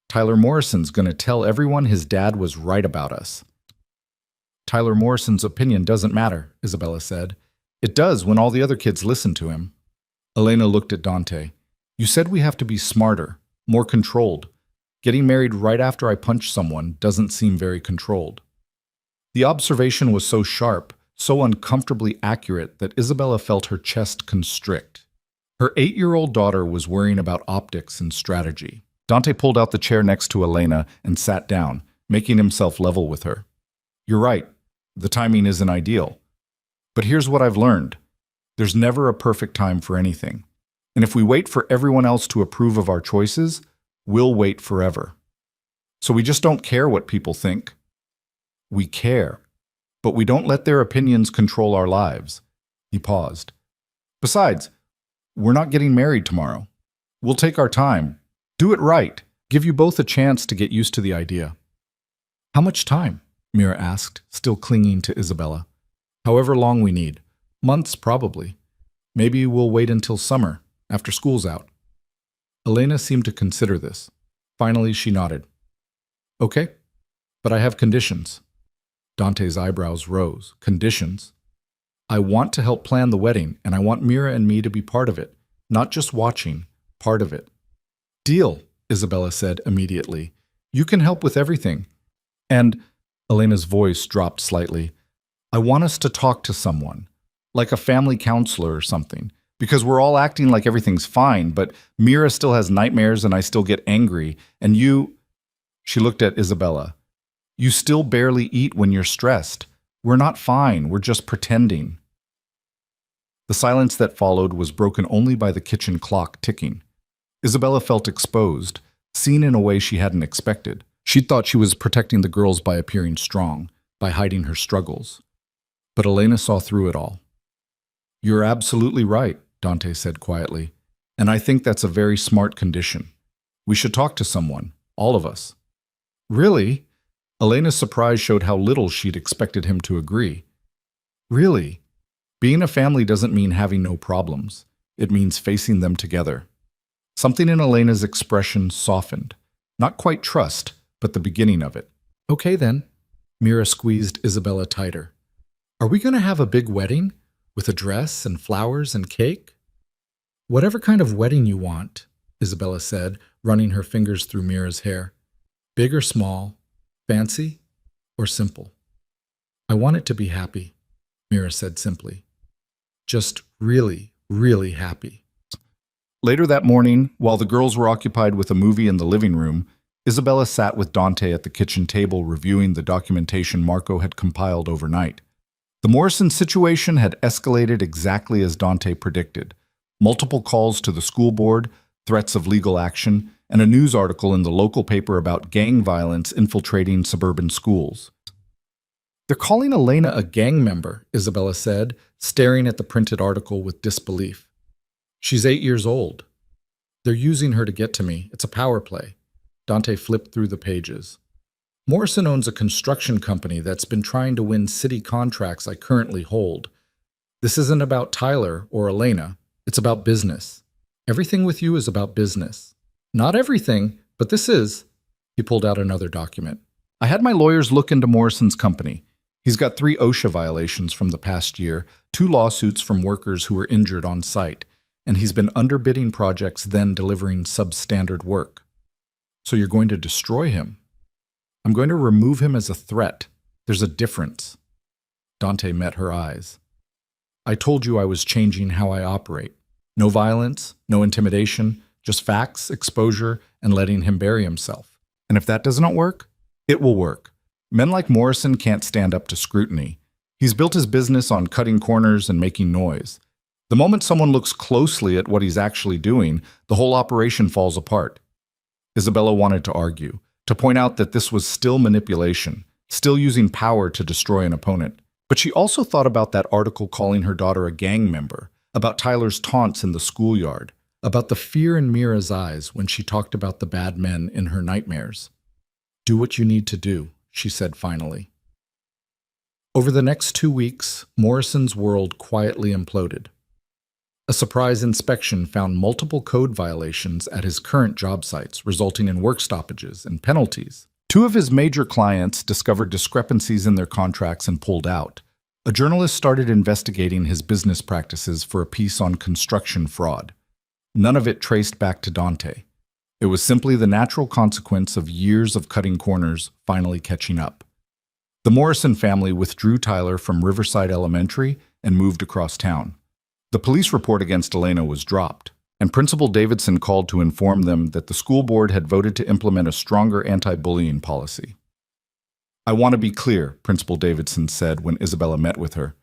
Tyler Morrison's going to tell everyone his dad was right about us. Tyler Morrison's opinion doesn't matter, Isabella said. It does when all the other kids listen to him. Elena looked at Dante. You said we have to be smarter, more controlled. Getting married right after I punch someone doesn't seem very controlled. The observation was so sharp, so uncomfortably accurate that Isabella felt her chest constrict. Her 8-year-old daughter was worrying about optics and strategy. Dante pulled out the chair next to Elena and sat down, making himself level with her. You're right. The timing isn't ideal. But here's what I've learned. There's never a perfect time for anything. And if we wait for everyone else to approve of our choices, we'll wait forever. So we just don't care what people think. We care. But we don't let their opinions control our lives. He paused. Besides, we're not getting married tomorrow. We'll take our time. Do it right. Give you both a chance to get used to the idea. How much time? Mira asked, still clinging to Isabella. However long we need. Months, probably. Maybe we'll wait until summer, after school's out. Elena seemed to consider this. Finally, she nodded. Okay, but I have conditions. Dante's eyebrows rose. Conditions? I want to help plan the wedding, and I want Mira and me to be part of it. Not just watching, part of it. Deal, Isabella said immediately. You can help with everything. And, Elena's voice dropped slightly, I want us to talk to someone, like a family counselor or something, because we're all acting like everything's fine, but Mira still has nightmares and I still get angry, and you... She looked at Isabella. You still barely eat when you're stressed. We're not fine, we're just pretending. The silence that followed was broken only by the kitchen clock ticking. Isabella felt exposed, seen in a way she hadn't expected. She thought she was protecting the girls by appearing strong, by hiding her struggles. But Elena saw through it all. "You're absolutely right," Dante said quietly, "and I think that's a very smart condition. We should talk to someone, all of us." "Really?" Elena's surprise showed how little she'd expected him to agree. "Really? Being a family doesn't mean having no problems. It means facing them together." Something in Elena's expression softened. Not quite trust, but the beginning of it. "Okay then." Mira squeezed Isabella tighter. "Are we going to have a big wedding? With a dress and flowers and cake?" "Whatever kind of wedding you want," Isabella said, running her fingers through Mira's hair. "Big or small, fancy or simple?" "I want it to be happy," Mira said simply. "Just really, really happy." Later that morning, while the girls were occupied with a movie in the living room, Isabella sat with Dante at the kitchen table reviewing the documentation Marco had compiled overnight. The Morrison situation had escalated exactly as Dante predicted. Multiple calls to the school board, threats of legal action, and a news article in the local paper about gang violence infiltrating suburban schools. "They're calling Elena a gang member," Isabella said, staring at the printed article with disbelief. "She's 8 years old. They're using her to get to me. It's a power play." Dante flipped through the pages. "Morrison owns a construction company that's been trying to win city contracts I currently hold. This isn't about Tyler or Elena. It's about business. Everything with you is about business. Not everything, but this is." He pulled out another document. "I had my lawyers look into Morrison's company. He's got 3 OSHA violations from the past year, 2 lawsuits from workers who were injured on site, and he's been underbidding projects then delivering substandard work." "So you're going to destroy him?" "I'm going to remove him as a threat. There's a difference." Dante met her eyes. "I told you I was changing how I operate. No violence, no intimidation, just facts, exposure, and letting him bury himself. And if that does not work, it will work. Men like Morrison can't stand up to scrutiny. He's built his business on cutting corners and making noise. The moment someone looks closely at what he's actually doing, the whole operation falls apart." Isabella wanted to argue, to point out that this was still manipulation, still using power to destroy an opponent. But she also thought about that article calling her daughter a gang member, about Tyler's taunts in the schoolyard, about the fear in Mira's eyes when she talked about the bad men in her nightmares. "Do what you need to do," she said finally. Over the next 2 weeks, Morrison's world quietly imploded. A surprise inspection found multiple code violations at his current job sites, resulting in work stoppages and penalties. 2 of his major clients discovered discrepancies in their contracts and pulled out. A journalist started investigating his business practices for a piece on construction fraud. None of it traced back to Dante. It was simply the natural consequence of years of cutting corners finally catching up. The Morrison family withdrew Tyler from Riverside Elementary and moved across town. The police report against Elena was dropped, and Principal Davidson called to inform them that the school board had voted to implement a stronger anti-bullying policy. "I want to be clear," Principal Davidson said when Isabella met with her.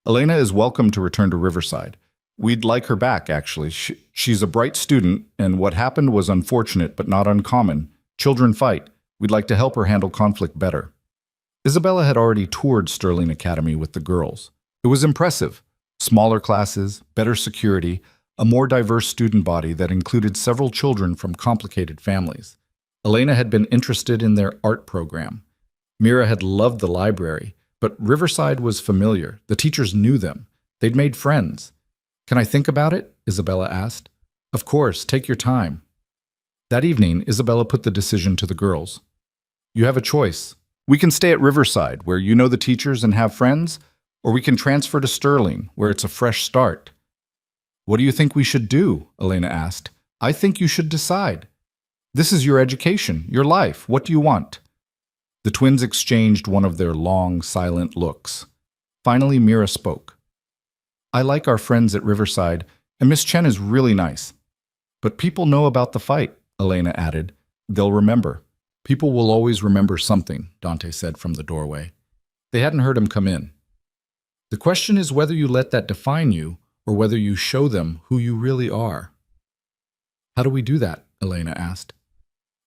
"Elena is welcome to return to Riverside. We'd like her back, actually. She's a bright student, and what happened was unfortunate but not uncommon. Children fight. We'd like to help her handle conflict better." Isabella had already toured Sterling Academy with the girls. It was impressive. Smaller classes, better security, a more diverse student body that included several children from complicated families. Elena had been interested in their art program. Mira had loved the library, but Riverside was familiar. The teachers knew them. They'd made friends. "Can I think about it?" Isabella asked. "Of course, take your time." That evening, Isabella put the decision to the girls. "You have a choice. We can stay at Riverside, where you know the teachers and have friends, or we can transfer to Sterling, where it's a fresh start." "What do you think we should do?" Elena asked. "I think you should decide. This is your education, your life. What do you want?" The twins exchanged one of their long, silent looks. Finally, Mira spoke. "I like our friends at Riverside, and Miss Chen is really nice. But people know about the fight," Elena added. "They'll remember." "People will always remember something," Dante said from the doorway. They hadn't heard him come in. "The question is whether you let that define you or whether you show them who you really are." How do we do that? Elena asked.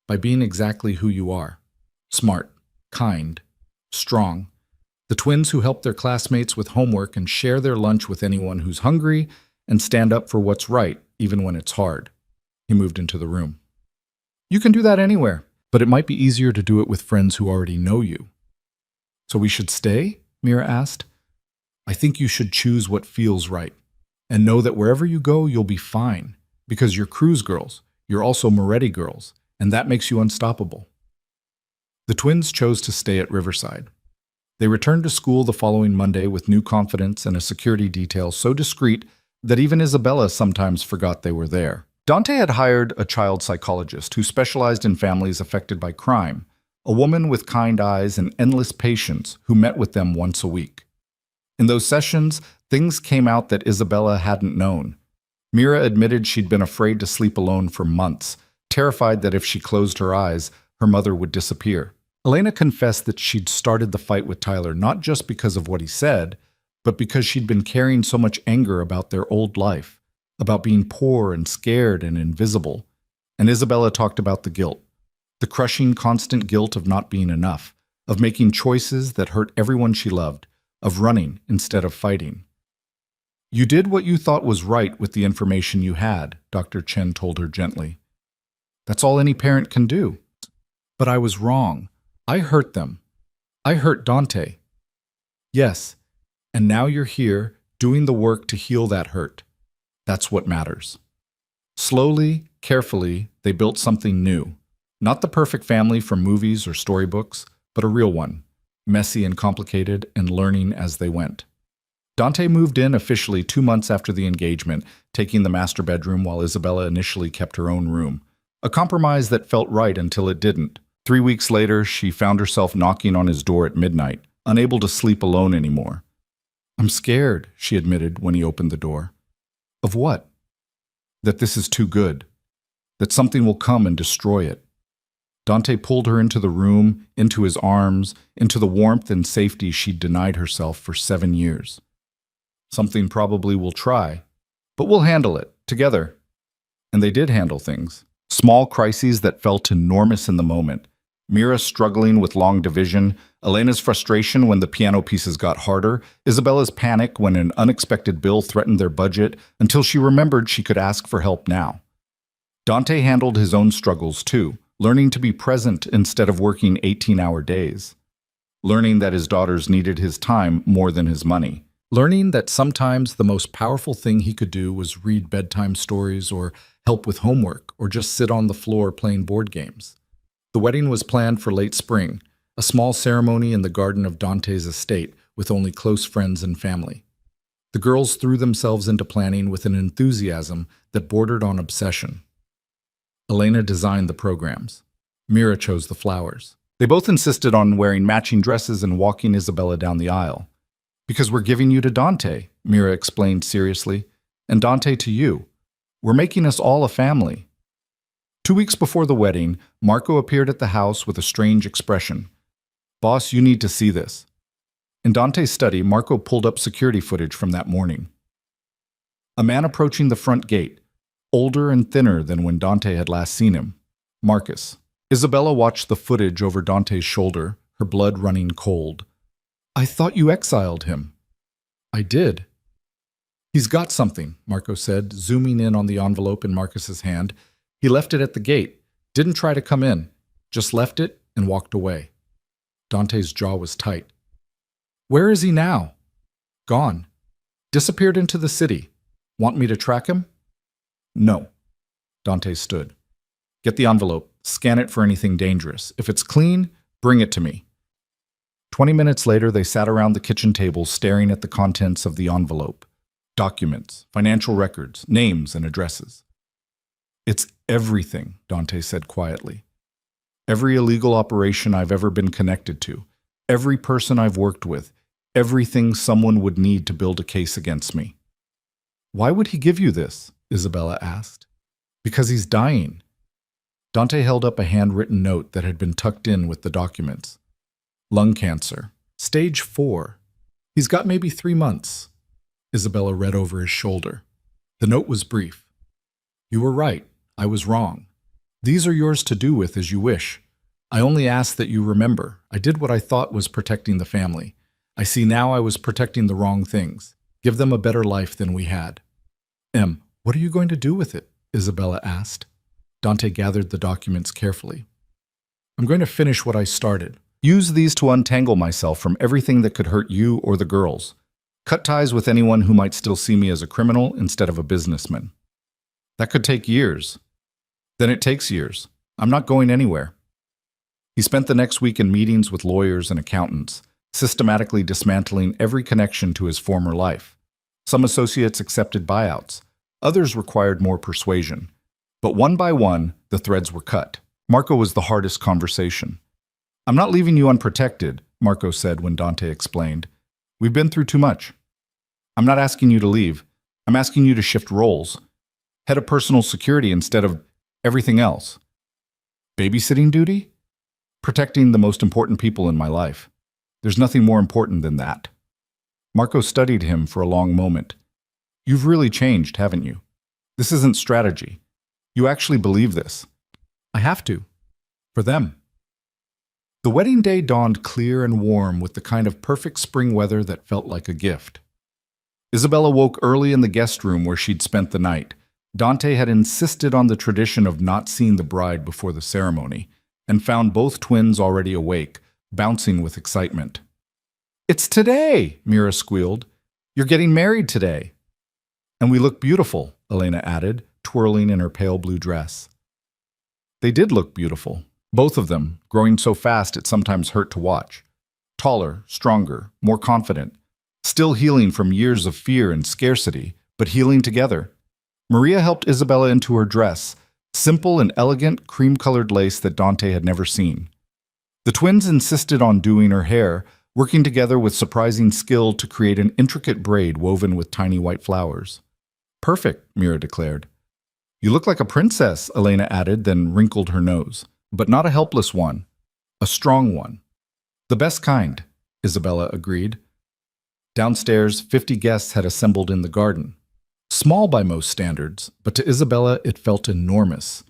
By being exactly who you are. Smart, kind, strong. The twins who help their classmates with homework and share their lunch with anyone who's hungry and stand up for what's right, even when it's hard. He moved into the room. You can do that anywhere, but it might be easier to do it with friends who already know you. So we should stay? Mira asked. I think you should choose what feels right, and know that wherever you go, you'll be fine, because you're Cruz girls, you're also Moretti girls, and that makes you unstoppable. The twins chose to stay at Riverside. They returned to school the following Monday with new confidence and a security detail so discreet that even Isabella sometimes forgot they were there. Dante had hired a child psychologist who specialized in families affected by crime, a woman with kind eyes and endless patience who met with them once a week. In those sessions, things came out that Isabella hadn't known. Mira admitted she'd been afraid to sleep alone for months, terrified that if she closed her eyes, her mother would disappear. Elena confessed that she'd started the fight with Tyler not just because of what he said, but because she'd been carrying so much anger about their old life, about being poor and scared and invisible. And Isabella talked about the guilt, the crushing, constant guilt of not being enough, of making choices that hurt everyone she loved, of running instead of fighting. You did what you thought was right with the information you had, Dr. Chen told her gently. That's all any parent can do. But I was wrong. I hurt them. I hurt Dante. Yes, and now you're here, doing the work to heal that hurt. That's what matters. Slowly, carefully, they built something new. Not the perfect family from movies or storybooks, but a real one, messy and complicated and learning as they went. Dante moved in officially 2 months after the engagement, taking the master bedroom while Isabella initially kept her own room. A compromise that felt right until it didn't. 3 weeks later, she found herself knocking on his door at midnight, unable to sleep alone anymore. I'm scared, she admitted when he opened the door. Of what? That this is too good. That something will come and destroy it. Dante pulled her into the room, into his arms, into the warmth and safety she'd denied herself for 7 years. Something probably will try, but we'll handle it, together. And they did handle things. Small crises that felt enormous in the moment. Mira struggling with long division, Elena's frustration when the piano pieces got harder, Isabella's panic when an unexpected bill threatened their budget, until she remembered she could ask for help now. Dante handled his own struggles too, learning to be present instead of working 18-hour days. Learning that his daughters needed his time more than his money. Learning that sometimes the most powerful thing he could do was read bedtime stories or help with homework or just sit on the floor playing board games. The wedding was planned for late spring, a small ceremony in the garden of Dante's estate with only close friends and family. The girls threw themselves into planning with an enthusiasm that bordered on obsession. Elena designed the programs. Mira chose the flowers. They both insisted on wearing matching dresses and walking Isabella down the aisle. Because we're giving you to Dante, Mira explained seriously, and Dante to you. We're making us all a family. 2 weeks before the wedding, Marco appeared at the house with a strange expression. Boss, you need to see this. In Dante's study, Marco pulled up security footage from that morning. A man approaching the front gate, older and thinner than when Dante had last seen him. Marcus. Isabella watched the footage over Dante's shoulder, her blood running cold. I thought you exiled him. I did. He's got something, Marco said, zooming in on the envelope in Marcus's hand. He left it at the gate, didn't try to come in, just left it and walked away. Dante's jaw was tight. Where is he now? Gone. Disappeared into the city. Want me to track him? No. Dante stood. Get the envelope, scan it for anything dangerous. If it's clean, bring it to me. 20 minutes later, they sat around the kitchen table staring at the contents of the envelope. Documents, financial records, names and addresses. It's everything, Dante said quietly. Every illegal operation I've ever been connected to, every person I've worked with, everything someone would need to build a case against me. Why would he give you this? Isabella asked. Because he's dying. Dante held up a handwritten note that had been tucked in with the documents. Lung cancer. Stage 4. He's got maybe 3 months. Isabella read over his shoulder. The note was brief. You were right. I was wrong. These are yours to do with as you wish. I only ask that you remember, I did what I thought was protecting the family. I see now I was protecting the wrong things. Give them a better life than we had. What are you going to do with it? Isabella asked. Dante gathered the documents carefully. I'm going to finish what I started. Use these to untangle myself from everything that could hurt you or the girls. Cut ties with anyone who might still see me as a criminal instead of a businessman. That could take years. Then it takes years. I'm not going anywhere. He spent the next week in meetings with lawyers and accountants, systematically dismantling every connection to his former life. Some associates accepted buyouts. Others required more persuasion. But one by one, the threads were cut. Marco was the hardest conversation. I'm not leaving you unprotected, Marco said when Dante explained. We've been through too much. I'm not asking you to leave. I'm asking you to shift roles. Head of personal security instead of everything else. Babysitting duty? Protecting the most important people in my life. There's nothing more important than that. Marco studied him for a long moment. You've really changed, haven't you? This isn't strategy. You actually believe this. I have to. For them. The wedding day dawned clear and warm with the kind of perfect spring weather that felt like a gift. Isabella woke early in the guest room where she'd spent the night. Dante had insisted on the tradition of not seeing the bride before the ceremony, and found both twins already awake, bouncing with excitement. It's today, Mira squealed. You're getting married today. And we look beautiful, Elena added, twirling in her pale blue dress. They did look beautiful, both of them, growing so fast it sometimes hurt to watch. Taller, stronger, more confident, still healing from years of fear and scarcity, but healing together. Maria helped Isabella into her dress, simple and elegant cream-colored lace that Dante had never seen. The twins insisted on doing her hair, working together with surprising skill to create an intricate braid woven with tiny white flowers. Perfect, Mira declared. You look like a princess, Elena added, then wrinkled her nose. But not a helpless one, a strong one. The best kind, Isabella agreed. Downstairs, 50 guests had assembled in the garden. Small by most standards, but to Isabella it felt enormous.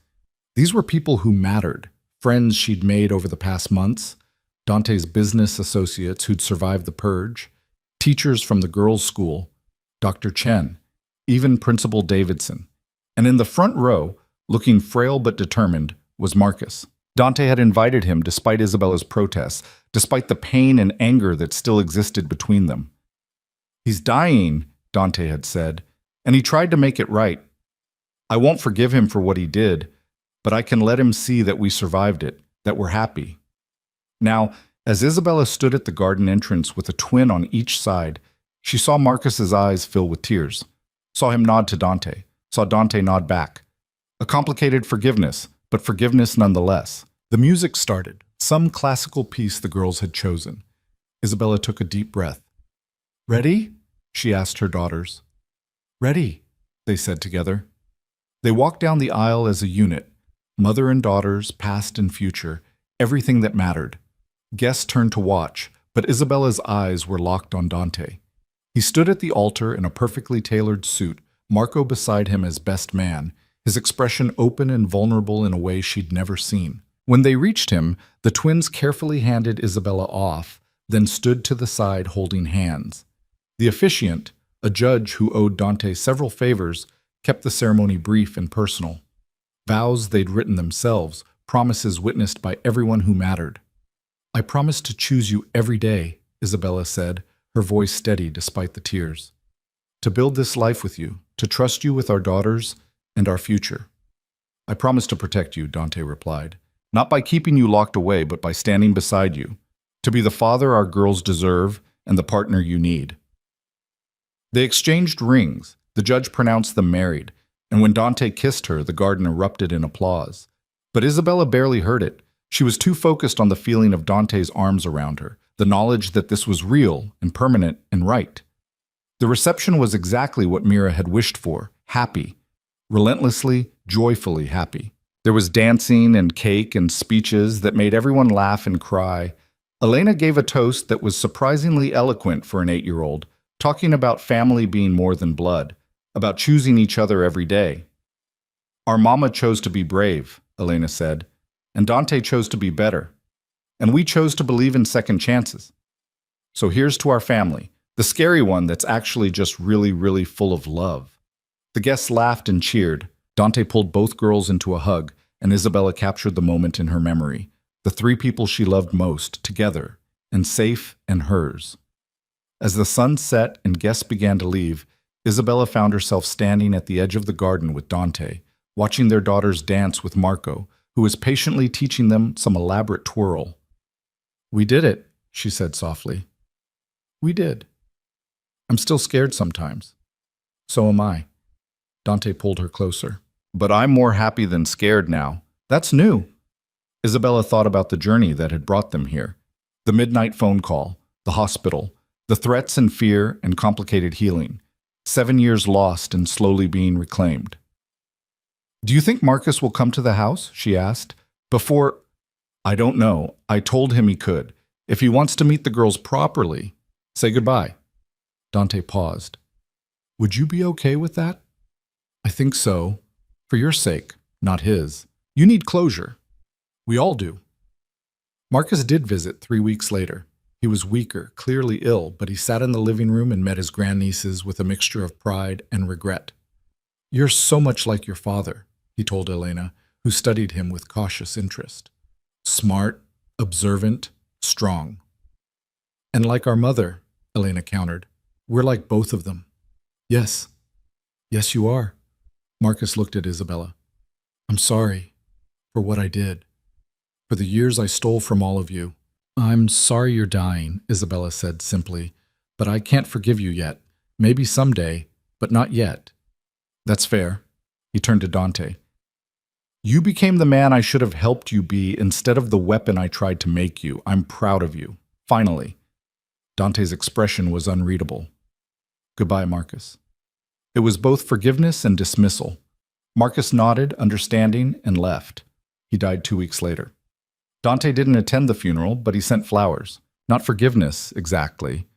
These were people who mattered, friends she'd made over the past months, Dante's business associates who'd survived the purge, teachers from the girls' school, Dr. Chen, even Principal Davidson. And in the front row, looking frail but determined, was Marcus. Dante had invited him despite Isabella's protests, despite the pain and anger that still existed between them. He's dying, Dante had said, and he tried to make it right. I won't forgive him for what he did, but I can let him see that we survived it, that we're happy. Now, as Isabella stood at the garden entrance with a twin on each side, she saw Marcus's eyes fill with tears, saw him nod to Dante, saw Dante nod back. A complicated forgiveness, but forgiveness nonetheless. The music started, some classical piece the girls had chosen. Isabella took a deep breath. Ready? She asked her daughters. Ready, they said together. They walked down the aisle as a unit, mother and daughters, past and future, everything that mattered. Guests turned to watch, but Isabella's eyes were locked on Dante. He stood at the altar in a perfectly tailored suit, Marco beside him as best man, his expression open and vulnerable in a way she'd never seen. When they reached him, the twins carefully handed Isabella off, then stood to the side holding hands. The officiant, a judge who owed Dante several favors, kept the ceremony brief and personal. Vows they'd written themselves, promises witnessed by everyone who mattered. I promise to choose you every day, Isabella said, her voice steady despite the tears. To build this life with you, to trust you with our daughters and our future. I promise to protect you, Dante replied, not by keeping you locked away, but by standing beside you, to be the father our girls deserve and the partner you need. They exchanged rings. The judge pronounced them married, and when Dante kissed her, the garden erupted in applause. But Isabella barely heard it. She was too focused on the feeling of Dante's arms around her, the knowledge that this was real and permanent and right. The reception was exactly what Mira had wished for, happy, relentlessly, joyfully happy. There was dancing and cake and speeches that made everyone laugh and cry. Elena gave a toast that was surprisingly eloquent for an 8-year-old, talking about family being more than blood, about choosing each other every day. Our mama chose to be brave, Elena said, and Dante chose to be better. And we chose to believe in second chances. So here's to our family, the scary one that's actually just really, really full of love. The guests laughed and cheered. Dante pulled both girls into a hug, and Isabella captured the moment in her memory. The three people she loved most, together, and safe and hers. As the sun set and guests began to leave, Isabella found herself standing at the edge of the garden with Dante, watching their daughters dance with Marco, who was patiently teaching them some elaborate twirl. "We did it," she said softly. "We did. I'm still scared sometimes. So am I." Dante pulled her closer. "But I'm more happy than scared now. That's new." Isabella thought about the journey that had brought them here. The midnight phone call, the hospital, the threats and fear and complicated healing. 7 years lost and slowly being reclaimed. "Do you think Marcus will come to the house?" she asked. "Before—" "I don't know. I told him he could. If he wants to meet the girls properly, say goodbye." Dante paused. "Would you be okay with that?" "I think so. For your sake, not his. You need closure. We all do." Marcus did visit 3 weeks later. He was weaker, clearly ill, but he sat in the living room and met his grandnieces with a mixture of pride and regret. "You're so much like your father," he told Elena, who studied him with cautious interest. "Smart, observant, strong." "And like our mother," Elena countered. "We're like both of them." "Yes. Yes, you are." Marcus looked at Isabella. "I'm sorry for what I did, for the years I stole from all of you." "I'm sorry you're dying," Isabella said simply, "but I can't forgive you yet. Maybe someday, but not yet." "That's fair." He turned to Dante. "You became the man I should have helped you be instead of the weapon I tried to make you. I'm proud of you. Finally." Dante's expression was unreadable. "Goodbye, Marcus." It was both forgiveness and dismissal. Marcus nodded, understanding, and left. He died 2 weeks later. Dante didn't attend the funeral, but he sent flowers. Not forgiveness, exactly,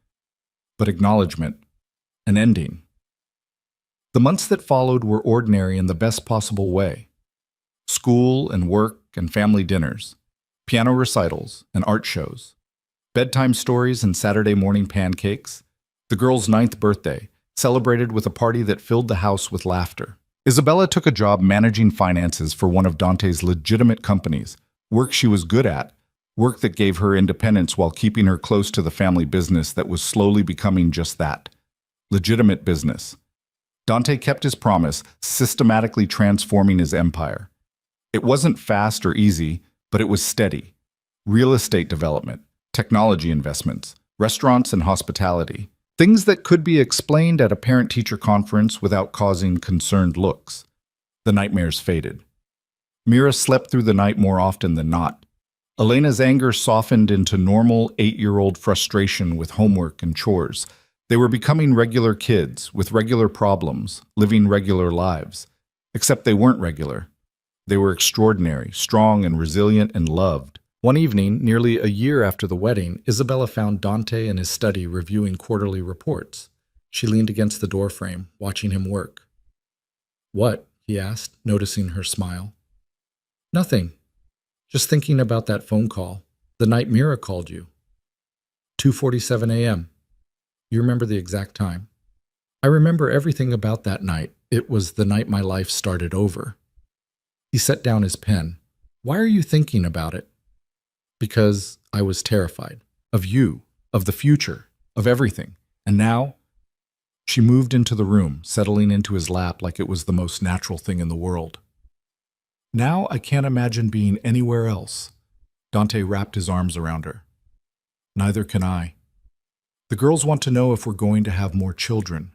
but acknowledgement, an ending. The months that followed were ordinary in the best possible way. School and work and family dinners, piano recitals and art shows, bedtime stories and Saturday morning pancakes, the girl's 9th birthday, celebrated with a party that filled the house with laughter. Isabella took a job managing finances for one of Dante's legitimate companies, work she was good at, work that gave her independence while keeping her close to the family business that was slowly becoming just that, legitimate business. Dante kept his promise, systematically transforming his empire. It wasn't fast or easy, but it was steady. Real estate development, technology investments, restaurants and hospitality. Things that could be explained at a parent-teacher conference without causing concerned looks. The nightmares faded. Mira slept through the night more often than not. Elena's anger softened into normal 8-year-old frustration with homework and chores. They were becoming regular kids, with regular problems, living regular lives. Except they weren't regular. They were extraordinary, strong and resilient and loved. One evening, nearly a year after the wedding, Isabella found Dante in his study reviewing quarterly reports. She leaned against the doorframe, watching him work. "What?" he asked, noticing her smile. "Nothing. Just thinking about that phone call, the night Mira called you. 2:47 a.m. You remember the exact time?" "I remember everything about that night. It was the night my life started over." He set down his pen. "Why are you thinking about it?" "Because I was terrified. Of you, of the future, of everything. And now—" She moved into the room, settling into his lap like it was the most natural thing in the world. "Now I can't imagine being anywhere else." Dante wrapped his arms around her. "Neither can I. The girls want to know if we're going to have more children.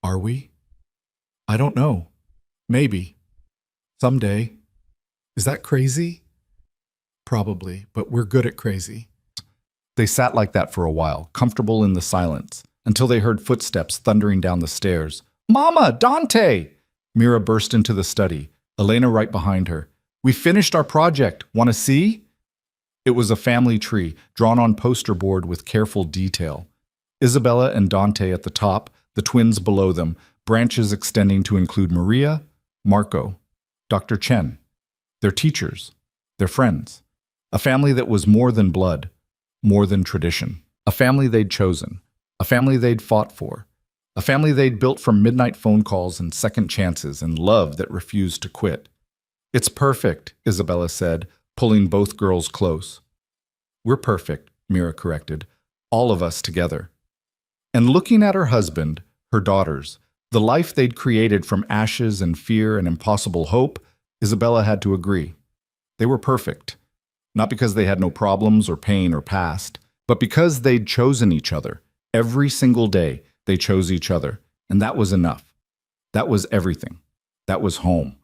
Are we? I don't know. Maybe. Someday. Is that crazy? Probably, but we're good at crazy." They sat like that for a while, comfortable in the silence, until they heard footsteps thundering down the stairs. "Mama, Dante!" Mira burst into the study, Elena right behind her. "We finished our project. Want to see?" It was a family tree, drawn on poster board with careful detail. Isabella and Dante at the top, the twins below them, branches extending to include Maria, Marco. Dr. Chen, their teachers, their friends. A family that was more than blood, more than tradition. A family they'd chosen. A family they'd fought for. A family they'd built from midnight phone calls and second chances and love that refused to quit. "It's perfect," Isabella said, pulling both girls close. "We're perfect," Mira corrected. "All of us together." And looking at her husband, her daughters, the life they'd created from ashes and fear and impossible hope, Isabella had to agree. They were perfect. Not because they had no problems or pain or past, but because they'd chosen each other. Every single day, they chose each other. And that was enough. That was everything. That was home.